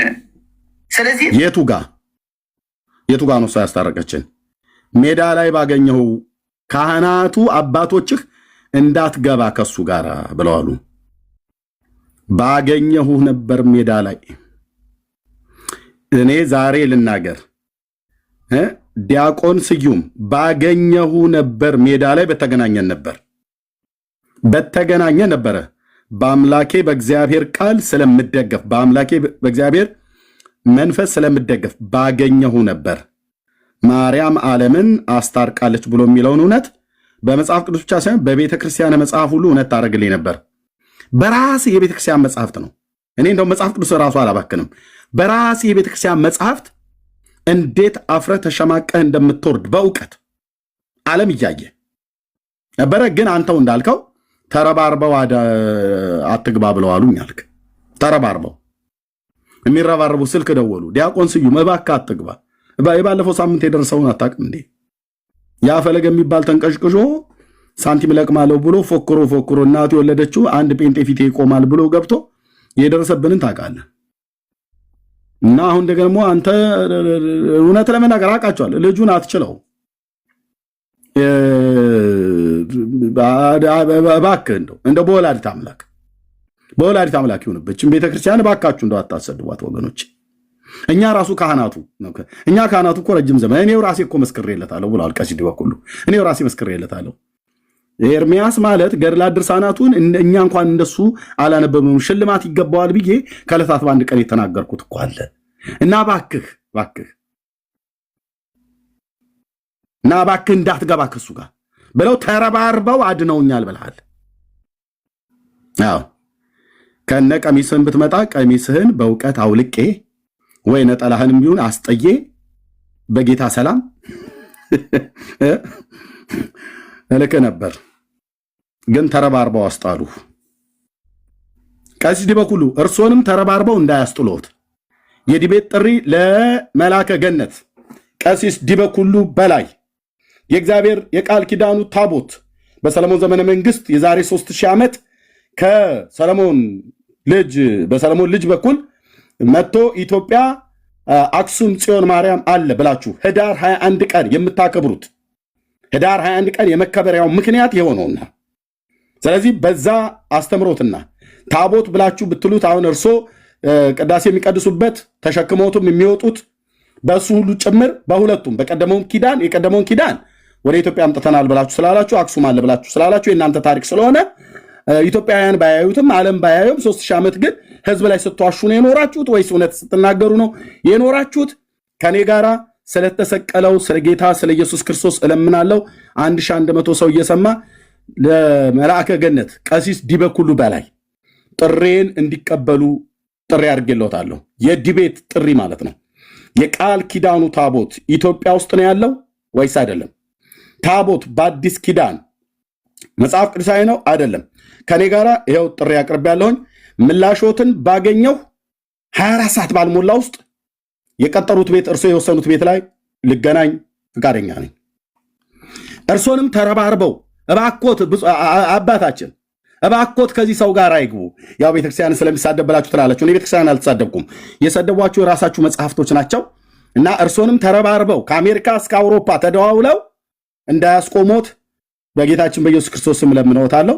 ስለዚህ የቱ ጋ ነው እሷ ያስታረቀችን? ሜዳ ላይ ባገኘው ካህናቱ አባቶችህ እንዳትገባ ከሱ ጋር ብለዋሉ። ባገኘሁ ነበር ሜዳ ላይ። እኔ ዛሬ ልናገር ዲያቆን ስዩም ባገኘሁ ነበር ሜዳ ላይ በተገናኘን ነበር። በተገናኘ ነበረ። በአምላኬ በእግዚአብሔር ቃል ስለምደገፍ በአምላኬ በእግዚአብሔር መንፈስ ስለምደገፍ ባገኘሁ ነበር። ማርያም ዓለምን አስታርቃለች ብሎ የሚለውን እውነት በመጽሐፍ ቅዱስ ብቻ ሳይሆን በቤተ ክርስቲያን መጽሐፍ ሁሉ እውነት ታደርግልኝ ነበር። በራሴ የቤተ ክርስቲያን መጽሐፍት ነው። እኔ እንደው መጽሐፍ ቅዱስ ራሱ አላባክንም። በራሴ የቤተ ክርስቲያን መጽሐፍት እንዴት አፍረህ ተሸማቀህ እንደምትወርድ በእውቀት ዓለም እያየ ነበረ። ግን አንተው እንዳልከው ተረባርበው አትግባ ብለው አሉኝ አልክ። ተረባርበው የሚረባርቡ ስልክ ደወሉ። ዲያቆን ስዩም እባክህ አትግባ። የባለፈው ሳምንት የደረሰውን አታውቅም እንዴ? ያ ፈለገ የሚባል ተንቀሽቅሾ ሳንቲም ለቅማለሁ ብሎ ፎክሮ እናቱ የወለደችው አንድ ጴንጤ ፊቴ ይቆማል ብሎ ገብቶ የደረሰብንን ታውቃለህ። እና አሁን ደግሞ አንተ እውነት ለመናገር አውቃቸዋለሁ ልጁን አትችለው። እባክህ እንደው በወላዲተ አምላክ ይሁንብችን ቤተክርስቲያን እባካችሁ እንደው አታሰድቧት ወገኖች። እኛ ካህናቱ እኮ ረጅም ዘመን እኔው ራሴ እኮ መስክሬለታለሁ ብሏል ቀሲስ ዲበኩሉ። እኔው ራሴ መስክሬለታለሁ። ኤርሚያስ ማለት ገድላት ድርሳናቱን እኛ እንኳን እንደሱ አላነበብንም ሽልማት ይገባዋል ብዬ ከዕለታት በአንድ ቀን የተናገርኩት እኮ አለ። እና እባክህ እንዳትገባ ከሱ ጋር ብለው ተረባርበው አድነውኛል ብለሃል። አዎ ከነ ቀሚስህን ብትመጣ ቀሚስህን በእውቀት አውልቄ ወይ ነጠላህንም ቢሆን አስጠዬ በጌታ ሰላም እልክ ነበር። ግን ተረባርበው አስጣሉ። ቀሲስ ዲበኩሉ እርሶንም ተረባርበው እንዳያስጥሎት የዲቤት ጥሪ ለመላከ ገነት ቀሲስ ዲበኩሉ በላይ የእግዚአብሔር የቃል ኪዳኑ ታቦት በሰለሞን ዘመነ መንግስት የዛሬ 3000 ዓመት በሰለሞን ልጅ በኩል መጥቶ ኢትዮጵያ አክሱም ጽዮን ማርያም አለ ብላችሁ ህዳር 21 ቀን የምታከብሩት ህዳር 21 ቀን የመከበሪያው ምክንያት የሆነውና ስለዚህ በዛ አስተምሮትና ታቦት ብላችሁ ብትሉት አሁን እርሶ ቅዳሴ የሚቀድሱበት ተሸክመውትም የሚወጡት በሱ ሁሉ ጭምር በሁለቱም የቀደመውን ኪዳን ወደ ኢትዮጵያ አምጥተናል ብላችሁ ስላላችሁ አክሱም አለ ብላችሁ ስላላችሁ የእናንተ ታሪክ ስለሆነ ኢትዮጵያውያን ባያዩትም ዓለም ባያዩም 3000 ዓመት ግን ህዝብ ላይ ስትዋሹ ነው የኖራችሁት ወይስ እውነት ስትናገሩ ነው የኖራችሁት? ከኔ ጋራ ስለተሰቀለው ስለ ጌታ ስለ ኢየሱስ ክርስቶስ እለምናለሁ። 1100 ሰው እየሰማ ለመልአከ ገነት ቀሲስ ዲበኩሉ በላይ ጥሬን እንዲቀበሉ ጥሪ አድርጌልዎታለሁ። የዲቤት ጥሪ ማለት ነው። የቃል ኪዳኑ ታቦት ኢትዮጵያ ውስጥ ነው ያለው ወይስ አይደለም? ታቦት በአዲስ ኪዳን መጽሐፍ ቅዱሳዊ ነው አይደለም? ከኔ ጋራ ይሄው ጥሪ አቅርቤያለሁኝ። ምላሾትን ባገኘው 24 ሰዓት ባልሞላ ውስጥ የቀጠሩት ቤት እርሶ የወሰኑት ቤት ላይ ልገናኝ ፍቃደኛ ነኝ። እርሶንም ተረባርበው እባኮት አባታችን እባኮት ከዚህ ሰው ጋር አይግቡ። ያው ቤተክርስቲያን ስለሚሳደብ ብላችሁ ትላላችሁ። እኔ ቤተክርስቲያን አልተሳደብኩም። የሰደቧችሁ የራሳችሁ መጽሐፍቶች ናቸው። እና እርሶንም ተረባርበው ከአሜሪካ እስከ አውሮፓ ተደዋውለው እንዳያስቆሞት በጌታችን በኢየሱስ ክርስቶስ ስም ለምነውታለሁ።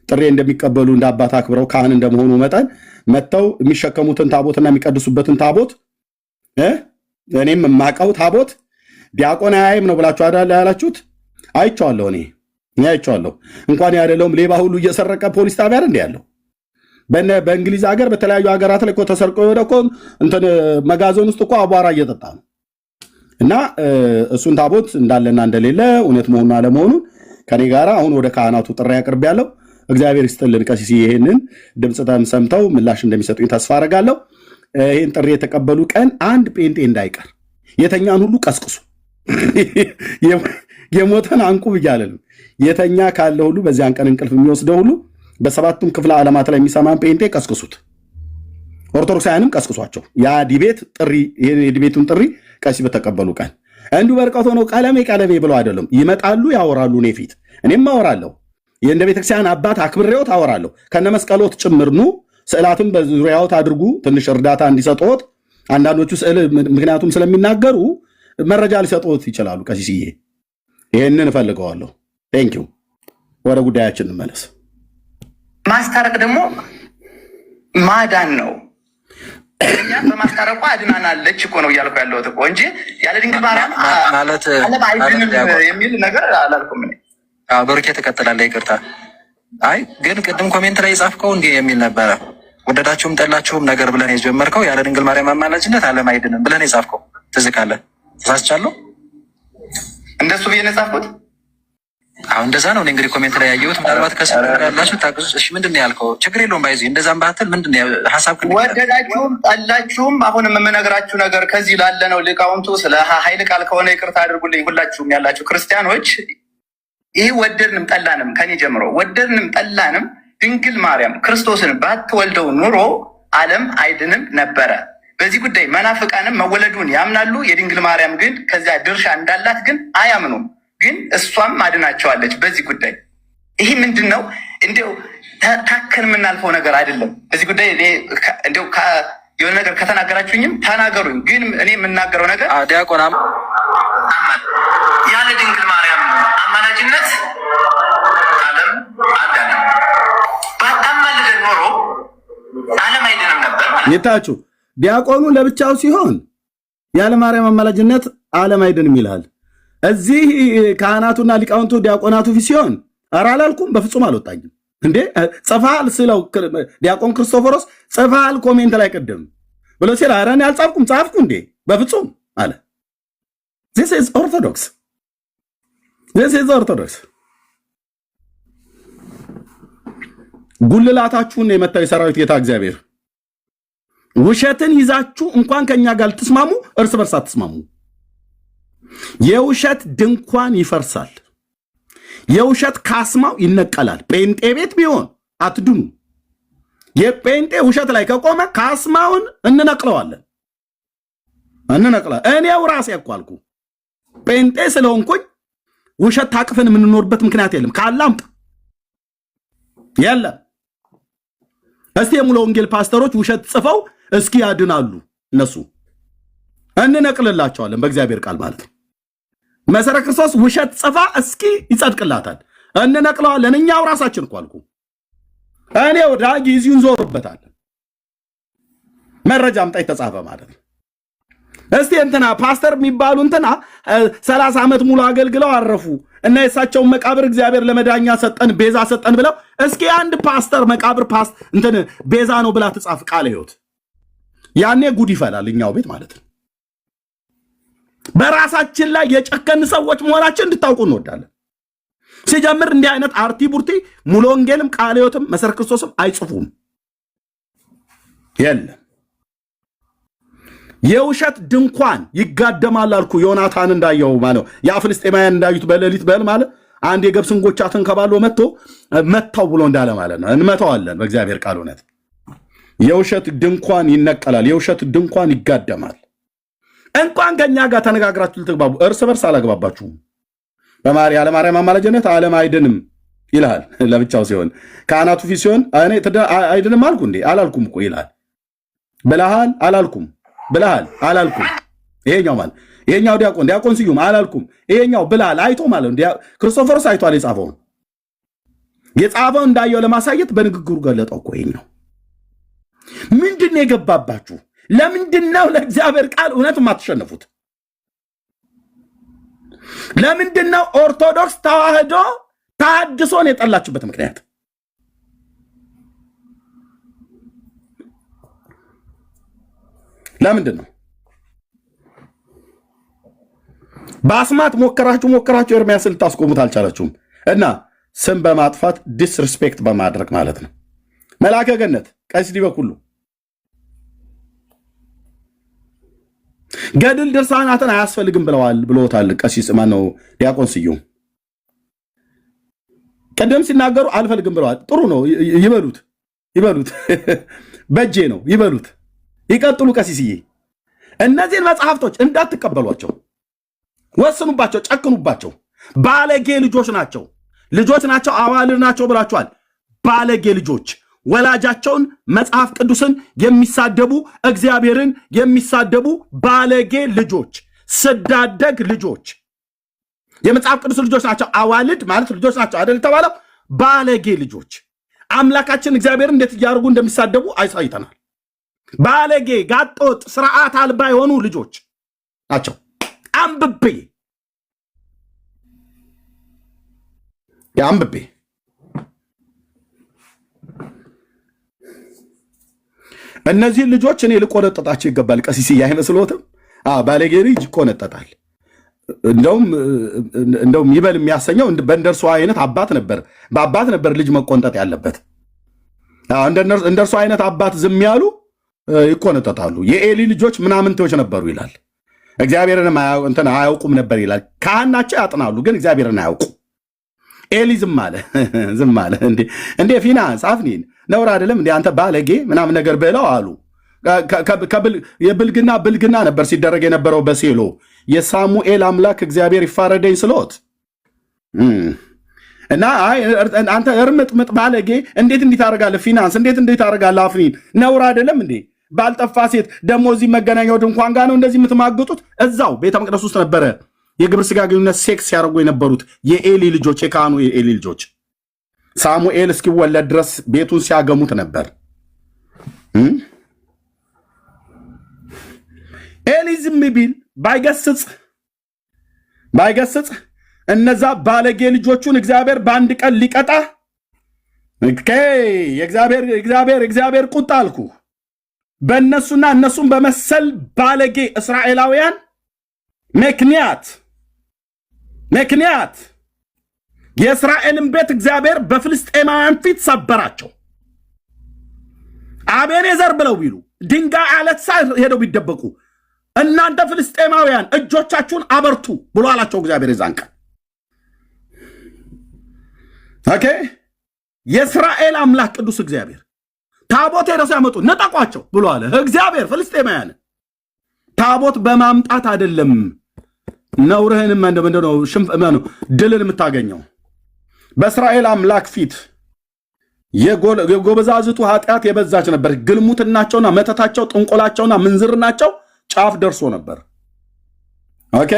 ጥሬ እንደሚቀበሉ እንደ አባት አክብረው ካህን እንደመሆኑ መጠን መጥተው የሚሸከሙትን ታቦትና የሚቀድሱበትን ታቦት እኔም የማውቀው ታቦት ዲያቆን አያይም ነው ብላችሁ አይደል ያላችሁት? አይቼዋለሁ። እኔ አይቼዋለሁ። እንኳን ያደለውም ሌባ ሁሉ እየሰረቀ ፖሊስ ጣቢያ እንደ ያለው በእንግሊዝ ሀገር በተለያዩ ሀገራት ላይ እኮ ተሰርቆ ወደ እኮ እንትን መጋዘን ውስጥ እኮ አቧራ እየጠጣ ነው። እና እሱን ታቦት እንዳለና እንደሌለ እውነት መሆኑን አለመሆኑን ከኔ ጋራ አሁን ወደ ካህናቱ ጥሪ ያቀርባለሁ። እግዚአብሔር ይስጥልን ቀሲስ፣ ይሄንን ድምጽ ሰምተው ምላሽ እንደሚሰጡኝ ተስፋ አደርጋለሁ። ይሄን ጥሪ የተቀበሉ ቀን አንድ ጴንጤ እንዳይቀር የተኛን ሁሉ ቀስቅሱ። የሞተን አንቁ ብያለሁ። የተኛ ካለ ሁሉ በዚያን ቀን እንቅልፍ የሚወስደው ሁሉ በሰባቱም ክፍለ ዓለማት ላይ የሚሰማን ጴንጤ ቀስቅሱት። ኦርቶዶክሳውያንም ቀስቅሷቸው። ያ ዲቤት ጥሪ የዲቤቱን ጥሪ ቀሲስ በተቀበሉ ቀን እንዲሁ በርቀት ሆነው ቀለሜ ብለው አይደለም ይመጣሉ፣ ያወራሉ። እኔ ፊት እኔም አወራለሁ። የእንደ ቤተክርስቲያን አባት አክብሬዎት አወራለሁ። ከነመስቀሎት ጭምርኑ ስዕላትም በዙሪያዎት አድርጉ፣ ትንሽ እርዳታ እንዲሰጡት። አንዳንዶቹ ስዕል ምክንያቱም ስለሚናገሩ መረጃ ሊሰጡት ይችላሉ። ቀሲስዬ ይህንን እፈልገዋለሁ። ቴንኪው። ወደ ጉዳያችን እንመለስ። ማስታረቅ ደግሞ ማዳን ነው። እኛም በማስታረቁ አድናናለች እኮ ነው እያልኩ ያለሁት እኮ እንጂ ያለ ድንግል ማርያም ማለት አይድንም የሚል ነገር አላልኩም። ብሩኬ ትቀጥላለህ። ይቅርታ አይ ግን ቅድም ኮሜንት ላይ የጻፍከው እንዲህ የሚል ነበረ። ወደዳችሁም ጠላችሁም ነገር ብለን የጀመርከው ያለ ድንግል ማርያም አማላጅነት ዓለም አይድንም ብለን የጻፍከው ትዝ ካለ ተሳስቻለሁ። እንደሱ ብዬ ነው የጻፍኩት። አሁን እንደዛ ነው እንግዲህ ኮሜንት ላይ ያየሁት። ምናልባት ከስር ያላችሁ ታግዙ። እሺ ምንድን ነው ያልከው? ችግር የለውም ባይዚ እንደዛም ባትል ምንድን ነው ሀሳብ ወደዳችሁም ጠላችሁም አሁንም የምነግራችሁ ነገር ከዚህ ላለ ነው ሊቃውንቱ ስለ ኃይል ቃል ከሆነ ይቅርታ አድርጉልኝ ሁላችሁም ያላችሁ ክርስቲያኖች። ይህ ወደድንም ጠላንም ከኔ ጀምሮ ወደድንም ጠላንም ድንግል ማርያም ክርስቶስን ባትወልደው ኑሮ ዓለም አይድንም ነበረ። በዚህ ጉዳይ መናፍቃንም መወለዱን ያምናሉ። የድንግል ማርያም ግን ከዚያ ድርሻ እንዳላት ግን አያምኑም። ግን እሷም አድናቸዋለች በዚህ ጉዳይ። ይህ ምንድን ነው? እንዲው ታከን የምናልፈው ነገር አይደለም። በዚህ ጉዳይ እንዲው የሆነ ነገር ከተናገራችሁኝም ተናገሩኝ። ግን እኔ የምናገረው ነገር ዲያቆናም ያለ ድንግል ማርያም አማላጅነት ዓለም አዳነም። ባታማልደን ኖሮ ዓለም አይድንም ነበር ማለት ይታችሁ። ዲያቆኑ ለብቻው ሲሆን ያለ ማርያም አማላጅነት ዓለም አይድንም ይላል። እዚህ ካህናቱና ሊቃውንቱ ዲያቆናቱ ፊት ሲሆን ኧረ አላልኩም፣ በፍጹም አልወጣኝም። እንዴ ጽፋል ስለው ዲያቆን ክርስቶፎሮስ ጽፋል ኮሜንት ላይ ቅድም ብሎ ሲል ኧረ እኔ አልጻፍኩም፣ ጻፍኩ እንዴ በፍጹም አለ። this is orthodox ጉልላታችሁን የመታው የሰራዊት ጌታ እግዚአብሔር ውሸትን ይዛችሁ እንኳን ከኛ ጋር ልትስማሙ እርስ በርስ አትስማሙ። የውሸት ድንኳን ይፈርሳል። የውሸት ካስማው ይነቀላል። ጴንጤ ቤት ቢሆን አትድኑ። የጴንጤ ውሸት ላይ ከቆመ ካስማውን እንነቅለዋለን። እኔው ራሴ ያቋልኩ ጴንጤ ስለሆንኩኝ ውሸት ታቅፈን የምንኖርበት ምክንያት የለም። ካላምጥ የለም። እስቲ የሙሉ ወንጌል ፓስተሮች ውሸት ጽፈው እስኪ ያድናሉ። እነሱ እንነቅልላቸዋለን በእግዚአብሔር ቃል ማለት ነው። መሰረተ ክርስቶስ ውሸት ጽፋ እስኪ ይጸድቅላታል። እንነቅለዋለን እኛው ራሳችን እኮ አልኩ። እኔው ዳጊ እዚሁን ዞርበታለን። መረጃ አምጣ የተጻፈ ማለት ነው። እስቲ እንትና ፓስተር የሚባሉ እንትና 30 ዓመት ሙሉ አገልግለው አረፉ እና የሳቸውን መቃብር እግዚአብሔር ለመዳኛ ሰጠን ቤዛ ሰጠን ብለው እስኪ አንድ ፓስተር መቃብር እንትን ቤዛ ነው ብላ ትጻፍ ቃለ ሕይወት። ያኔ ጉድ ይፈላል እኛው ቤት ማለት ነው። በራሳችን ላይ የጨከን ሰዎች መሆናችን እንድታውቁ እንወዳለን። ሲጀምር እንዲህ አይነት አርቲ ቡርቲ ሙሉ ወንጌልም ቃለ ሕይወትም መሰረተ ክርስቶስም አይጽፉም። የለም የውሸት ድንኳን ይጋደማል አልኩ። ዮናታን እንዳየው ማለት ያ ፍልስጤማውያን እንዳዩት በሌሊት በል ማለት አንድ የገብስ እንጎቻ ተንከባሎ መታው ብሎ እንዳለ ማለት ነው። እንመታዋለን በእግዚአብሔር ቃል እውነት። የውሸት ድንኳን ይነቀላል። የውሸት ድንኳን ይጋደማል። እንኳን ከኛ ጋር ተነጋግራችሁ ልትግባቡ እርስ በርስ አላግባባችሁም። ያለ ማርያም አማላጅነት ዓለም አይድንም ይላል ለብቻው ሲሆን፣ ካህናቱ ፊት ሲሆን እኔ አይድንም አልኩ እንዴ? አላልኩም እኮ ይላል። ብለሃል አላልኩም፣ ብለሃል አላልኩም። ይሄኛው ማለት ይሄኛው ዲያቆን ስዩም አላልኩም። ይሄኛው ብለሃል አይቶ ማለት ክርስቶፎሮስ አይቷል። የጻፈው እንዳየው ለማሳየት በንግግሩ ገለጠው እኮ። ይሄኛው ምንድን ነው የገባባችሁ? ለምንድን ነው ለእግዚአብሔር ቃል እውነት የማትሸነፉት? ለምንድን ነው ኦርቶዶክስ ተዋህዶ ተሐድሶን የጠላችሁበት ምክንያት? ለምንድን ነው? በአስማት ሞከራችሁ ኤርሚያስን ልታስቆሙት አልቻላችሁም። እና ስም በማጥፋት ዲስሪስፔክት በማድረግ ማለት ነው። መልአከ ገነት ቀሲስ ዲበኩሉ ገድል ድርሳናትን አያስፈልግም ብለውታል። ቀሲስ ማነው ዲያቆን ስዩም ቀደም ሲናገሩ አልፈልግም ብለዋል። ጥሩ ነው፣ ይበሉት በጄ ነው ይበሉት። ይቀጥሉ። ቀሲስዬ እነዚህን መጽሐፍቶች እንዳትቀበሏቸው፣ ወስኑባቸው፣ ጨክኑባቸው። ባለጌ ልጆች ናቸው፣ አዋልድ ናቸው ብላችኋል። ባለጌ ልጆች ወላጃቸውን መጽሐፍ ቅዱስን የሚሳደቡ እግዚአብሔርን የሚሳደቡ ባለጌ ልጆች፣ ስዳደግ ልጆች፣ የመጽሐፍ ቅዱስ ልጆች ናቸው። አዋልድ ማለት ልጆች ናቸው አይደል የተባለው? ባለጌ ልጆች አምላካችን እግዚአብሔርን እንዴት እያደረጉ እንደሚሳደቡ አይሳይተናል። ባለጌ ጋጦጥ ስርዓት አልባ የሆኑ ልጆች ናቸው። አንብቤ እነዚህ ልጆች እኔ ልቆነጠጣቸው ይገባል። ቀሲስ አይመስልዎትም? ባለጌ ልጅ ይቆነጠጣል። እንደውም ይበል የሚያሰኘው በእንደርሱ አይነት አባት ነበር፣ በአባት ነበር ልጅ መቆንጠጥ ያለበት። እንደርሱ አይነት አባት ዝም ያሉ ይቆነጠጣሉ። የኤሊ ልጆች ምናምንቴዎች ነበሩ ይላል። እግዚአብሔርን አያውቁም ነበር ይላል። ካህን ናቸው ያጥናሉ፣ ግን እግዚአብሔርን አያውቁ። ኤሊ ዝም አለ ዝም አለ። እንዴ ፊናንስ አፍኒን ነውር አይደለም እንዴ አንተ ባለጌ ምናምን ነገር ብለው አሉ። ብልግና ነበር ሲደረግ የነበረው በሴሎ። የሳሙኤል አምላክ እግዚአብሔር ይፋረደኝ ስሎት እና አንተ እርምጥምጥ ባለጌ እንዴት ታደርጋለህ? ፊናንስ እንዴት ታደርጋለህ? አፍኒን ነውር አይደለም እንዴ? ባልጠፋ ሴት ደግሞ እዚህ መገናኛው ድንኳን ጋር ነው እንደዚህ የምትማግጡት? እዛው ቤተ መቅደስ ውስጥ ነበረ የግብረ ሥጋ ግንኙነት ሴክስ ያደርጉ የነበሩት የኤሊ ልጆች፣ የካህኑ የኤሊ ልጆች። ሳሙኤል እስኪወለድ ድረስ ቤቱን ሲያገሙት ነበር። ኤሊ ዝም ቢል ባይገስጽ እነዛ ባለጌ ልጆቹን እግዚአብሔር በአንድ ቀን ሊቀጣ እግዚአብሔር ቁጣ አልኩ በእነሱና እነሱን በመሰል ባለጌ እስራኤላውያን ምክንያት የእስራኤልን ቤት እግዚአብሔር በፍልስጤማውያን ፊት ሰበራቸው። አቤኔዘር ብለው ቢሉ ድንጋይ አለት ሳር ሄደው ቢደበቁ እናንተ ፍልስጤማውያን እጆቻችሁን አበርቱ ብሎ አላቸው እግዚአብሔር። የዛን ቀን ኦኬ የእስራኤል አምላክ ቅዱስ እግዚአብሔር ታቦት ሄደው ሲያመጡ ነጠቋቸው ብሎ አለ እግዚአብሔር። ፍልስጤማውያን ታቦት በማምጣት አይደለም ነውርህንም እንደምንድነው ድልን የምታገኘው በእስራኤል አምላክ ፊት። የጎበዛዝቱ ኃጢአት የበዛች ነበር። ግልሙትናቸውና መተታቸው ጥንቆላቸውና ምንዝርናቸው ጫፍ ደርሶ ነበር። ኦኬ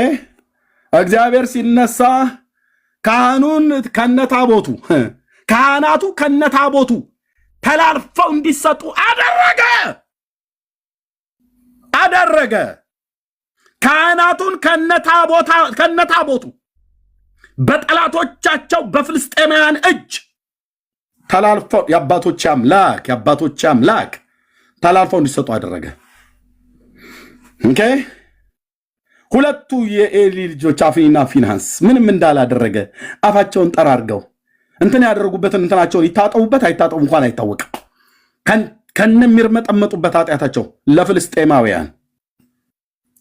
እግዚአብሔር ሲነሳ ካህናቱ ከነታቦቱ ተላልፈው እንዲሰጡ አደረገ። ካህናቱን ከነታቦቱ በጠላቶቻቸው በፍልስጤማውያን እጅ ተላልፈው የአባቶች አምላክ ተላልፈው እንዲሰጡ አደረገ። ኦኬ ሁለቱ የኤሊ ልጆች አፍኒና ፊንሃስ ምንም እንዳላደረገ አፋቸውን ጠራርገው ያደረጉበትን እንትናቸውን ይታጠቡበት አይታጠቡ እንኳን አይታወቅም። ከነሚርመጠመጡበት ኃጢአታቸው ለፍልስጤማውያን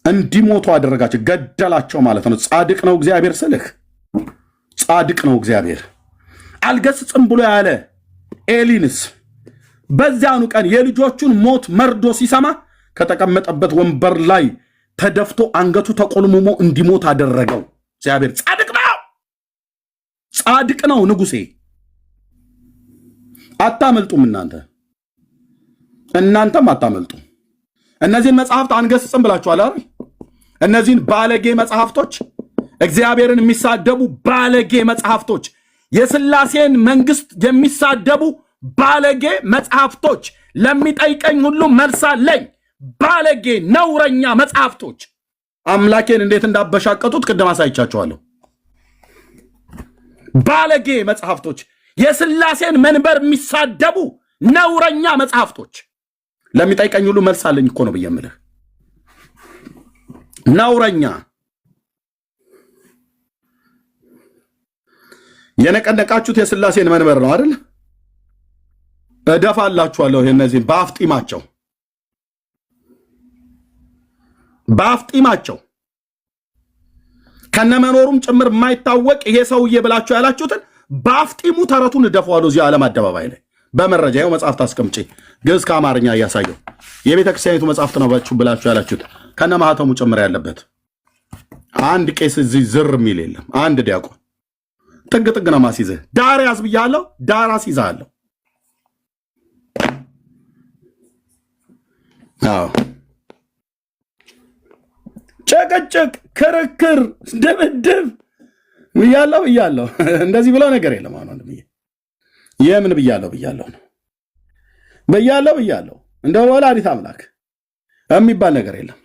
እንዲሞቱ አደረጋቸው፣ ገደላቸው ማለት ነው። ጻድቅ ነው እግዚአብሔር ስልህ ጻድቅ ነው እግዚአብሔር። አልገስጽም ብሎ ያለ ኤሊንስ በዚያኑ ቀን የልጆቹን ሞት መርዶ ሲሰማ ከተቀመጠበት ወንበር ላይ ተደፍቶ አንገቱ ተቆልሙሞ እንዲሞት አደረገው እግዚአብሔር። ጻድቅ ነው ንጉሴ። አታመልጡም እናንተም አታመልጡ። እነዚህን መጽሐፍት አንገስጽም ብላችኋል አይደል? እነዚህን ባለጌ መጽሐፍቶች፣ እግዚአብሔርን የሚሳደቡ ባለጌ መጽሐፍቶች፣ የሥላሴን መንግስት የሚሳደቡ ባለጌ መጽሐፍቶች፣ ለሚጠይቀኝ ሁሉ መልሳለኝ ባለጌ ነውረኛ መጽሐፍቶች አምላኬን እንዴት እንዳበሻቀጡት ቅድም አሳይቻችኋለሁ። ባለጌ መጽሐፍቶች፣ የሥላሴን መንበር የሚሳደቡ ነውረኛ መጽሐፍቶች ለሚጠይቀኝ ሁሉ መልሳለኝ እኮ ነው ብዬ የምልህ። ነውረኛ የነቀነቃችሁት የሥላሴን መንበር ነው አይደል? እደፋላችኋለሁ እነዚህን በአፍጢማቸው ከነመኖሩም ጭምር የማይታወቅ ይሄ ሰውዬ ብላችሁ ያላችሁትን በአፍጢሙ ተረቱን እደፋዋለሁ እዚህ ዓለም አደባባይ ላይ በመረጃ ይኸው መጽሐፍት አስቀምጬ ግዕዝ ከአማርኛ እያሳየው የቤተ ክርስቲያኒቱ መጽሐፍት ነው ብላችሁ ያላችሁት ከነ ማህተሙ ጭምር ያለበት አንድ ቄስ እዚህ ዝር የሚል የለም። አንድ ዲያቆን ጥግ ነው ማስይዝህ። ዳር ያዝ ብያለሁ፣ ዳር አስይዝሃለሁ። አዎ ጭቅጭቅ፣ ክርክር፣ ድብድብ ብያለሁ። እንደዚህ ብለው ነገር የለም። አሁን የምን ብያለሁ ነው ብያለሁ። እንደ ወላዲት አምላክ የሚባል ነገር የለም።